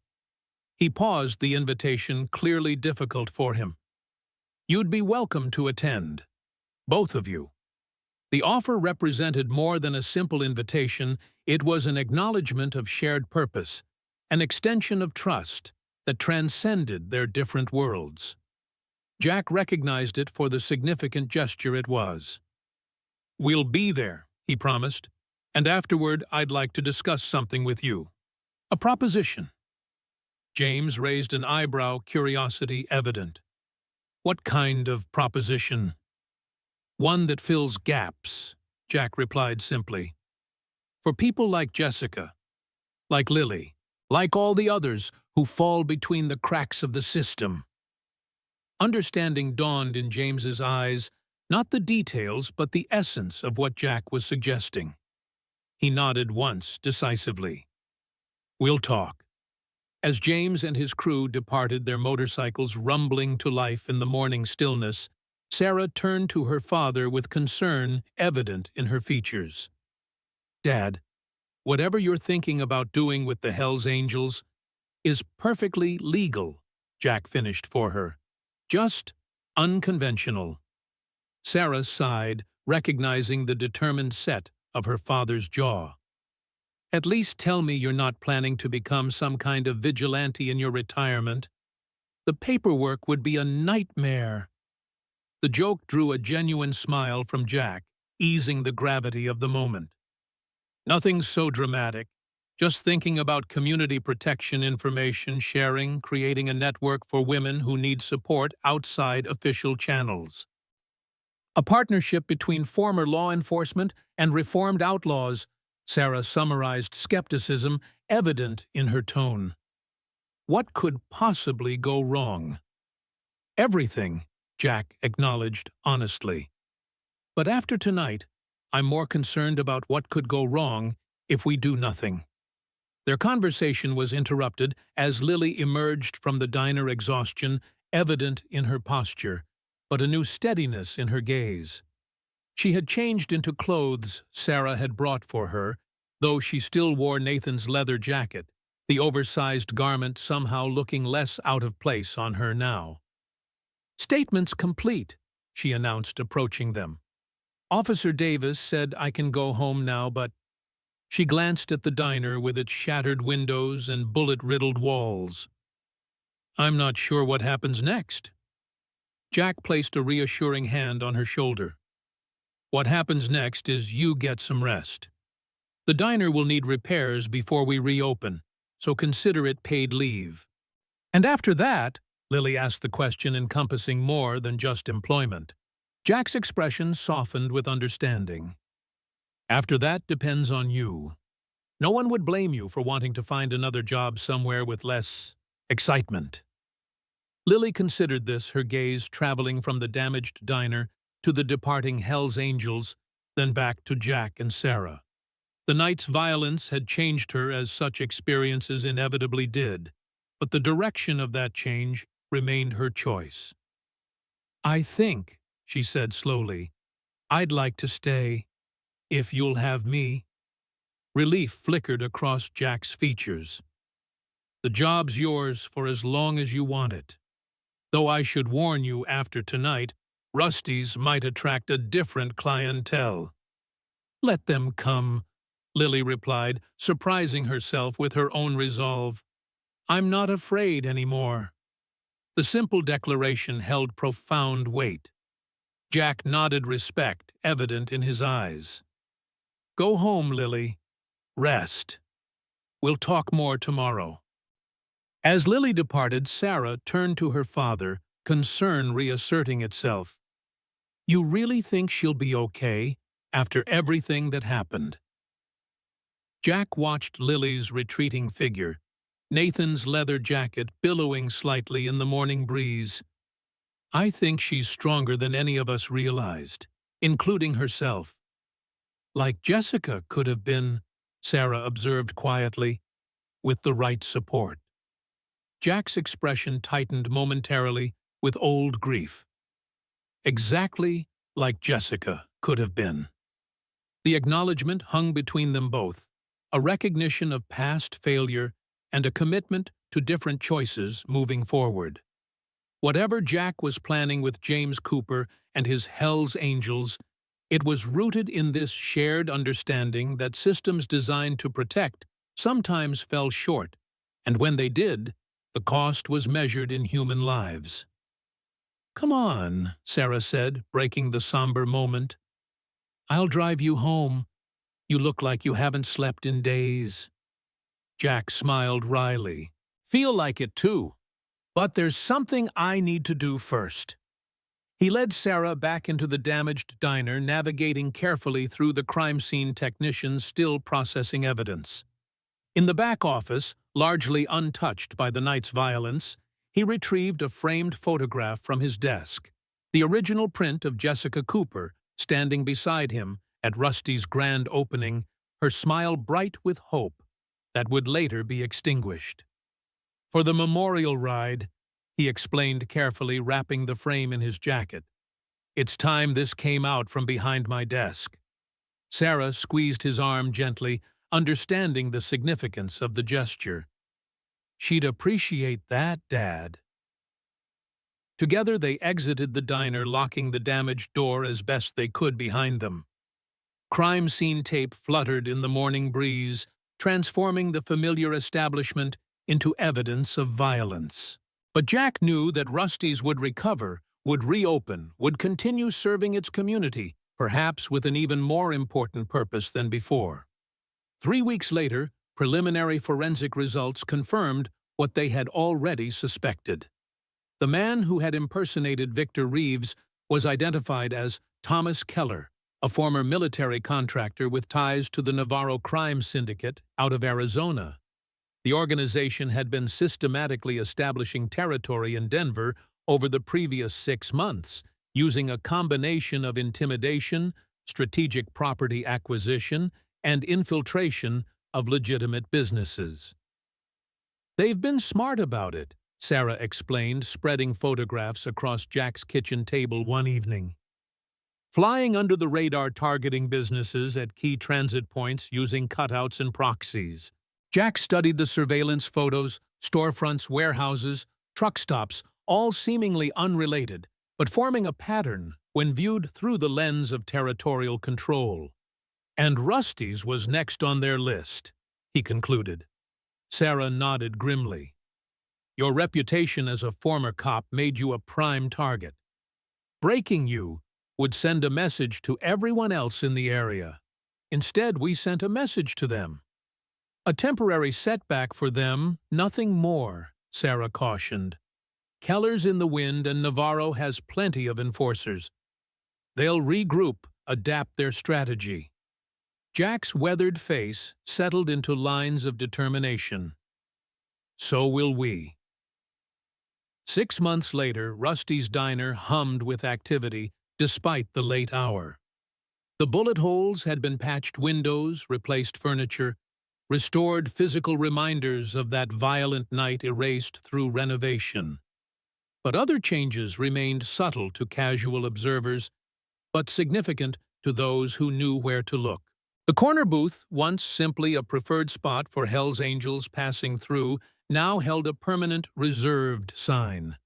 He paused, the invitation clearly difficult for him. "You'd be welcome to attend. Both of you." The offer represented more than a simple invitation. It was an acknowledgement of shared purpose, an extension of trust that transcended their different worlds. Jack recognized it for the significant gesture it was. "We'll be there," he promised, "and afterward I'd like to discuss something with you. A proposition." James raised an eyebrow, curiosity evident. "What kind of proposition?" "One that fills gaps," Jack replied simply. "For people like Jessica, like Lily, like all the others who fall between the cracks of the system." Understanding dawned in James's eyes, not the details but the essence of what Jack was suggesting. He nodded once, decisively. "We'll talk." As James and his crew departed, their motorcycles rumbling to life in the morning stillness, Sarah turned to her father with concern evident in her features. "Dad, whatever you're thinking about doing with the Hells Angels is perfectly legal," Jack finished for her. "Just unconventional." Sarah sighed, recognizing the determined set of her father's jaw. "At least tell me you're not planning to become some kind of vigilante in your retirement. The paperwork would be a nightmare." The joke drew a genuine smile from Jack, easing the gravity of the moment. "Nothing so dramatic. Just thinking about community protection, information sharing, creating a network for women who need support outside official channels. A partnership between former law enforcement and reformed outlaws," Sarah summarized, skepticism evident in her tone. "What could possibly go wrong?" "Everything," Jack acknowledged honestly. "But after tonight, I'm more concerned about what could go wrong if we do nothing." Their conversation was interrupted as Lily emerged from the diner, exhaustion evident in her posture, but a new steadiness in her gaze. She had changed into clothes Sarah had brought for her, though she still wore Nathan's leather jacket, the oversized garment somehow looking less out of place on her now. "Statements complete," she announced, approaching them. "Officer Davis said I can go home now, but—" She glanced at the diner with its shattered windows and bullet-riddled walls. "I'm not sure what happens next." Jack placed a reassuring hand on her shoulder. "What happens next is you get some rest. The diner will need repairs before we reopen, so consider it paid leave." "And after that?" Lily asked, the question encompassing more than just employment. Jack's expression softened with understanding. "After that depends on you. No one would blame you for wanting to find another job somewhere with less excitement." Lily considered this, her gaze traveling from the damaged diner to the departing Hells Angels, then back to Jack and Sarah. The night's violence had changed her, as such experiences inevitably did, but the direction of that change remained her choice. "I think," she said slowly, "I'd like to stay, if you'll have me." Relief flickered across Jack's features. "The job's yours for as long as you want it. Though I should warn you, after tonight, Rusty's might attract a different clientele." "Let them come," Lily replied, surprising herself with her own resolve. "I'm not afraid anymore." The simple declaration held profound weight. Jack nodded, respect evident in his eyes. "Go home, Lily. Rest. We'll talk more tomorrow." As Lily departed, Sarah turned to her father, concern reasserting itself. "You really think she'll be okay after everything that happened?" Jack watched Lily's retreating figure, Nathan's leather jacket billowing slightly in the morning breeze. "I think she's stronger than any of us realized, including herself." "Like Jessica could have been," Sarah observed quietly, "with the right support." Jack's expression tightened momentarily with old grief. "Exactly like Jessica could have been." The acknowledgement hung between them both, a recognition of past failure and a commitment to different choices moving forward. Whatever Jack was planning with James Cooper and his Hell's Angels, it was rooted in this shared understanding that systems designed to protect sometimes fell short, and when they did, the cost was measured in human lives. "Come on," Sarah said, breaking the somber moment. "I'll drive you home. You look like you haven't slept in days." Jack smiled wryly. "Feel like it too. But there's something I need to do first." He led Sarah back into the damaged diner, navigating carefully through the crime scene technicians still processing evidence. In the back office, largely untouched by the night's violence, he retrieved a framed photograph from his desk, the original print of Jessica Cooper standing beside him at Rusty's grand opening, her smile bright with hope that would later be extinguished. "For the memorial ride," he explained carefully, wrapping the frame in his jacket. "It's time this came out from behind my desk." Sarah squeezed his arm gently, understanding the significance of the gesture. "She'd appreciate that, Dad." Together they exited the diner, locking the damaged door as best they could behind them. Crime scene tape fluttered in the morning breeze, transforming the familiar establishment into evidence of violence. But Jack knew that Rusty's would recover, would reopen, would continue serving its community, perhaps with an even more important purpose than before. 3 weeks later, preliminary forensic results confirmed what they had already suspected. The man who had impersonated Victor Reeves was identified as Thomas Keller, a former military contractor with ties to the Navarro crime syndicate out of Arizona. The organization had been systematically establishing territory in Denver over the previous 6 months, using a combination of intimidation, strategic property acquisition, and infiltration of legitimate businesses. "They've been smart about it," Sarah explained, spreading photographs across Jack's kitchen table one evening. "Flying under the radar, targeting businesses at key transit points using cutouts and proxies." Jack studied the surveillance photos, storefronts, warehouses, truck stops, all seemingly unrelated, but forming a pattern when viewed through the lens of territorial control. "And Rusty's was next on their list," he concluded. Sarah nodded grimly. "Your reputation as a former cop made you a prime target. Breaking you would send a message to everyone else in the area. Instead, we sent a message to them." "A temporary setback for them, nothing more," Sarah cautioned. "Keller's in the wind and Navarro has plenty of enforcers. They'll regroup, adapt their strategy." Jack's weathered face settled into lines of determination. "So will we." 6 months later, Rusty's diner hummed with activity despite the late hour. The bullet holes had been patched windows, replaced furniture, restored physical reminders of that violent night erased through renovation. But other changes remained subtle to casual observers, but significant to those who knew where to look. The corner booth, once simply a preferred spot for Hell's Angels passing through, now held a permanent reserved sign.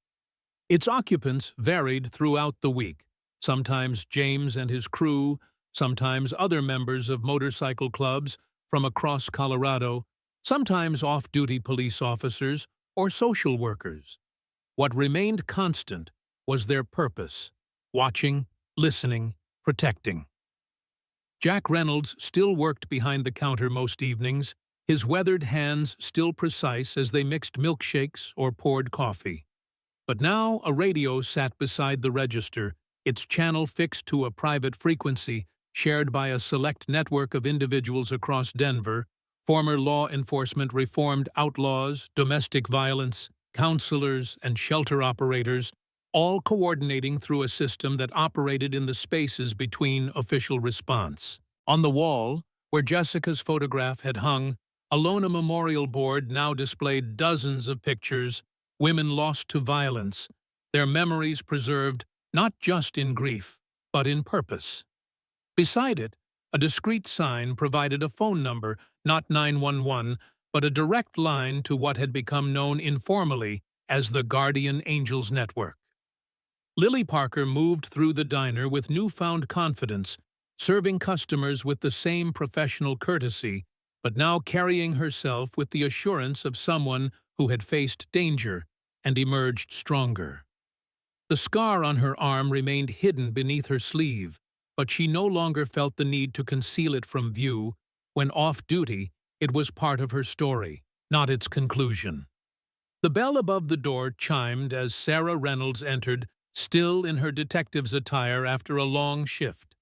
Its occupants varied throughout the week, sometimes James and his crew, sometimes other members of motorcycle clubs from across Colorado, sometimes off-duty police officers or social workers. What remained constant was their purpose: watching, listening, protecting. Jack Reynolds still worked behind the counter most evenings, his weathered hands still precise as they mixed milkshakes or poured coffee. But now a radio sat beside the register, its channel fixed to a private frequency shared by a select network of individuals across Denver, former law enforcement reformed outlaws, domestic violence, counselors, and shelter operators, all coordinating through a system that operated in the spaces between official response. On the wall, where Jessica's photograph had hung, alone a memorial board now displayed dozens of pictures, women lost to violence, their memories preserved not just in grief, but in purpose. Beside it, a discreet sign provided a phone number, not 911, but a direct line to what had become known informally as the Guardian Angels Network. Lily Parker moved through the diner with newfound confidence, serving customers with the same professional courtesy, but now carrying herself with the assurance of someone who had faced danger and emerged stronger. The scar on her arm remained hidden beneath her sleeve, but she no longer felt the need to conceal it from view. When off-duty, it was part of her story, not its conclusion. The bell above the door chimed as Sarah Reynolds entered, still in her detective's attire after a long shift.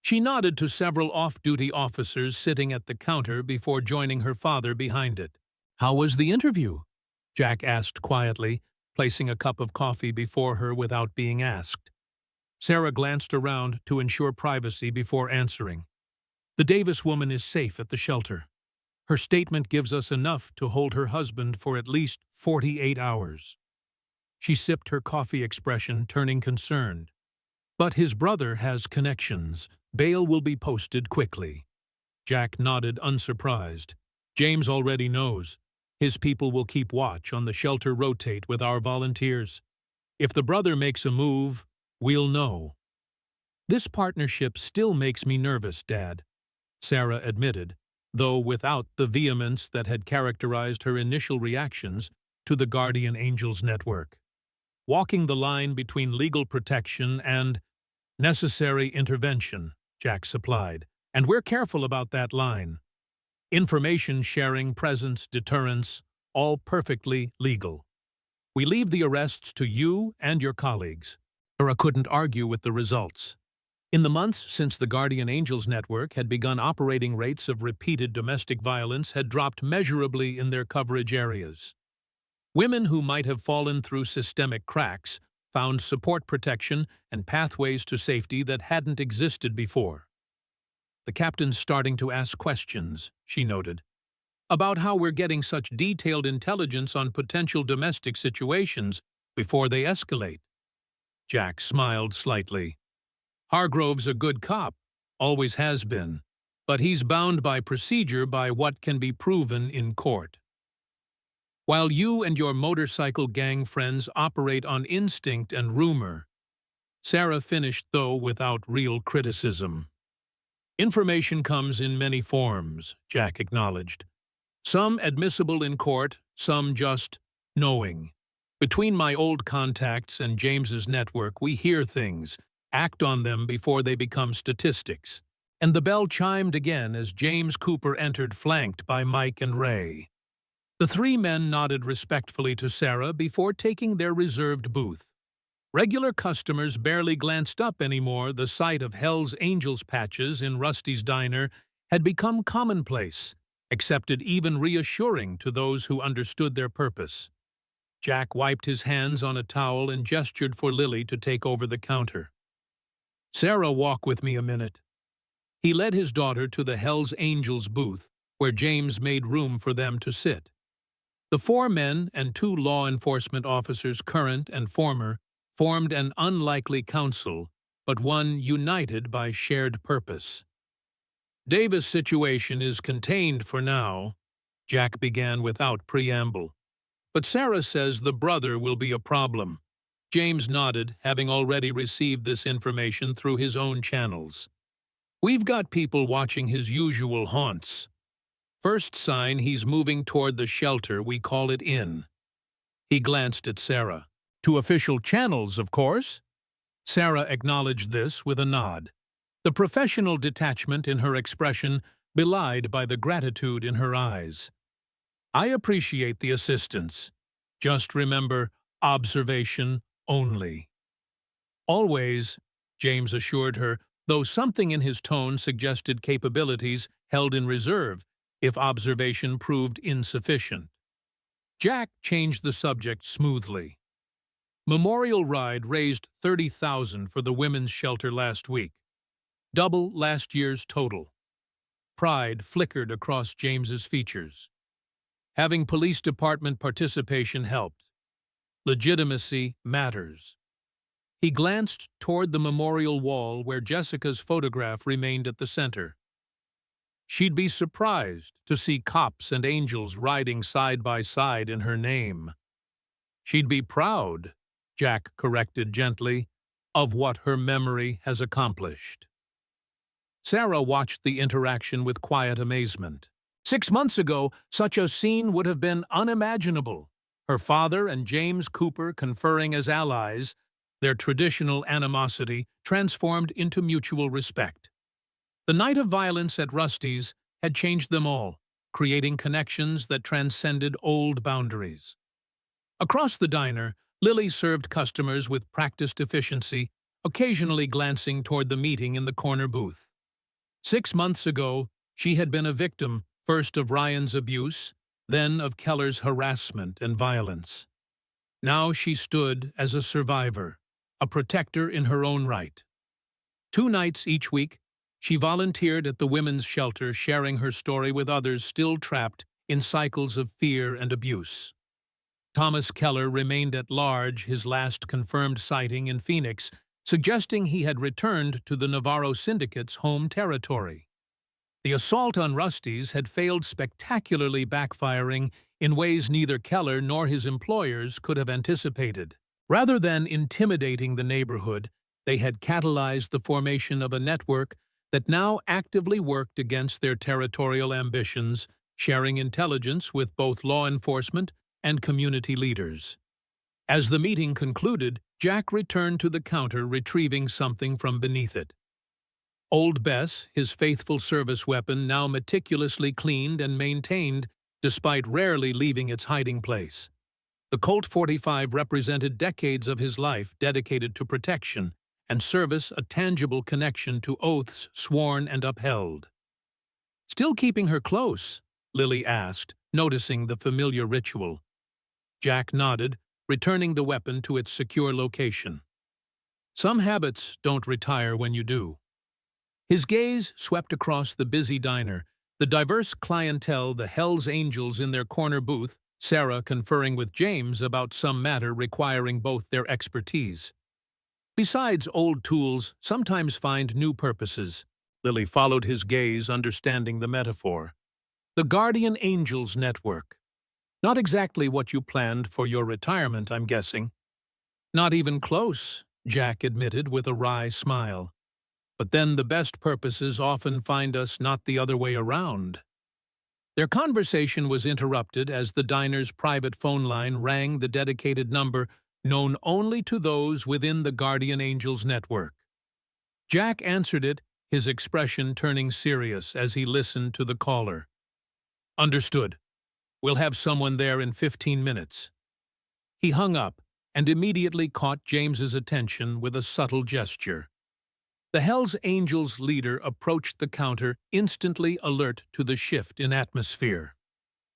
She nodded to several off-duty officers sitting at the counter before joining her father behind it. "How was the interview?" Jack asked quietly, placing a cup of coffee before her without being asked. Sarah glanced around to ensure privacy before answering. "The Davis woman is safe at the shelter. Her statement gives us enough to hold her husband for at least 48 hours. She sipped her coffee, expression turning concerned. "But his brother has connections. Bail will be posted quickly." Jack nodded, unsurprised. "James already knows. His people will keep watch on the shelter, rotate with our volunteers. If the brother makes a move, we'll know." "This partnership still makes me nervous, Dad," Sarah admitted, though without the vehemence that had characterized her initial reactions to the Guardian Angels Network. "Walking the line between legal protection and necessary intervention," Jack supplied, "and we're careful about that line. Information sharing, presence, deterrence, all perfectly legal. We leave the arrests to you and your colleagues." Sarah couldn't argue with the results. In the months since the Guardian Angels Network had begun operating, rates of repeated domestic violence had dropped measurably in their coverage areas. Women who might have fallen through systemic cracks found support, protection, and pathways to safety that hadn't existed before. "The captain's starting to ask questions," she noted, "about how we're getting such detailed intelligence on potential domestic situations before they escalate." Jack smiled slightly. "Hargrove's a good cop, always has been, but he's bound by procedure, by what can be proven in court. While you and your motorcycle gang friends operate on instinct and rumor." Sarah finished, though without real criticism. "Information comes in many forms," Jack acknowledged. "Some admissible in court, some just knowing. Between my old contacts and James's network, we hear things, act on them before they become statistics." And the bell chimed again as James Cooper entered, flanked by Mike and Ray. The three men nodded respectfully to Sarah before taking their reserved booth. Regular customers barely glanced up anymore. The sight of Hell's Angels patches in Rusty's diner had become commonplace, accepted, even reassuring to those who understood their purpose. Jack wiped his hands on a towel and gestured for Lily to take over the counter. "Sarah, walk with me a minute." He led his daughter to the Hell's Angels booth, where James made room for them to sit. The four men and two law enforcement officers, current and former, formed an unlikely council, but one united by shared purpose. "Davis' situation is contained for now," Jack began without preamble. "But Sarah says the brother will be a problem." James nodded, having already received this information through his own channels. "We've got people watching his usual haunts. First sign, he's moving toward the shelter we call it in." He glanced at Sarah. "To official channels, of course." Sarah acknowledged this with a nod, the professional detachment in her expression belied by the gratitude in her eyes. "I appreciate the assistance. Just remember, observation only." "Always," James assured her, though something in his tone suggested capabilities held in reserve if observation proved insufficient. Jack changed the subject smoothly. "Memorial Ride raised $30,000 for the women's shelter last week, double last year's total." Pride flickered across James's features. "Having police department participation helped. Legitimacy matters." He glanced toward the memorial wall where Jessica's photograph remained at the center. She'd be surprised to see cops and angels riding side by side in her name. She'd be proud, Jack corrected gently, of what her memory has accomplished. Sarah watched the interaction with quiet amazement. 6 months ago, such a scene would have been unimaginable. Her father and James Cooper conferring as allies, their traditional animosity transformed into mutual respect. The night of violence at Rusty's had changed them all, creating connections that transcended old boundaries. Across the diner, Lily served customers with practiced efficiency, occasionally glancing toward the meeting in the corner booth. 6 months ago, she had been a victim, first of Ryan's abuse, then of Keller's harassment and violence. Now she stood as a survivor, a protector in her own right. 2 nights each week, she volunteered at the women's shelter, sharing her story with others still trapped in cycles of fear and abuse. Thomas Keller remained at large, his last confirmed sighting in Phoenix, suggesting he had returned to the Navarro Syndicate's home territory. The assault on Rusty's had failed spectacularly, backfiring in ways neither Keller nor his employers could have anticipated. Rather than intimidating the neighborhood, they had catalyzed the formation of a network that now actively worked against their territorial ambitions, sharing intelligence with both law enforcement and community leaders. As the meeting concluded, Jack returned to the counter, retrieving something from beneath it. Old Bess, his faithful service weapon, now meticulously cleaned and maintained, despite rarely leaving its hiding place. The Colt .45 represented decades of his life dedicated to protection and service, a tangible connection to oaths sworn and upheld. "Still keeping her close?" Lily asked, noticing the familiar ritual. Jack nodded, returning the weapon to its secure location. "Some habits don't retire when you do." His gaze swept across the busy diner, the diverse clientele, the Hells Angels in their corner booth, Sarah conferring with James about some matter requiring both their expertise. Besides, old tools sometimes find new purposes. Lily followed his gaze, understanding the metaphor. The Guardian Angels Network. Not exactly what you planned for your retirement, I'm guessing. Not even close, Jack admitted with a wry smile. But then the best purposes often find us, not the other way around. Their conversation was interrupted as the diner's private phone line rang, the dedicated number known only to those within the Guardian Angels network. Jack answered it, his expression turning serious as he listened to the caller. "Understood. We'll have someone there in 15 minutes. He hung up and immediately caught James's attention with a subtle gesture. The Hells Angels leader approached the counter, instantly alert to the shift in atmosphere.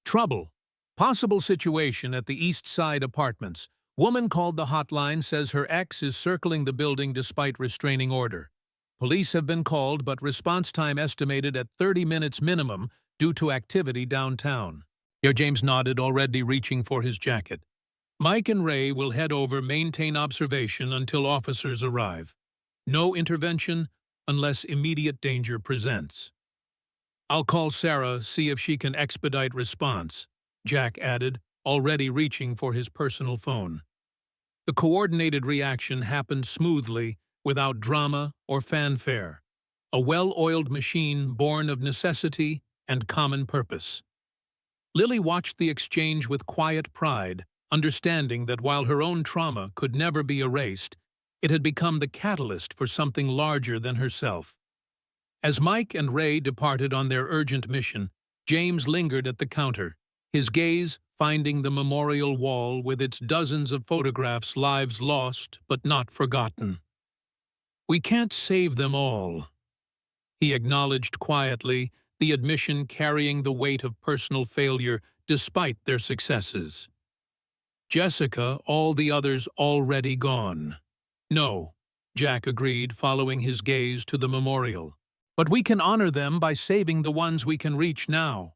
"Trouble. Possible situation at the East Side Apartments. Woman called the hotline, says her ex is circling the building despite restraining order. Police have been called, but response time estimated at 30 minutes minimum due to activity downtown." Here James nodded, already reaching for his jacket. "Mike and Ray will head over, maintain observation until officers arrive. No intervention unless immediate danger presents. I'll call Sarah, see if she can expedite response," Jack added, already reaching for his personal phone. The coordinated reaction happened smoothly, without drama or fanfare. A well-oiled machine born of necessity and common purpose. Lily watched the exchange with quiet pride, understanding that while her own trauma could never be erased, it had become the catalyst for something larger than herself. As Mike and Ray departed on their urgent mission, James lingered at the counter, his gaze finding the memorial wall with its dozens of photographs, lives lost but not forgotten. "We can't save them all," he acknowledged quietly, the admission carrying the weight of personal failure despite their successes. "Jessica, all the others already gone." "No," Jack agreed, following his gaze to the memorial. "But we can honor them by saving the ones we can reach now."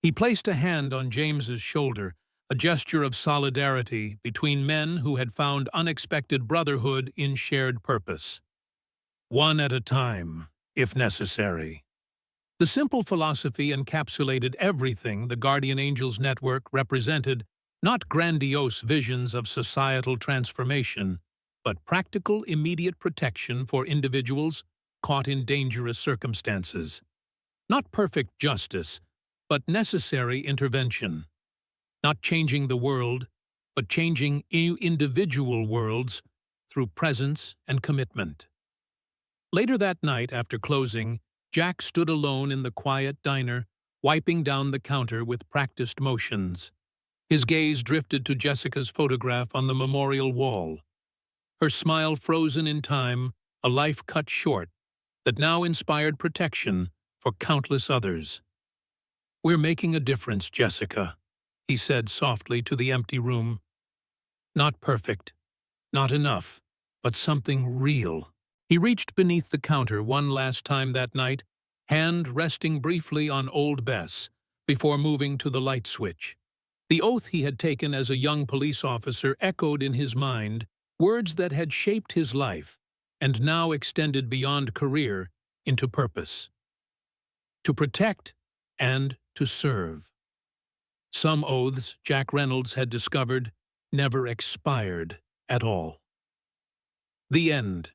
He placed a hand on James's shoulder, a gesture of solidarity between men who had found unexpected brotherhood in shared purpose. "One at a time, if necessary." The simple philosophy encapsulated everything the Guardian Angels Network represented, not grandiose visions of societal transformation, but practical, immediate protection for individuals caught in dangerous circumstances. Not perfect justice, but necessary intervention. Not changing the world, but changing individual worlds through presence and commitment. Later that night, after closing, Jack stood alone in the quiet diner, wiping down the counter with practiced motions. His gaze drifted to Jessica's photograph on the memorial wall. Her smile frozen in time, a life cut short, that now inspired protection for countless others. "We're making a difference, Jessica," he said softly to the empty room. "Not perfect, not enough, but something real." He reached beneath the counter one last time that night, hand resting briefly on Old Bess, before moving to the light switch. The oath he had taken as a young police officer echoed in his mind, words that had shaped his life and now extended beyond career into purpose. To protect and to serve. Some oaths, Jack Reynolds had discovered, never expired at all. The end.